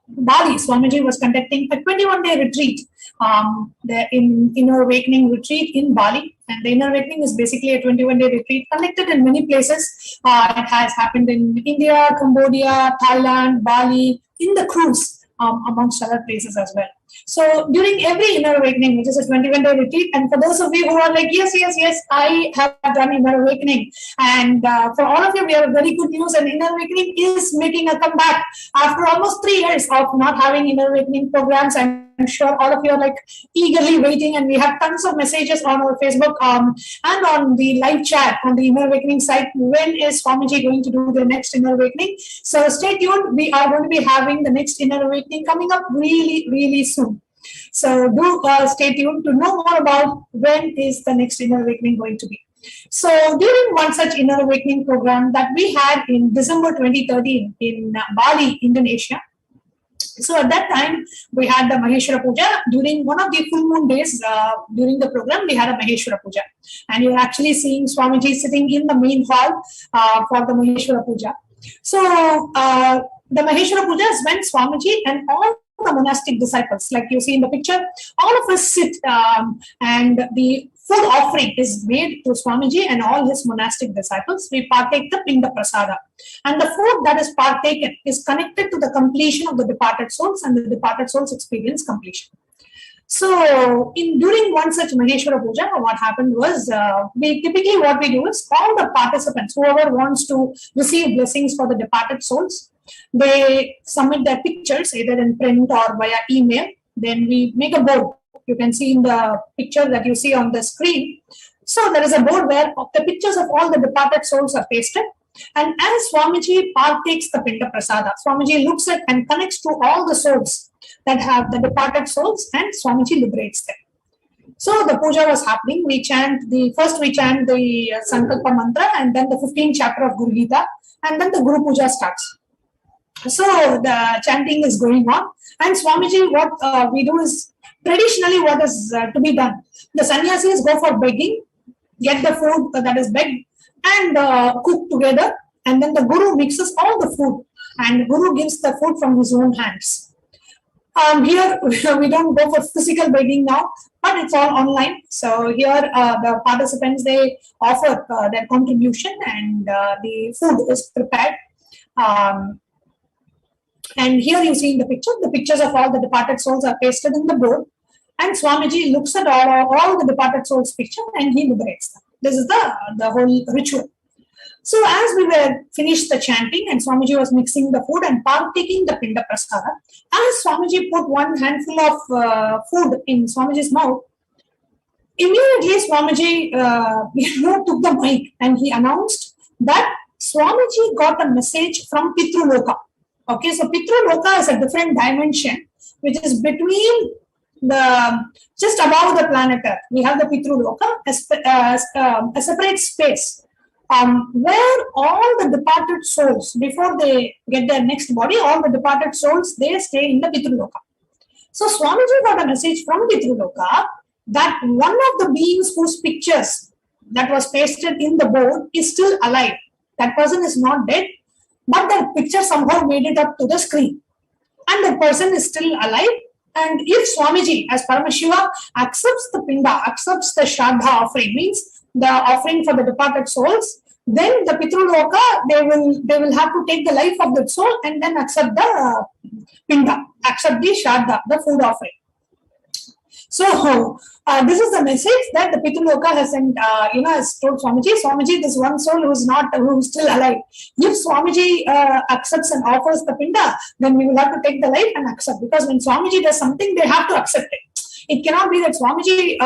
Bali. Swamiji was conducting a 21-day retreat, the Inner Awakening retreat in Bali. And the Inner Awakening is basically a 21-day retreat conducted in many places. It has happened in India, Cambodia, Thailand, Bali, in the cruise, amongst other places as well. So during every Inner Awakening, which is a 21-day retreat, and for those of you who are like, yes, I have done Inner Awakening, and for all of you, we have very good news, and Inner Awakening is making a comeback after almost 3 years of not having Inner Awakening programs. I'm sure all of you are eagerly waiting, and we have tons of messages on our Facebook and on the live chat on the Inner Awakening site. When is Swamiji going to do the next Inner Awakening? So stay tuned. We are going to be having the next Inner Awakening coming up really, really soon. So do stay tuned to know more about when is the next Inner Awakening going to be. So during one such Inner Awakening program that we had in December 2013 in Bali, Indonesia. So at that time, we had the Maheshwara Puja. During one of the full moon days during the program, we had a Maheshwara Puja. And you're actually seeing Swamiji sitting in the main hall for the Maheshwara Puja. So the Maheshwara Puja is when Swamiji and all the monastic disciples, like you see in the picture, all of us sit and the food offering is made to Swamiji and all his monastic disciples. We partake the Pinda Prasada. And the food that is partaken is connected to the completion of the departed souls, and the departed souls experience completion. So during one such Maheshwara Puja, what happened was, typically what we do is all the participants, whoever wants to receive blessings for the departed souls, they submit their pictures either in print or via email. Then we make a board. You can see in the picture that you see on the screen. So there is a board where the pictures of all the departed souls are pasted. And as Swamiji partakes the Pinda Prasada, Swamiji looks at and connects to all the souls that have the departed souls, and Swamiji liberates them. So the puja was happening. We chant the Sankalpa mantra, and then the 15th chapter of Guru Gita, and then the Guru Puja starts. So the chanting is going on, and Swamiji, what we do is, traditionally what is to be done, the sannyasis go for begging, get the food that is begged, and cook together, and then the Guru mixes all the food, and Guru gives the food from his own hands. Here we don't go for physical begging now, but it's all online. So here the participants, they offer their contribution, and the food is prepared. And here you see in the picture, the pictures of all the departed souls are pasted in the board. And Swamiji looks at all the departed souls' picture and he liberates them. This is the whole ritual. So as we were finished the chanting and Swamiji was mixing the food and partaking the Pinda Prasada, as Swamiji put one handful of food in Swamiji's mouth, immediately Swamiji took the mic and he announced that Swamiji got a message from Pitruloka. Okay, so Pitruloka is a different dimension which is between just above the planet Earth. We have the Pitruloka, a separate space where all the departed souls, before they get their next body, all the departed souls, they stay in the Pitruloka. So Swamiji got a message from Pitruloka that one of the beings whose pictures that was pasted in the board is still alive. That person is not dead, but the picture somehow made it up to the screen. And the person is still alive. And if Swamiji, as Paramashiva, accepts the Pinda, accepts the Shraddha offering, means the offering for the departed souls, then the Pitruloka, they will have to take the life of the soul and then accept the Pinda, accept the Shraddha, the food offering. So this is the message that the Pitruloka has sent, has told Swamiji. Swamiji, this one soul who's still alive. If Swamiji accepts and offers the Pinda, then we will have to take the life and accept. Because when Swamiji does something, they have to accept it. It cannot be that Swamiji,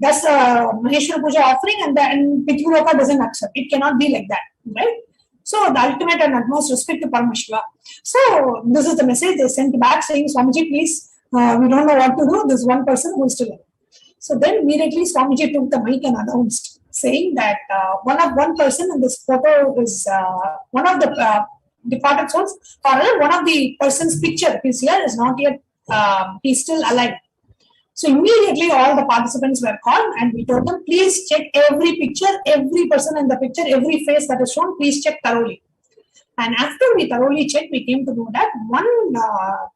does Maheshwara Puja offering and then Pitruloka doesn't accept. It cannot be like that, right? So the ultimate and utmost respect to Paramashiva. So this is the message they sent back saying, Swamiji, please, we don't know what to do. This one person who is still alive. So then immediately Swamiji took the mic and announced, saying that one person in this photo is one of the departed souls, or one of the person's picture is here, is not yet, he's still alive. So immediately all the participants were called and we told them, please check every picture, every person in the picture, every face that is shown, please check thoroughly. And after we thoroughly checked, we came to know that one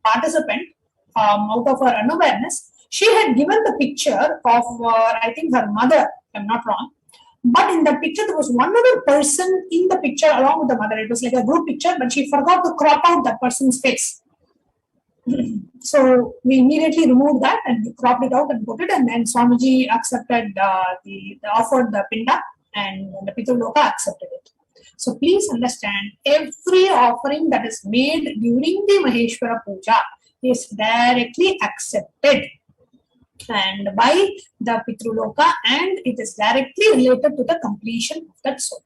participant, out of her unawareness, she had given the picture of, I think, her mother, if I'm not wrong. But in that picture, there was one other person in the picture along with the mother. It was like a group picture, but she forgot to crop out that person's face. So we immediately removed that and we cropped it out and put it, and then Swamiji accepted offered the Pinda and the Pitruloka accepted it. So please understand, every offering that is made during the Maheshwara Puja is directly accepted and by the Pitruloka, and it is directly related to the completion of that soul.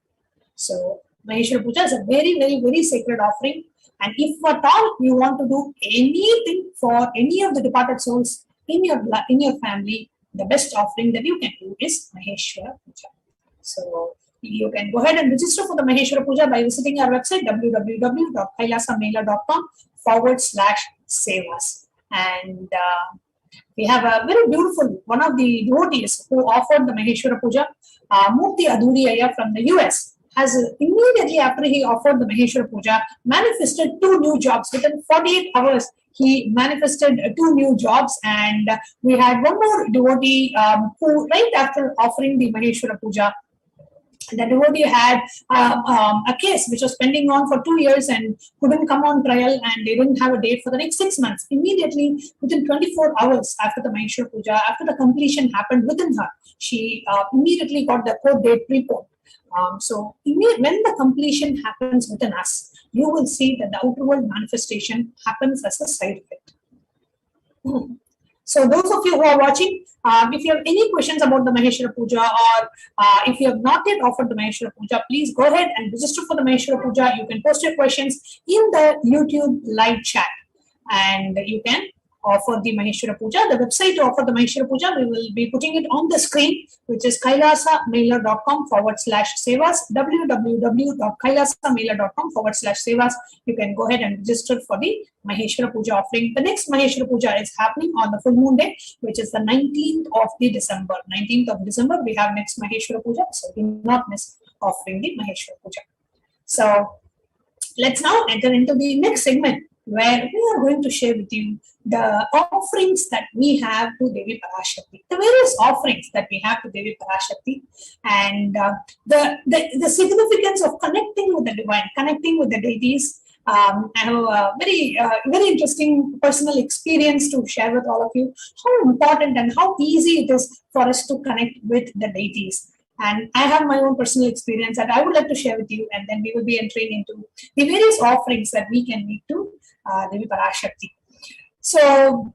So Maheshwara Puja is a very, very, very sacred offering. And if at all you want to do anything for any of the departed souls in your family, the best offering that you can do is Maheshwara Puja. So you can go ahead and register for the Maheshwara Puja by visiting our website www.kailasamela.com/sevas. And we have a very beautiful, one of the devotees who offered the Maheshwara Puja, Murthy Aduriyaya from the US, has immediately after he offered the Maheshwara Puja, manifested 2 new jobs. Within 48 hours, he manifested 2 new jobs. And we had one more devotee who, right after offering the Maheshwara Puja, the devotee had a case which was pending on for 2 years and couldn't come on trial, and they didn't have a date for the next 6 months. Immediately, within 24 hours after the Maheshwara Puja, after the completion happened within her, she immediately got the court date preponed. So when the completion happens within us, you will see that the outer world manifestation happens as a side effect. So those of you who are watching, if you have any questions about the Maheshwara Puja, or if you have not yet offered the Maheshwara Puja, please go ahead and register for the Maheshwara Puja. You can post your questions in the YouTube live chat, and you can offer the Maheshwara Puja. The website to offer the Maheshwara Puja, we will be putting it on the screen, which is kailasamailer.com/sevas, www.kailasamailer.com/sevas. You can go ahead and register for the Maheshwara Puja offering. The next Maheshwara Puja is happening on the full moon day, which is the 19th of December. 19th of December, we have next Maheshwara Puja, so do not miss offering the Maheshwara Puja. So let's now enter into the next segment, where we are going to share with you the offerings that we have to Devi Parashakti, the various offerings that we have to Devi Parashakti, and the significance of connecting with the divine, connecting with the deities, I have a very interesting personal experience to share with all of you, how important and how easy it is for us to connect with the deities. And I have my own personal experience that I would like to share with you, and then we will be entering into the various offerings that we can make to Devi Parashakti. So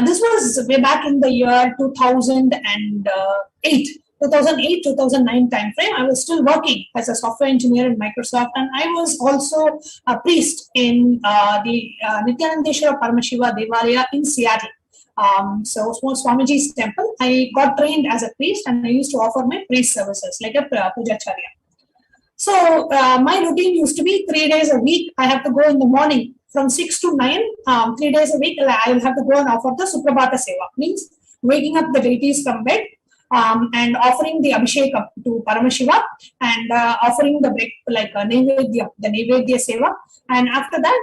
this was way back in the year 2008. 2008-2009 time frame. I was still working as a software engineer in Microsoft, and I was also a priest in the Nithyananda Paramashivam Devalaya in Seattle. So Swamiji's temple. I got trained as a priest, and I used to offer my priest services like a pujacharya. So my routine used to be 3 days a week. I have to go in the morning from 6 to 9. 3 days a week, I will have to go and offer the Suprabhata Seva, means waking up the deities from bed. And offering the Abhishekam to Paramashiva, and offering the break, like the Naivedya Seva. And after that,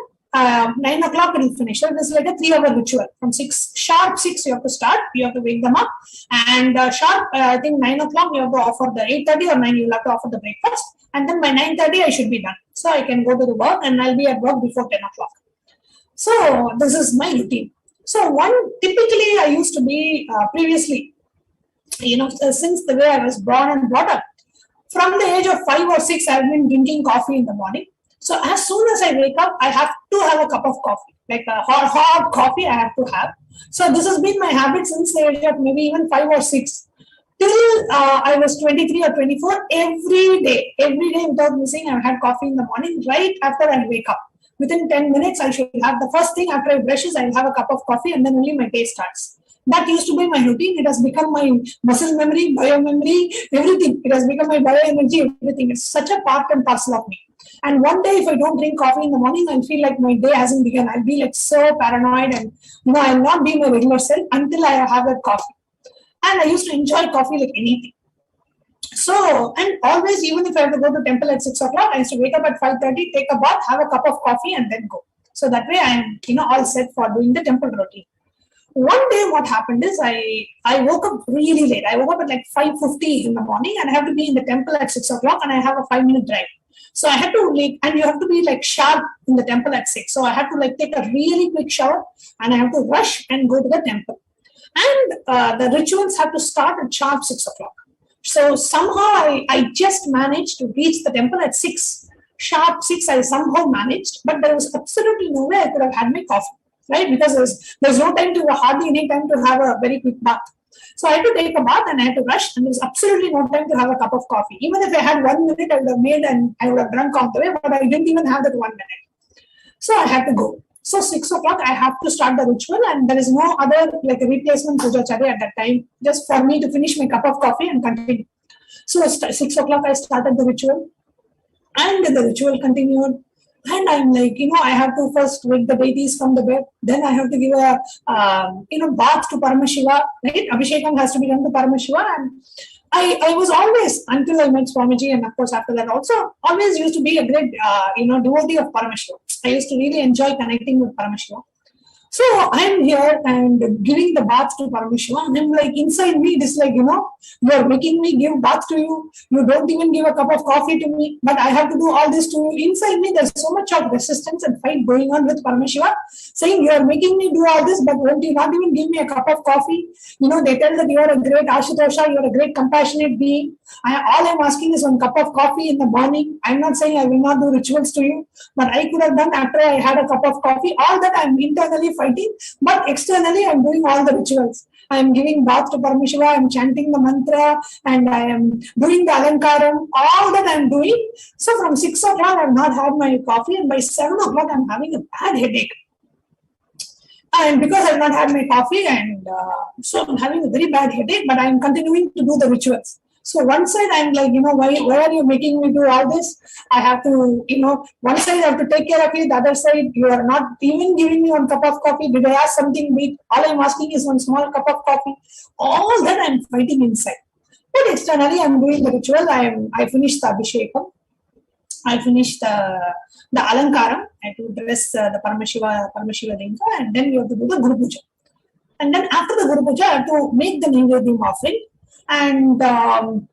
9 o'clock it will finish. So this is like a 3-hour ritual. From sharp 6 you have to start, you have to wake them up. And sharp, I think 9 o'clock you have to offer the 8:30 or 9 you will have to offer the breakfast. And then by 9:30 I should be done. So I can go to the work, and I'll be at work before 10 o'clock. So this is my routine. So typically I used to be previously, since the way I was born and brought up, from the age of 5 or 6, I've been drinking coffee in the morning. So as soon as I wake up, I have to have a cup of coffee, like a hot coffee I have to have. So this has been my habit since the age of maybe even 5 or 6. Till I was 23 or 24, every day without missing, I had coffee in the morning right after I wake up. Within 10 minutes, I should have the first thing after I brush is I will have a cup of coffee, and then only my day starts. That used to be my routine. It has become my muscle memory, bio memory, everything. It has become my bioenergy, everything. It's such a part and parcel of me. And one day, if I don't drink coffee in the morning, I feel like my day hasn't begun. I'll be like so paranoid, and I'll not be my regular self until I have that coffee. And I used to enjoy coffee like anything. So, and always, even if I have to go to temple at 6 o'clock, I used to wake up at 5:30, take a bath, have a cup of coffee, and then go. So that way, I am all set for doing the temple routine. One day what happened is I woke up really late. I woke up at like 5:50 in the morning, and I have to be in the temple at 6 o'clock, and I have a 5-minute drive. So I had to and you have to be like sharp in the temple at 6. So I had to take a really quick shower, and I have to rush and go to the temple. And the rituals have to start at sharp 6 o'clock. So somehow I just managed to reach the temple at 6. Sharp 6 I somehow managed, but there was absolutely no way I could have had my coffee. Right, because there's no time to hardly any time to have a very quick bath. So I had to take a bath, and I had to rush, and there's absolutely no time to have a cup of coffee. Even if I had 1 minute, I would have made and I would have drunk on the way, but I didn't even have that 1 minute. So I had to go. So 6 o'clock I have to start the ritual, and there is no other replacement pujacharya at that time, just for me to finish my cup of coffee and continue. So 6 o'clock I started the ritual, and the ritual continued. And I'm like, I have to first wake the deities from the bed. Then I have to give a, bath to Paramashiva. Right? Abhishekam has to be done to Paramashiva. And I was always, until I met Swamiji, and of course after that also, always used to be a great, devotee of Paramashiva. I used to really enjoy connecting with Paramashiva. So I'm here and giving the bath to Paramashiva, and I'm like, inside me, it is like, you're making me give bath to you. You don't even give a cup of coffee to me, but I have to do all this to you. Inside me, there's so much of resistance and fight going on with Paramashiva, saying, you're making me do all this, but won't you not even give me a cup of coffee? They tell that you're a great Ashitosha, you're a great compassionate being. All I'm asking is 1 cup of coffee in the morning. I'm not saying I will not do rituals to you, but I could have done after I had a cup of coffee. All that I'm internally fighting, but externally I'm doing all the rituals. I am giving bath to Paramashiva, I am chanting the mantra, and I am doing the alankaram, all that I am doing. So from 6 o'clock I have not had my coffee, and by 7 o'clock I am having a bad headache. And because I have not had my coffee, and so I'm having a very bad headache, but I am continuing to do the rituals. So one side I'm like, why are you making me do all this? I have to, one side I have to take care of you, the other side you are not even giving me 1 cup of coffee. Did I ask something big? All I'm asking is 1 small cup of coffee. All that I'm fighting inside. But externally I'm doing the ritual. I finished the Abhishekam. I finished the Alankaram. I have to dress the Paramashiva Linga, and then you have to do the Guru Puja. And then after the Guru Puja, I have to make the Naivedyam offering. And in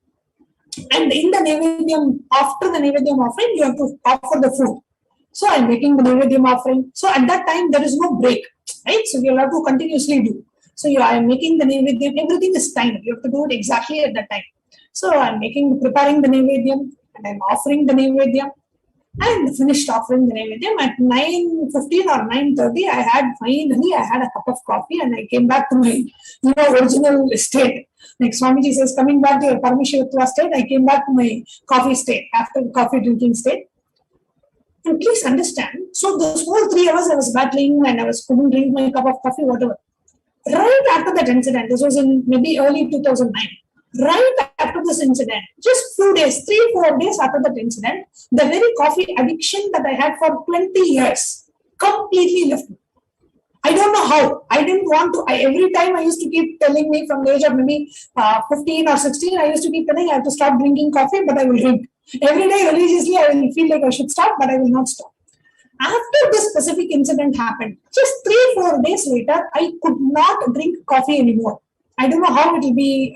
the Naivedyam, after the Naivedyam offering, you have to offer the food. So I'm making the Naivedyam offering. So at that time, there is no break, right? So you'll have to continuously do. So I am making the Naivedyam, everything is timed. You have to do it exactly at that time. So I'm preparing the Naivedyam and I'm offering the Naivedyam. And finished offering the Naivedyam at 9:15 or 9:30. I had a cup of coffee and I came back to my original state. Like Swamiji says, coming back to your Paramashivoham state, I came back to my coffee state, after coffee drinking state. And please understand, so those whole 3 hours I was battling and I couldn't drink my cup of coffee, whatever. Right after that incident, this was in maybe early 2009. Right after this incident, just few days, 3-4 days after that incident, the very coffee addiction that I had for 20 years completely left me. I don't know how. I didn't want to. Every time I used to keep telling me from the age of maybe 15 or 16, I used to keep telling I have to stop drinking coffee, but I will drink. Every day religiously, I will feel like I should stop, but I will not stop. After this specific incident happened, just 3-4 days later, I could not drink coffee anymore. I don't know how it will be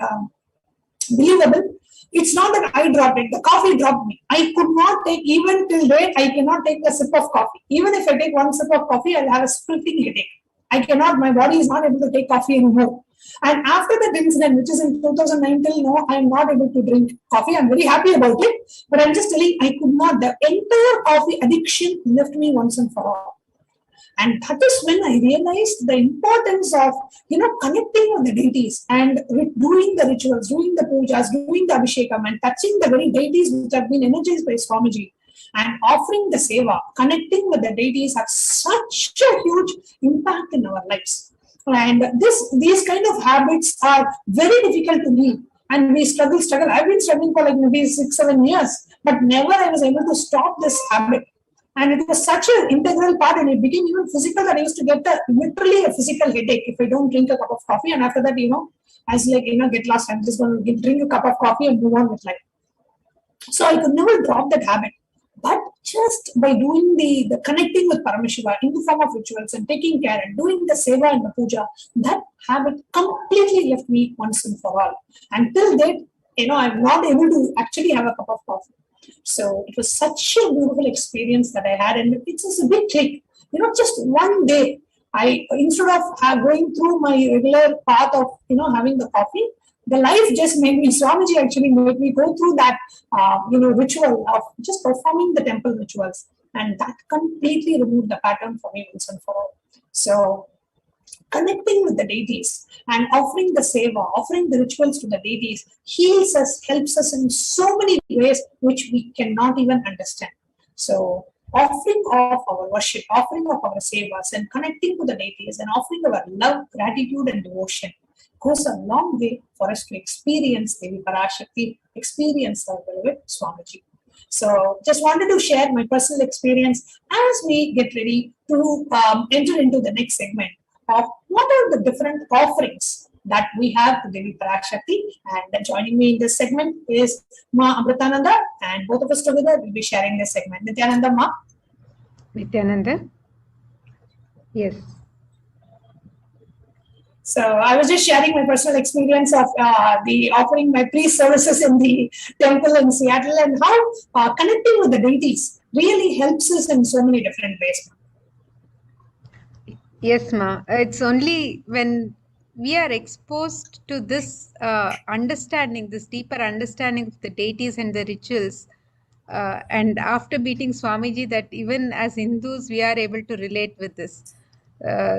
believable. It's not that I dropped it, the coffee dropped me. I could not take, even till date, I cannot take a sip of coffee. Even if I take one sip of coffee, I'll have a splitting headache. I cannot, my body is not able to take coffee anymore. And after that incident, which is in 2009 till now, I'm not able to drink coffee. I'm very happy about it, but I'm just telling I could not. The entire coffee addiction left me once and for all. And that is when I realized the importance of, connecting with the deities and doing the rituals, doing the pujas, doing the abhishekam and touching the very deities which have been energized by Swamiji and offering the seva, connecting with the deities have such a huge impact in our lives. And these kind of habits are very difficult to leave. And we struggle. I've been struggling for like maybe 6-7 years, but never I was able to stop this habit. And it was such an integral part, and it became even physical that I used to get literally a physical headache if I don't drink a cup of coffee. And after that, I was like, get lost. I'm just going to drink a cup of coffee and move on with life. So I could never drop that habit. But just by doing the connecting with Paramashiva in the form of rituals and taking care and doing the seva and the puja, that habit completely left me once and for all. Until date, I'm not able to actually have a cup of coffee. So it was such a beautiful experience that I had, and it's just a big trick. Just one day, instead of going through my regular path of having the coffee, the life just made me. Swamiji actually made me go through that ritual of just performing the temple rituals, and that completely removed the pattern for me once and for all. So connecting with the deities and offering the seva, offering the rituals to the deities heals us, helps us in so many ways which we cannot even understand. So offering of our worship, offering of our sevas and connecting to the deities and offering our love, gratitude and devotion goes a long way for us to experience Devi Parashakti, experience our beloved Swamiji. So just wanted to share my personal experience as we get ready to enter into the next segment of what are the different offerings that we have to Devi Parashakti. And joining me in this segment is Ma Amritananda, and both of us together will be sharing this segment. Nithyananda, Ma. Nithyananda. Yes. So I was just sharing my personal experience of the offering my priest services in the temple in Seattle, and how connecting with the deities really helps us in so many different ways. Yes, Ma. It's only when we are exposed to this understanding, this deeper understanding of the deities and the rituals, and after meeting Swamiji, that even as Hindus, we are able to relate with this.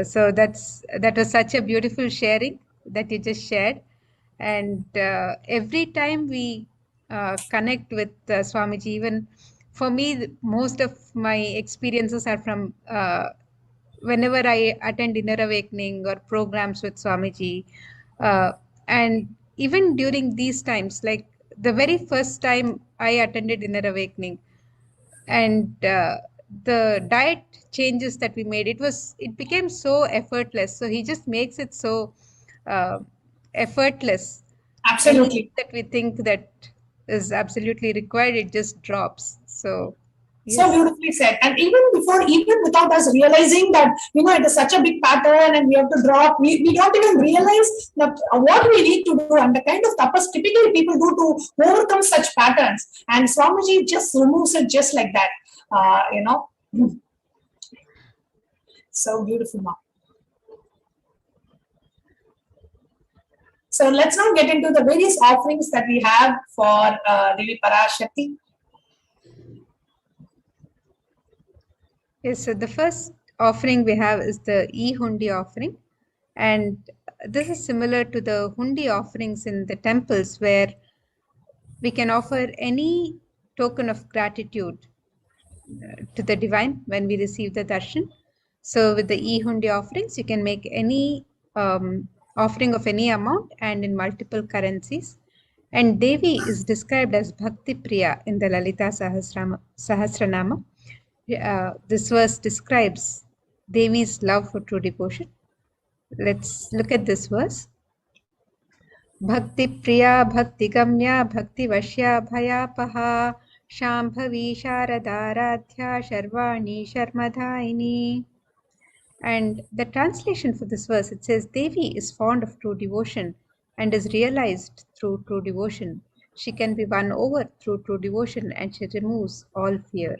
So that was such a beautiful sharing that you just shared. And every time we connect with Swamiji, even for me, most of my experiences are from whenever I attend Inner Awakening or programs with Swamiji. And even during these times, like the very first time I attended Inner Awakening, and the diet changes that we made, it became so effortless. So he just makes it so effortless. Absolutely. That we think that is absolutely required, it just drops. So yes. So beautifully said. And even without us realizing that, it is such a big pattern and we have to drop, we don't even realize that what we need to do and the kind of tapas typically people do to overcome such patterns. And Swamiji just removes it just like that. So beautiful, ma'am. So let's now get into the various offerings that we have for Devi Parashakti. Yes, so the first offering we have is the e-hundi offering. And this is similar to the hundi offerings in the temples, where we can offer any token of gratitude to the divine when we receive the darshan. So with the e-hundi offerings, you can make any offering of any amount and in multiple currencies. And Devi is described as Bhakti Priya in the Lalita Sahasranama. This verse describes Devi's love for true devotion. Let's look at this verse. Bhakti Priya Bhakti Gamya Bhakti Vashya Bhayapaha Shambhavi Sharadaradhya Sharvani Sharmadhaini. And the translation for this verse, it says, Devi is fond of true devotion and is realized through true devotion. She can be won over through true devotion, and she removes all fear.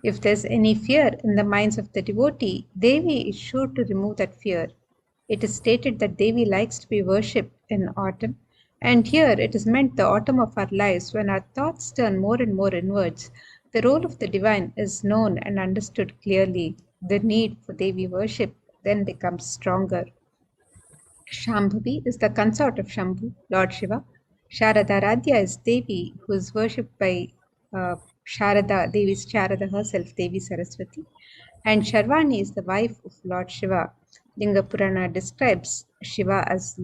If there's any fear in the minds of the devotee, Devi is sure to remove that fear. It is stated that Devi likes to be worshipped in autumn, and here it is meant the autumn of our lives, when our thoughts turn more and more inwards. The role of the divine is known and understood clearly. The need for Devi worship then becomes stronger. Shambhavi is the consort of Shambhu, Lord Shiva. Sharadaradhya is Devi, who is worshipped by Sharada, Devi's Sharada herself, Devi Saraswati. And Sharvani is the wife of Lord Shiva. Linga Purana describes Shiva as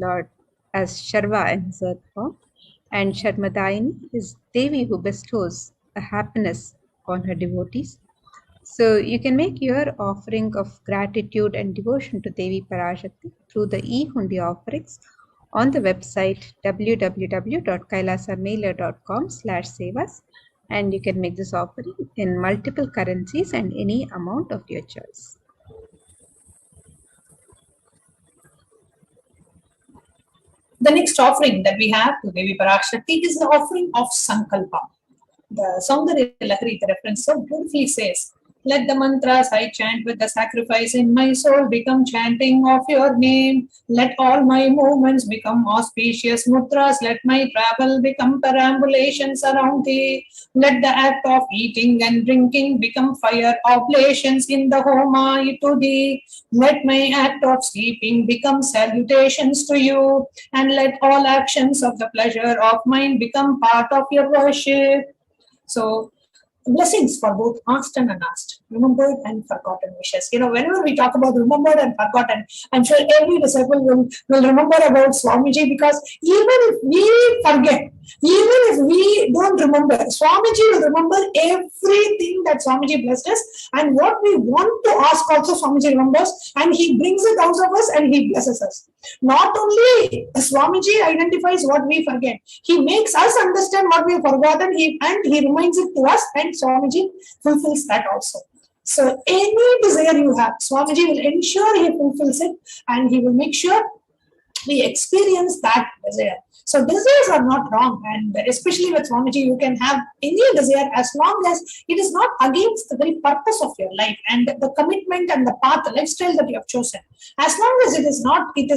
Sharva in his earth form. And Sharmadaini is Devi who bestows a happiness on her devotees. So you can make your offering of gratitude and devotion to Devi Parashakti through the e-hundi offerings on the website www.kailasamailer.com/sevas, and you can make this offering in multiple currencies and any amount of your choice. The next offering that we have to Devi Parashakti is the offering of Sankalpa. The Saundarya Lahari, the reference so beautifully says, let the mantras I chant with the sacrifice in my soul become chanting of your name. Let all my movements become auspicious mudras. Let my travel become perambulations around thee. Let the act of eating and drinking become fire oblations in the homa to thee. Let my act of sleeping become salutations to you. And let all actions of the pleasure of mine become part of your worship. So, blessings for both asked and unasked, remembered and forgotten wishes. Whenever we talk about remembered and forgotten, I'm sure every disciple will remember about Swamiji, because even if we forget, even if we don't remember, Swamiji will remember everything that Swamiji blessed us, and what we want to ask also Swamiji remembers, and he brings it out of us and he blesses us. Not only Swamiji identifies what we forget, he makes us understand what we have forgotten, and he reminds it to us, and Swamiji fulfills that also. So any desire you have, Swamiji will ensure he fulfills it, and he will make sure we experience that desire. So desires are not wrong, and especially with Swamiji, you can have any desire as long as it is not against the very purpose of your life and the commitment and the path, the lifestyle that you have chosen. As long as it is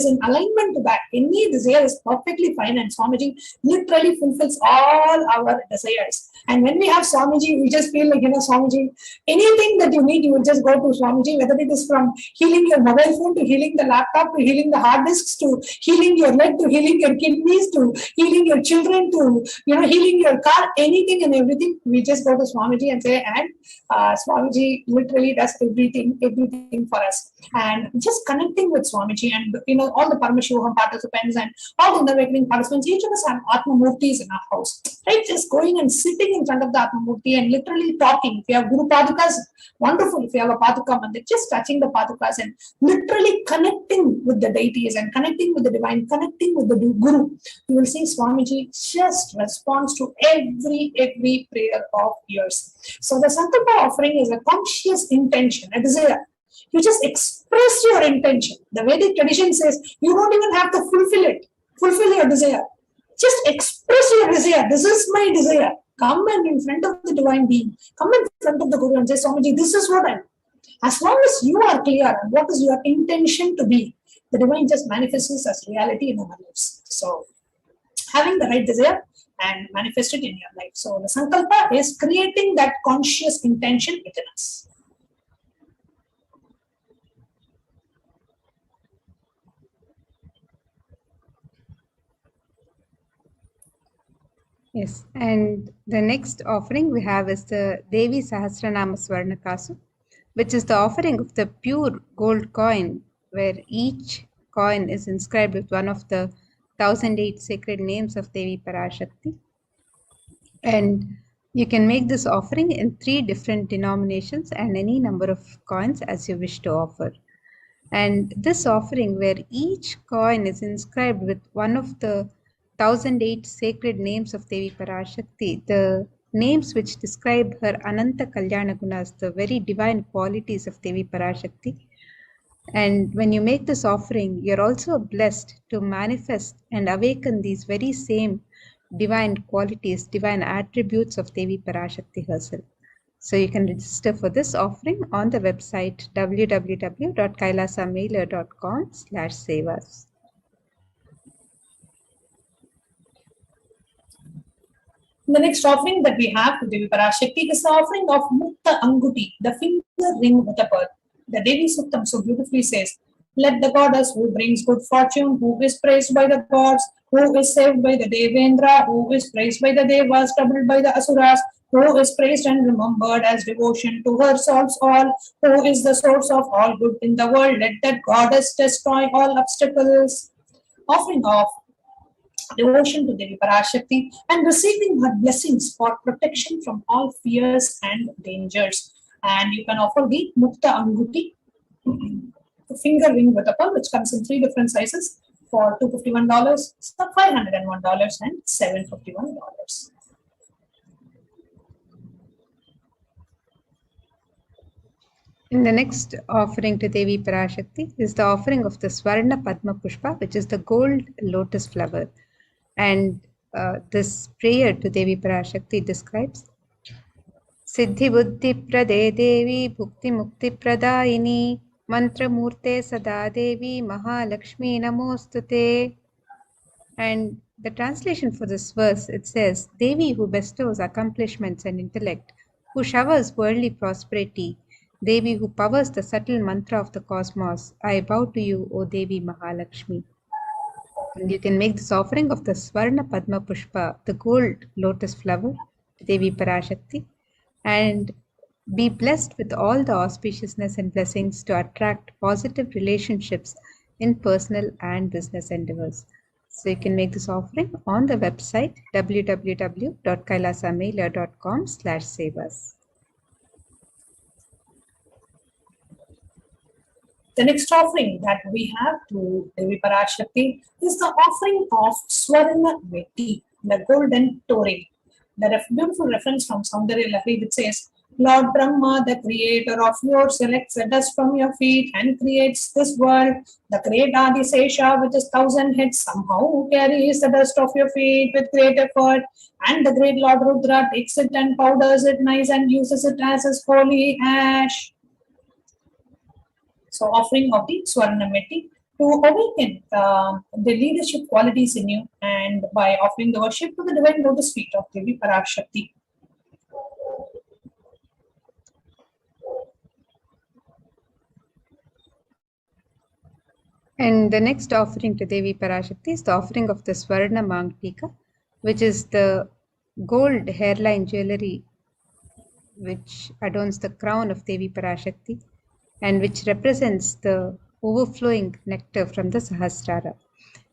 in alignment to that, any desire is perfectly fine, and Swamiji literally fulfills all our desires. And when we have Swamiji, we just feel like, Swamiji, anything that you need, you will just go to Swamiji, whether it is from healing your mobile phone, to healing the laptop, to healing the hard disks, to healing your leg, to healing your kidneys, to healing your children, to healing your car, anything and everything. We just go to Swamiji and say, and Swamiji literally does everything for us. And just connecting with Swamiji, and all the Paramashivoham participants and all the inner awakening participants, each of us have Atma Murtis in our house, right? Just going and sitting in front of the Atma Murti and literally talking. If you have Guru Padukas, wonderful. If you have a Paduka Mandir, just touching the Padukas and literally connecting with the deities and connecting with the divine, connecting with the Guru. You will see Swamiji just responds to every prayer of yours. So the Sankalpa offering is a conscious intention, a desire. You just express your intention. The Vedic tradition says you don't even have to fulfill your desire. Just express your desire. This is my desire. Come and in front of the divine being, come in front of the Guru and say, Swamiji, this is what I am. As long as you are clear on what is your intention to be, the divine just manifests as reality in our lives. So, having the right desire and manifest it in your life. So, the sankalpa is creating that conscious intention within us. Yes, and the next offering we have is the Devi Sahasranama Swarnakasu, which is the offering of the pure gold coin, where each coin is inscribed with one of the 1008 sacred names of Devi Parashakti. And you can make this offering in 3 different denominations and any number of coins as you wish to offer. And this offering, where each coin is inscribed with one of the 1008 sacred names of Devi Parashakti, the names which describe her Ananta Kalyana Gunas, the very divine qualities of Devi Parashakti. And when you make this offering, you're also blessed to manifest and awaken these very same divine qualities, divine attributes of Devi Parashakti herself. So you can register for this offering on the website www.kailasamailer.com/sevas. The next offering that we have to Devi Parashakti is the offering of Mukta Anguti, the finger ring with a pearl. The Devi Suktam so beautifully says, let the goddess who brings good fortune, who is praised by the gods, who is saved by the Devendra, who is praised by the Devas, troubled by the Asuras, who is praised and remembered as devotion to her solves all, who is the source of all good in the world, let that goddess destroy all obstacles. Offering of devotion to Devi Parashakti and receiving her blessings for protection from all fears and dangers. And you can offer the Mukta Anguti, the finger ring with a pearl, which comes in 3 different sizes for $251, $501, and $751. And the next offering to Devi Parashakti is the offering of the Swarna Padma Pushpa, which is the gold lotus flower. And this prayer to Devi Parashakti describes Siddhi Buddhi Prade Devi Bhukti Mukti Pradayini Mantra Murte Sada Devi Mahalakshmi Namostute. And the translation for this verse, it says, Devi who bestows accomplishments and intellect, who showers worldly prosperity, Devi who powers the subtle mantra of the cosmos, I bow to you, O Devi Mahalakshmi. And you can make this offering of the Swarna Padma Pushpa, the gold lotus flower, Devi Parashakti, and be blessed with all the auspiciousness and blessings to attract positive relationships in personal and business endeavors. So you can make this offering on the website www.kailasamailer.com/sevas. The next offering that we have to Devi Parashakti is the offering of Swarna Veti, the golden torii. The beautiful reference from Saundarya Lahari which says, Lord Brahma, the creator of yours, selects the dust from your feet and creates this world. The great Adisesha with his 1,000 heads somehow carries the dust of your feet with great effort. And the great Lord Rudra takes it and powders it nice and uses it as his holy ash. So offering of the Swarnameti to awaken the leadership qualities in you and by offering the worship to the divine lotus feet of Devi Parashakti. And the next offering to Devi Parashakti is the offering of the Swarna Mangtika, which is the gold hairline jewelry which adorns the crown of Devi Parashakti and which represents the overflowing nectar from the Sahasrara.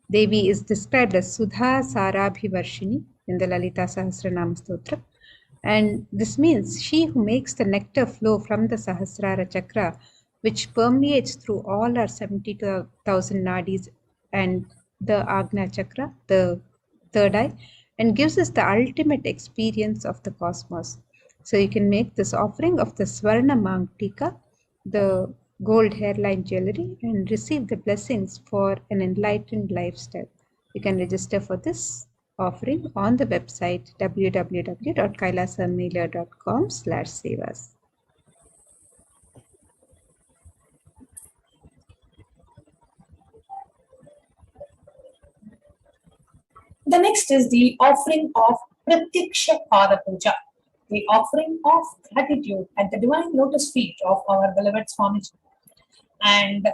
Devi is described as Sudha Sarabhivarshini in the Lalita Sahasranama Stotra. And this means she who makes the nectar flow from the Sahasrara Chakra, which permeates through all our 72,000 nadis and the Agna Chakra, the third eye, and gives us the ultimate experience of the cosmos. So you can make this offering of the Swarna Mangtika, the gold hairline jewelry, and receive the blessings for an enlightened lifestyle. You can register for this offering on the website www.kailasamailer.com/sevas. The next is the offering of Pratyaksha Pada Puja, the offering of gratitude at the divine lotus feet of our beloved Swamiji, and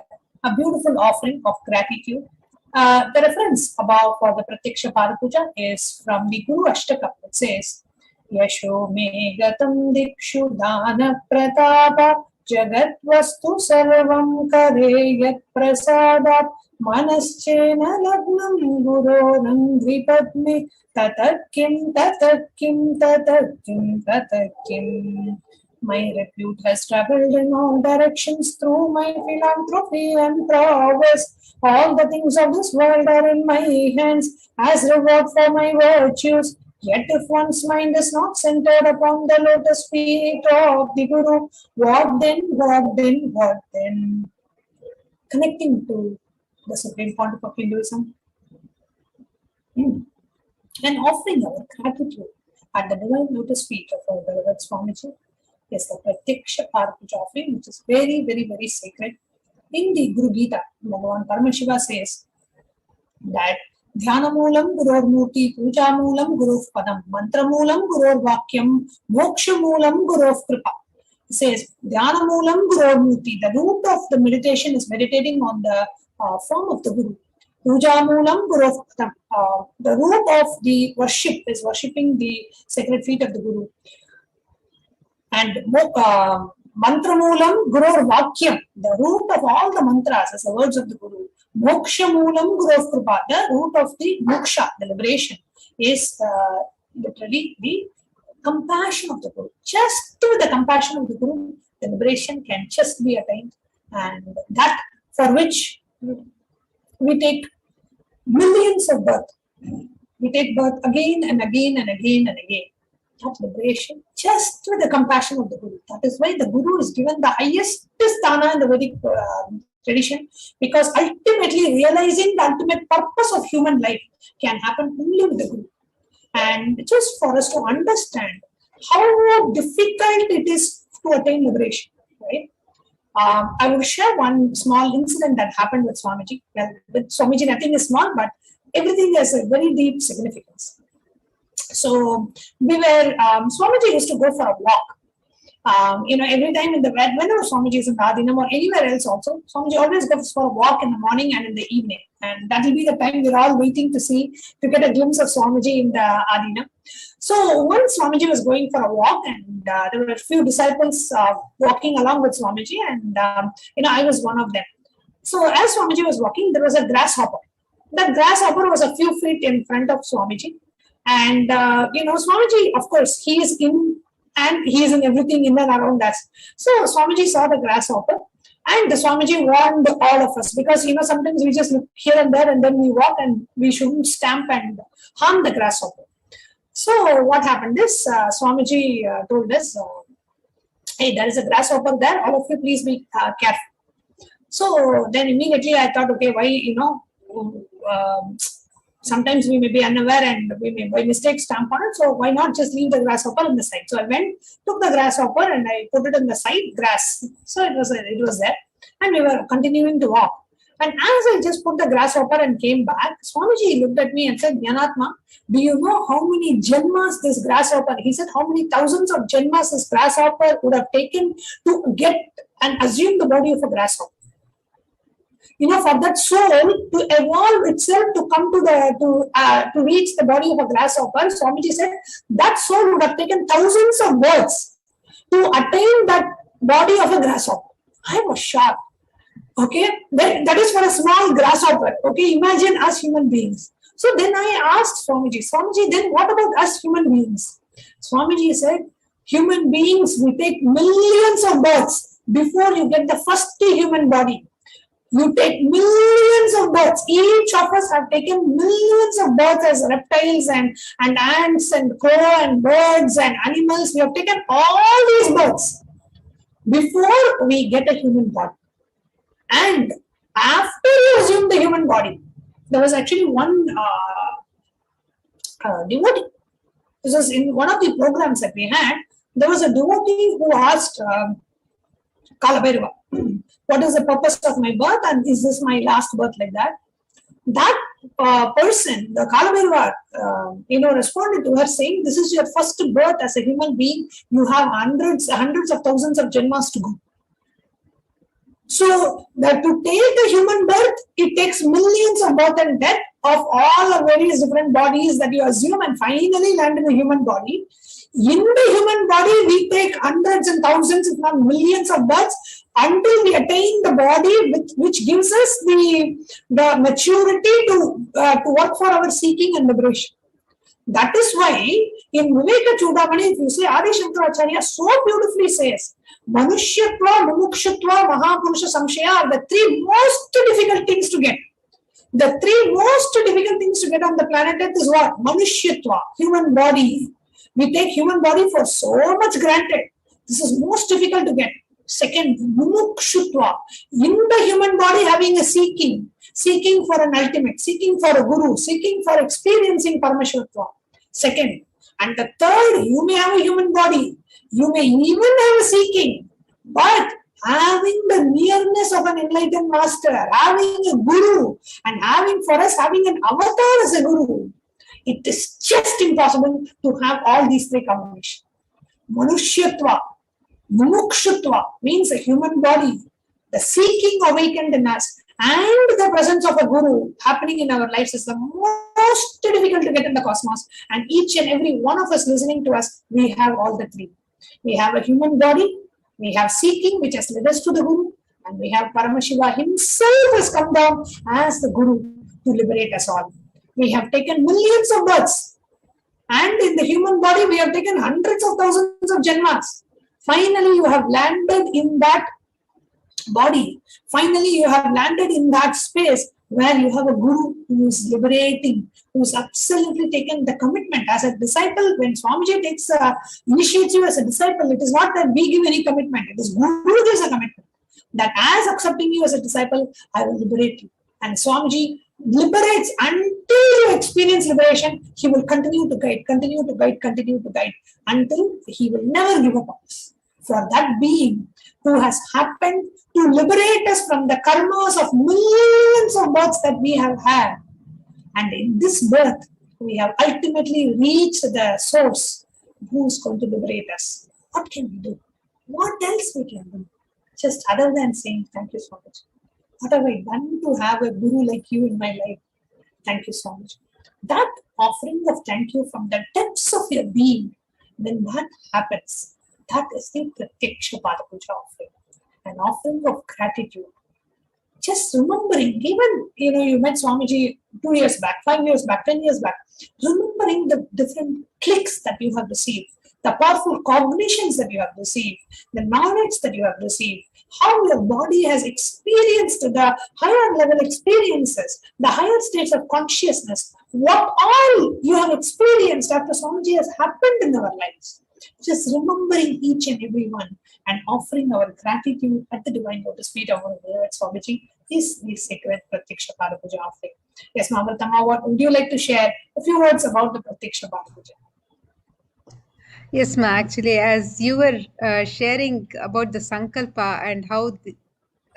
a beautiful offering of gratitude. The reference above for the Pratyaksha Pada Puja is from the Guru Ashtaka. It says, Yasho me gatam dikshu dana pratapa jagat vastu sarvam kare yat prasadat manaschena lagnam guroram dvipadme tatakim tatakim tatakim tatakim. My repute has traveled in all directions through my philanthropy and prowess. All the things of this world are in my hands as reward for my virtues. Yet if one's mind is not centered upon the lotus feet of the Guru, what then, what then, what then? Connecting to the Supreme Pontiff of Hinduism and offering our gratitude at the divine lotus feet of our beloved Swamiji is the Pratyaksha Pada Puja offering, which is very, very, very sacred. In the Guru Gita, Bhagavan Paramashiva says that Dhyanamoolam Guror Murti, Puja Moolam Gurov Padam, Mantra Moolam Guror Vakyam, Moksha Moolam Gurov Kripa. It says Dhyanamoolam Guror Murti. The root of the meditation is meditating on the form of the Guru. Puja Moolam Gurov Padam. The root of the worship is worshipping the sacred feet of the Guru. And Mantra Moolam Guror Vakyam, the root of all the mantras is the words of the Guru. Moksha Moolam Gurov Kripa, the root of the moksha, the liberation, is literally the compassion of the Guru. Just through the compassion of the Guru, the liberation can just be attained, and that for which we take millions of birth. We take birth again and again and again and again. That liberation just through the compassion of the Guru. That is why the Guru is given the highest sthana in the Vedic tradition, because ultimately realizing the ultimate purpose of human life can happen only with the Guru. And just for us to understand how difficult it is to attain liberation, right? I will share one small incident that happened with Swamiji. Well, with Swamiji, nothing is small, but everything has a very deep significance. So we were, Swamiji used to go for a walk. Every time whenever Swamiji is in Adinam or anywhere else also, Swamiji always goes for a walk in the morning and in the evening. And that will be the time we're all waiting to get a glimpse of Swamiji in the Adinam. So once Swamiji was going for a walk, and there were a few disciples walking along with Swamiji, and I was one of them. So as Swamiji was walking, there was a grasshopper. That grasshopper was a few feet in front of Swamiji. And, Swamiji, of course, he is in everything in and around us. So Swamiji saw the grasshopper, and the Swamiji warned all of us, because, sometimes we just look here and there and then we walk, and we shouldn't stamp and harm the grasshopper. So what happened is, Swamiji told us, hey, there is a grasshopper there, all of you please be careful. So then immediately I thought, okay, why, sometimes we may be unaware and we may by mistake stamp on it, so why not just leave the grasshopper on the side? So I went, took the grasshopper and I put it on the side, grass. So it was there, and we were continuing to walk. And as I just put the grasshopper and came back, Swamiji looked at me and said, Jnanatma, do you know how many janmas this grasshopper, he said, how many thousands of janmas this grasshopper would have taken to get and assume the body of a grasshopper? For that soul to evolve itself to come to reach the body of a grasshopper, Swamiji said that soul would have taken thousands of births to attain that body of a grasshopper. I was shocked. Okay, that is for a small grasshopper. Okay, imagine us human beings. So then I asked Swamiji, then what about us human beings? Swamiji said, human beings will take millions of births before you get the first human body. You take millions of births. Each of us have taken millions of births as reptiles and ants and crow and birds and animals. We have taken all these births before we get a human body. And after you assume the human body, there was actually one devotee. This was in one of the programs that we had. There was a devotee who asked Kalabhairava, what is the purpose of my birth and is this my last birth, like that? That person, the Kalabhairava, responded to her saying, this is your first birth as a human being. You have hundreds of thousands of janmas to go. So that to take a human birth, it takes millions of birth and death of all the various different bodies that you assume and finally land in the human body. In the human body, we take hundreds and thousands, if not millions of births until we attain the body which gives us the maturity to work for our seeking and liberation. That is why in Viveka Chudamani, if you say, Adi Shankaracharya so beautifully says, Manushyatva, Mumukshutva, Mahapurusha Samshaya are the three most difficult things to get. The three most difficult things to get on the planet Earth is what? Manushyatva, human body. We take human body for so much granted. This is most difficult to get. Second, Mumukshutva, in the human body having a seeking for an ultimate, seeking for a guru, seeking for experiencing Paramashivoham. Second, and the third, you may have a human body, you may even have a seeking, but having the nearness of an enlightened master, having a guru, and having an avatar as a guru, it is just impossible to have all these three combinations. Manushyatva, Mumukshutva means a human body, the seeking awakened in us, and the presence of a guru happening in our lives is the most difficult to get in the cosmos. And each and every one of us listening to us, we have all the three. We have a human body, we have seeking, which has led us to the guru, and we have Paramashiva himself has come down as the guru to liberate us all. We have taken millions of births, and in the human body, we have taken hundreds of thousands of janmas. Finally, you have landed in that body. Finally, you have landed in that space where you have a guru who is liberating, who is absolutely taken the commitment. As a disciple, when Swamiji initiates you as a disciple, it is not that we give any commitment. It is Guru gives a commitment. That as accepting you as a disciple, I will liberate you. And Swamiji liberates until you experience liberation. He will continue to guide until he will never give up on us. For that being who has happened to liberate us from the karmas of millions of births that we have had. And in this birth, we have ultimately reached the source who is going to liberate us. What can we do? What else we can do? Just other than saying, thank you so much. What have I done to have a guru like you in my life? Thank you so much. That offering of thank you from the depths of your being, when that happens, that is the Pratyaksha Padapuja offering. An offering of gratitude. Just remembering, even, you met Swamiji 2 years back, 5 years back, 10 years back, remembering the different clicks that you have received, the powerful cognitions that you have received, the knowledge that you have received, how your body has experienced the higher level experiences, the higher states of consciousness, what all you have experienced after Swamiji has happened in our lives. Just remembering each and every one and offering our gratitude at the divine lotus feet of our beloved Swamiji is the sacred Pratyaksha Padapuja offering. Yes, Mahavatama, what would you like to share a few words about the Pratyaksha Padapuja? Yes, Ma, actually, as you were sharing about the Sankalpa and how,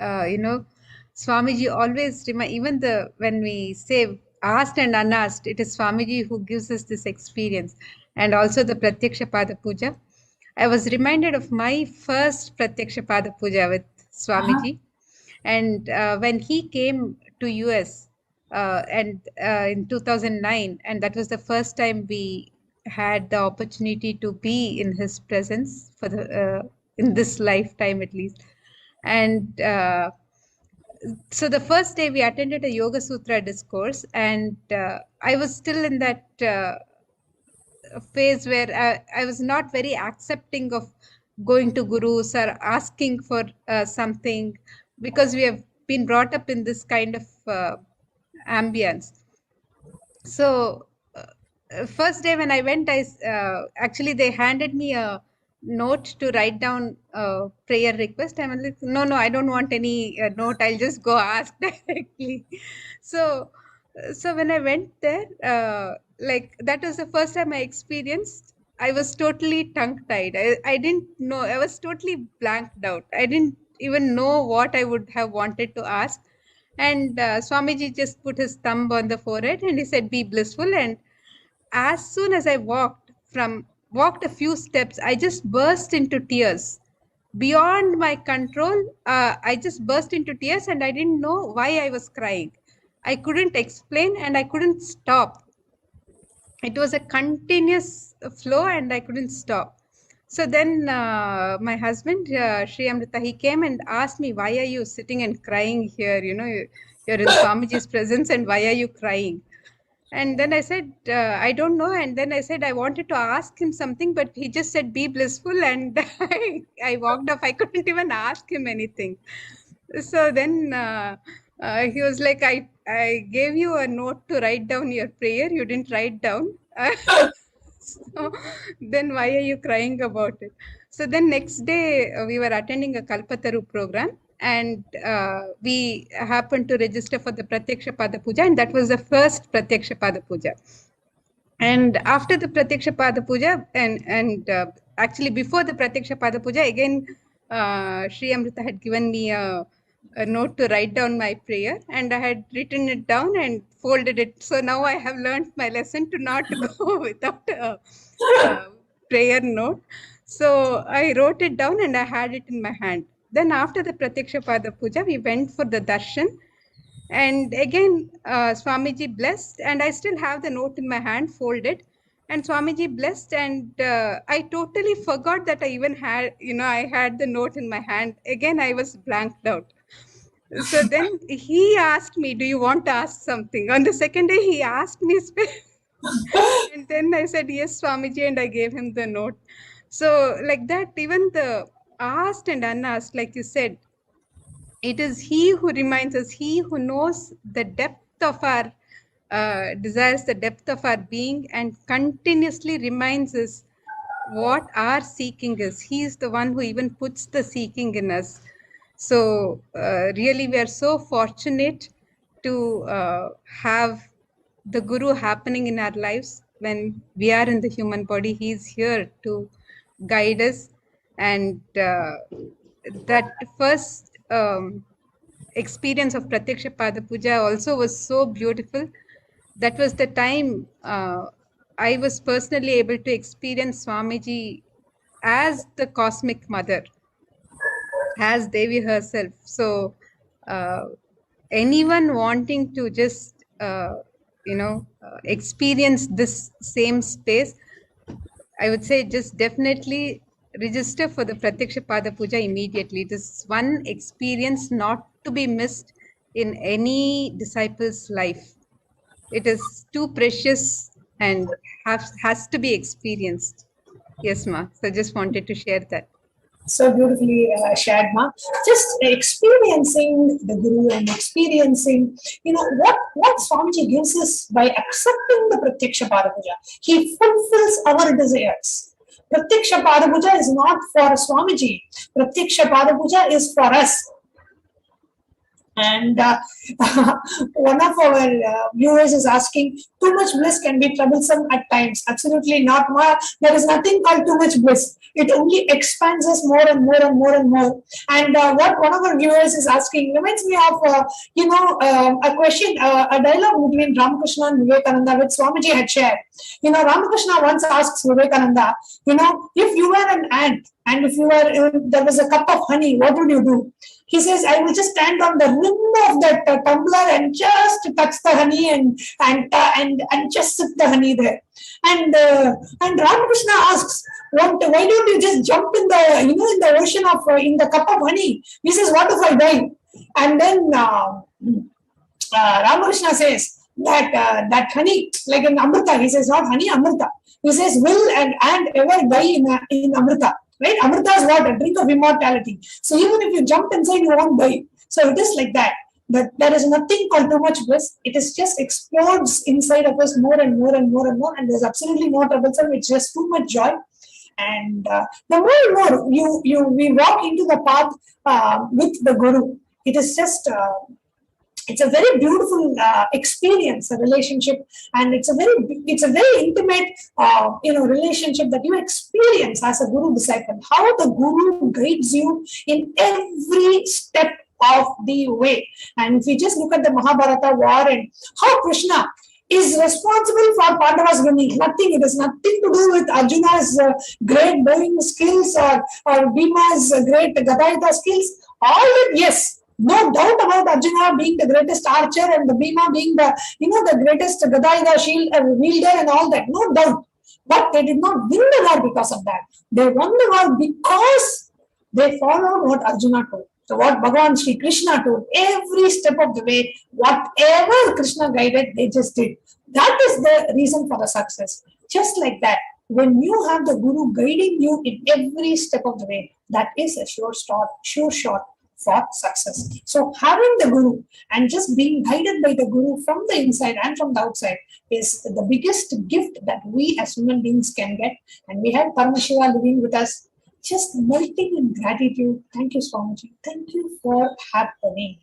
Swamiji always even when we say asked and unasked, it is Swamiji who gives us this experience. And also the Pratyaksha Pada Puja. I was reminded of my first Pratyaksha Pada Puja with Swamiji. And when he came to US in 2009, and that was the first time we had the opportunity to be in his presence for in this lifetime at least. And so the first day we attended a Yoga Sutra discourse, and I was still in that phase where I was not very accepting of going to gurus or asking for something, because we have been brought up in this kind of ambience. So first day when I went, actually they handed me a note to write down a prayer request. I'm like, no, I don't want any note. I'll just go ask directly. So when I went there, like that was the first time I experienced. I was totally tongue-tied. I didn't know. I was totally blanked out. I didn't even know what I would have wanted to ask. And Swamiji just put his thumb on the forehead and he said, "Be blissful." And as soon as I walked a few steps, I just burst into tears. Beyond my control, I just burst into tears, and I didn't know why I was crying. I couldn't explain, and I couldn't stop. It was a continuous flow, and I couldn't stop. So then my husband, Sri Amrita, he came and asked me, "Why are you sitting and crying here? You know, you're in Swamiji's presence, and why are you crying?" And then I said, "I don't know." And then I said, I wanted to ask him something, but he just said, "Be blissful." And I walked off. I couldn't even ask him anything. So then he was like, I gave you a note to write down your prayer. You didn't write down. So then why are you crying about it? So then next day we were attending a Kalpataru program, and we happened to register for the Pratyaksha Pada Puja, and that was the first Pratyaksha Pada Puja. And after the Pratyaksha Pada Puja, and actually before the Pratyaksha Pada Puja, again Sri Amrita had given me a note to write down my prayer, and I had written it down and folded it. So now I have learned my lesson to not go without a prayer note. So I wrote it down and I had it in my hand. Then after the Pratyaksha Pada Puja, we went for the darshan. And again, Swamiji blessed, and I still have the note in my hand folded. And Swamiji blessed, and I totally forgot that I even had, I had the note in my hand. Again, I was blanked out. So then he asked me, "Do you want to ask something?" On the second day, he asked me, and then I said, "Yes, Swamiji," and I gave him the note. So like that, even the asked and unasked, like you said, it is he who reminds us, he who knows the depth of our desires, the depth of our being, and continuously reminds us what our seeking is. He is the one who even puts the seeking in us. So really, we are so fortunate to have the Guru happening in our lives when we are in the human body. He is here to guide us, and that first experience of Pratyaksha Pada Puja also was so beautiful. That was the time I was personally able to experience Swamiji as the cosmic mother, as Devi herself. So anyone wanting to just experience this same space, I would say just definitely register for the Pratyaksha Pada Puja immediately. It is one experience not to be missed in any disciple's life. It is too precious and has to be experienced. Yes, Ma. So just wanted to share that. So beautifully shared, Ma. Just experiencing the Guru and experiencing, what Swamiji gives us by accepting the Pratyaksha Pada Puja. He fulfills our desires. Pratyaksha Pada Puja is not for Swamiji. Pratyaksha Pada Puja is for us. And one of our viewers is asking, too much bliss can be troublesome at times. Absolutely not, Ma. There is nothing called too much bliss. It only expands us more and more and more and more. And what one of our viewers is asking reminds me of, a question, a dialogue between Ramakrishna and Vivekananda, which Swamiji had shared. Ramakrishna once asks Vivekananda, if you were an ant and if there was a cup of honey, what would you do? He says, I will just stand on the rim of that tumbler and just touch the honey and just sip the honey there. And Ramakrishna asks, why don't you just jump in the in the ocean of in the cup of honey? He says, what if I die? And then Ramakrishna says that honey, like in Amrita, he says not honey, Amrita. He says, will and ever die in Amrita. Right? Amrita is what? A drink of immortality. So even if you jump inside, you won't die. So it is like that. But there is nothing called too much bliss. It is just explodes inside of us more and more and more and more. And there's absolutely no troublesome. It's just too much joy. And the more and more we walk into the path with the Guru, it is just it's a very beautiful experience, a relationship, and it's a very intimate relationship that you experience as a guru disciple. How the guru guides you in every step of the way. And if we just look at the Mahabharata war and how Krishna is responsible for Pandava's winning. Nothing. It has nothing to do with Arjuna's great bowing skills or Bhima's great Gadayuddha skills. All that, yes, no doubt about Arjuna being the greatest archer and the Bhima being the greatest Gadayuddha shield wielder and all that. No doubt. But they did not win the war because of that. They won the war because they followed what Arjuna told. So what Bhagavan Shri Krishna told, every step of the way, whatever Krishna guided, they just did. That is the reason for the success. Just like that, when you have the Guru guiding you in every step of the way, that is a sure shot for success. So having the Guru and just being guided by the Guru from the inside and from the outside is the biggest gift that we as human beings can get. And we have Paramashiva living with us, just melting in gratitude. Thank you, Swamiji. Thank you for happening.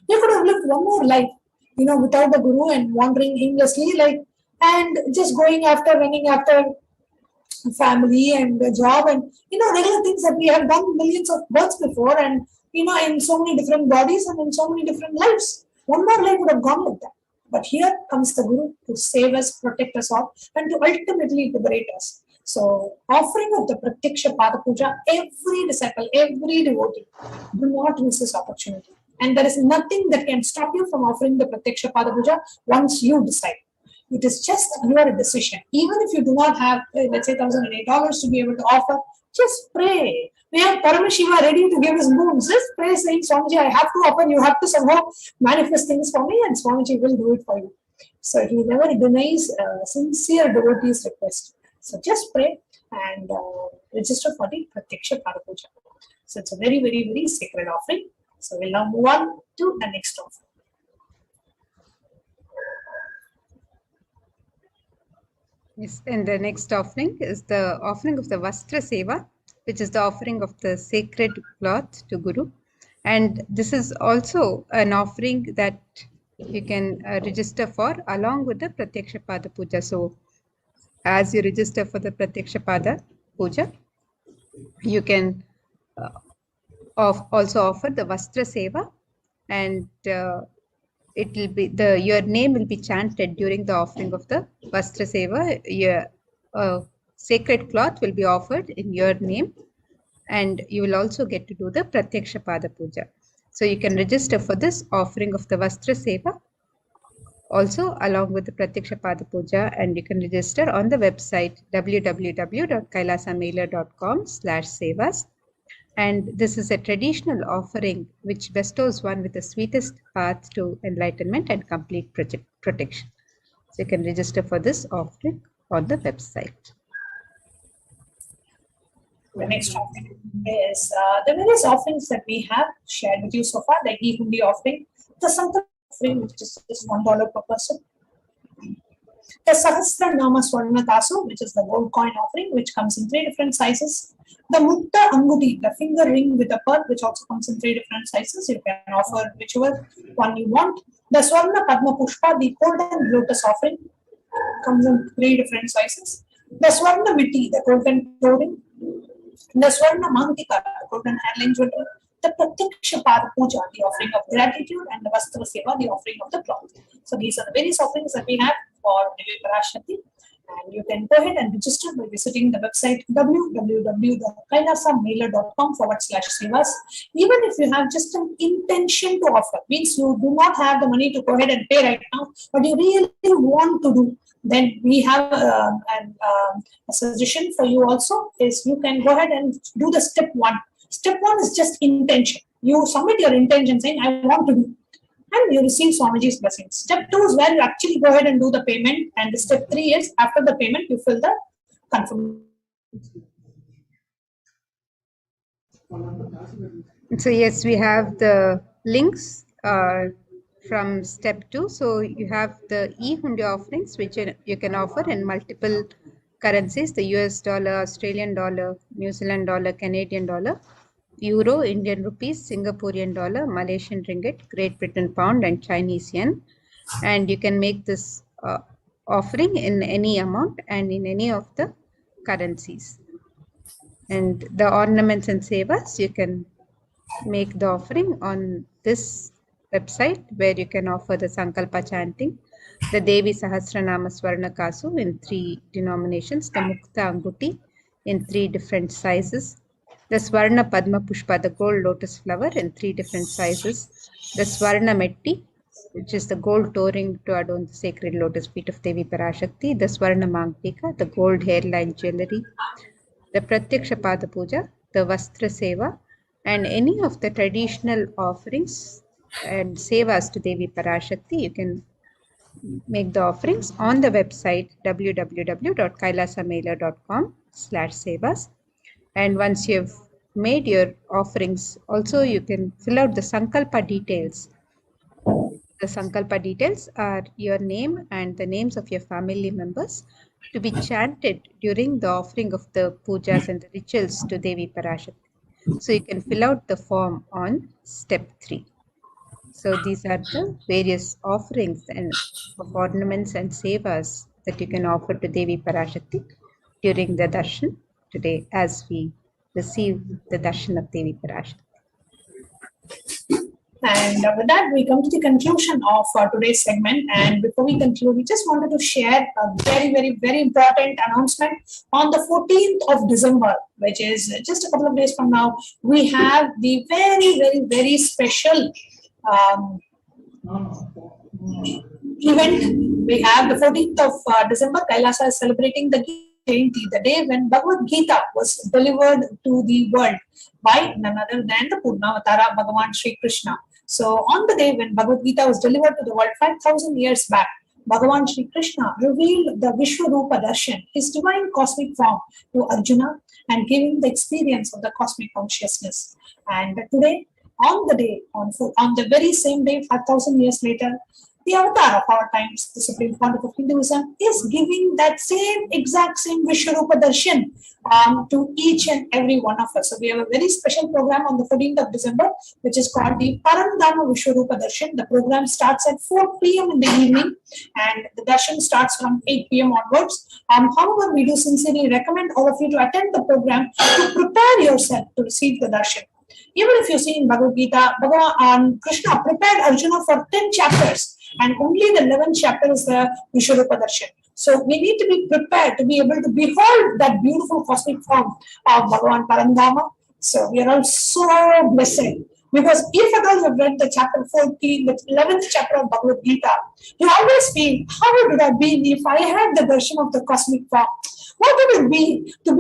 You could have lived one more life, without the Guru and wandering aimlessly, and just running after family and the job and, regular things that we have done millions of births before and, in so many different bodies and in so many different lives. One more life would have gone like that. But here comes the Guru to save us, protect us all, and to ultimately liberate us. So, offering of the Pratyaksha Pada Puja, every disciple, every devotee, do not miss this opportunity. And there is nothing that can stop you from offering the Pratyaksha Pada Puja once you decide. It is just your decision. Even if you do not have, let's say, $1,008 to be able to offer, just pray. We have Paramashiva ready to give his boons. Just pray saying, Swamiji, I have to offer, you have to somehow manifest things for me, and Swamiji will do it for you. So, he never denies sincere devotee's request. So just pray and register for the Pratyaksha Pada Puja. So it's a very, very, very sacred offering. So we'll now move on to the next offering. Yes, and the next offering is the offering of the Vastra Seva, which is the offering of the sacred cloth to Guru. And this is also an offering that you can register for along with the Pratyaksha Pada Puja. So as you register for the Pratyaksha Pada Puja, you can also offer the Vastra Seva, and it will be your name will be chanted during the offering of the Vastra Seva. Your sacred cloth will be offered in your name, and you will also get to do the Pratyaksha Pada Puja. So you can register for this offering of the Vastra Seva also along with the Pratyaksha Pada Puja, and you can register on the website www.kailasamailer.com/sevas. And this is a traditional offering which bestows one with the sweetest path to enlightenment and complete protection. So you can register for this offering on the website. The next offering is the various offerings that we have shared with you so far, the E-Hundi offering, the Sankalp offering, which is just $1 per person, the Sahasra Nama Swarna Tasu, which is the gold coin offering, which comes in 3 different sizes, the Mutta Anguti, the finger ring with a pearl, which also comes in 3 different sizes. You can offer whichever one you want. The Swarna Padma Pushpa, the golden lotus offering, comes in 3 different sizes. The Swarna Miti, the golden toe ring, the Swarna Mantika, the golden handling jewelry, the Pratyaksha Pada Puja, the offering of gratitude, and the Vastra Seva, the offering of the cloth. So these are the various offerings that we have for Devi Parashakti. And you can go ahead and register by visiting the website www.kailasamailer.com/sevas. Even if you have just an intention to offer, means you do not have the money to go ahead and pay right now, but you really want to do, then we have a suggestion for you also is you can go ahead and do the step 1. Step 1 is just intention. You submit your intention saying, I want to do, and you receive Swamiji's blessings. Step 2 is where you actually go ahead and do the payment, and the step 3 is after the payment, you fill the confirmation. So yes, we have the links from step 2. So you have the E-Hundi offerings, which you can offer in multiple currencies, the US dollar, Australian dollar, New Zealand dollar, Canadian dollar. Euro, Indian rupees, Singaporean dollar, Malaysian ringgit, Great Britain pound, and Chinese yen. And you can make this offering in any amount and in any of the currencies. And the ornaments and sevas, you can make the offering on this website, where you can offer the Sankalpa chanting, the Devi Sahasranama Swarna Kasu in 3 denominations, the Mukta Anguti in 3 different sizes, the Swarna Padma Pushpa, the gold lotus flower in 3 different sizes, the Swarna Metti, which is the gold touring to adorn the sacred lotus feet of Devi Parashakti, the Swarna Mangtika, the gold hairline jewelry, the Pratyaksha Pada Puja, the Vastra Seva, and any of the traditional offerings and sevas to Devi Parashakti. You can make the offerings on the website www.kailasamailer.com/sevas. And once you've made your offerings, also you can fill out the Sankalpa details. The Sankalpa details are your name and the names of your family members to be chanted during the offering of the pujas and the rituals to Devi Parashakti. So you can fill out the form on step 3. So these are the various offerings and of ornaments and sevas that you can offer to Devi Parashakti during the darshan today, as we receive the darshan of Devi Parashakti. And with that, we come to the conclusion of today's segment. And before we conclude, we just wanted to share a very, very, very important announcement. On the 14th of December, which is just a couple of days from now, we have the very, very, very special event. We have the 14th of December, Kailasa is celebrating the Jayanti, the day when Bhagavad Gita was delivered to the world by none other than the Purnavatara Bhagavan Sri Krishna. So on the day when Bhagavad Gita was delivered to the world 5,000 years back, Bhagavan Sri Krishna revealed the Vishwarupa Darshan, his divine cosmic form, to Arjuna and gave him the experience of the cosmic consciousness. And today, on the very same day, 5,000 years later, the avatar of our times, the Supreme Pontiff of Hinduism, is giving that exact same Vishwarupa Darshan to each and every one of us. So we have a very special program on the 14th of December, which is called the Parandama Vishwarupa Darshan. The program starts at 4 p.m. in the evening, and the darshan starts from 8 p.m. onwards. However, we do sincerely recommend all of you to attend the program to prepare yourself to receive the darshan. Even if you see in Bhagavad Gita, Krishna prepared Arjuna for 10 chapters, and only the 11th chapter is the Vishwarupa Darshan. So we need to be prepared to be able to behold that beautiful cosmic form of Bhagavan Parandama. So we are all so blessed. Because if at all you have read the chapter 14, the 11th chapter of Bhagavad Gita, you always feel, how would it have been if I had the darshan of the cosmic form? What would it be to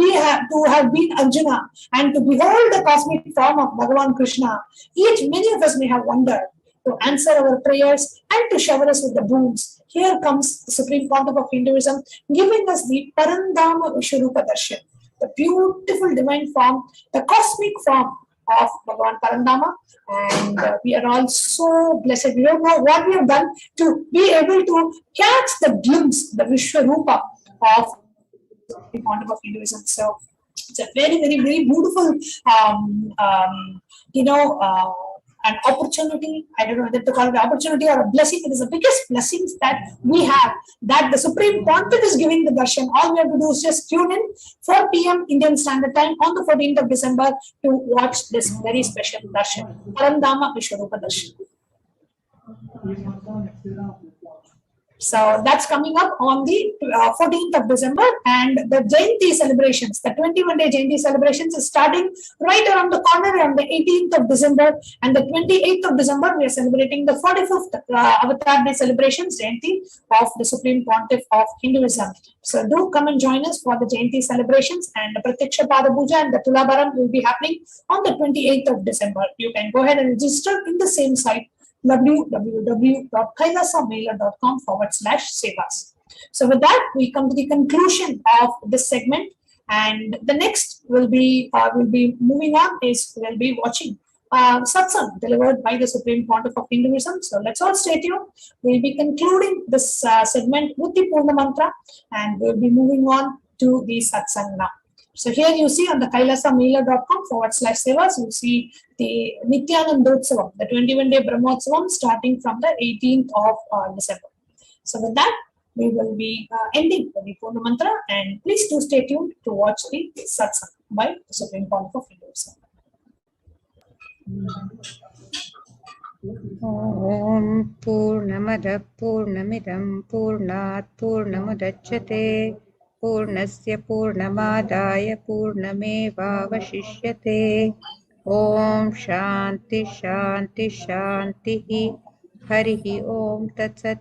have been Arjuna and to behold the cosmic form of Bhagavan Krishna? Many of us may have wondered. To answer our prayers and to shower us with the boons, here comes the Supreme Pontiff of Hinduism giving us the Parandama Vishwarupa Darshan, the beautiful divine form, the cosmic form of Bhagavan Parandama. And we are all so blessed. We don't know what we have done to be able to catch the glimpse, the Vishwarupa of the Supreme Pontiff of Hinduism. So it's a very, very, very beautiful, an opportunity. I don't know whether to call it an opportunity or a blessing. It is the biggest blessings that we have, that the Supreme Pontiff is giving the darshan. All we have to do is just tune in 4 p.m. Indian Standard Time on the 14th of December to watch this very special darshan, Parandama Vishwarupa Darshan. So that's coming up on the 14th of December, and the Jayanti celebrations, the 21-day Jayanti celebrations is starting right around the corner on the 18th of December, and the 28th of December we are celebrating the 45th Avatar Day celebrations, Jayanti of the Supreme Pontiff of Hinduism. So do come and join us for the Jayanti celebrations, and the Pratyaksha Pada Puja and the Tulabharam will be happening on the 28th of December. You can go ahead and register in the same site, www.kailasamailer.com/sevas. So with that, we come to the conclusion of this segment, and the next will be moving on is we'll be watching satsang delivered by the Supreme Pontiff of Hinduism. So let's all stay tuned. We'll be concluding this segment with the Purna Mantra, and we'll be moving on to the satsang now. So here you see on the kailasamela.com/sevas, you see the Nithyanandotsavam, the 21-day Brahmotsavam starting from the 18th of December. So with that, we will be ending the Purna Mantra, and please do stay tuned to watch the Satsang by the Supreme Court of Hinduism. Om Purnamada Purnamidam Purnat Purnamudachyate Purnasya Purnamadaya Purnamevavashishyate. Om Shanti Shanti Shanti Harihi Om Tatsat.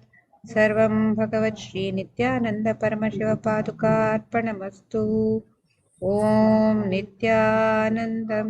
Sarvam Bhagavat Shri Nithyananda Paramashiva Paduka Arpanamastu. Om Nithyanandam.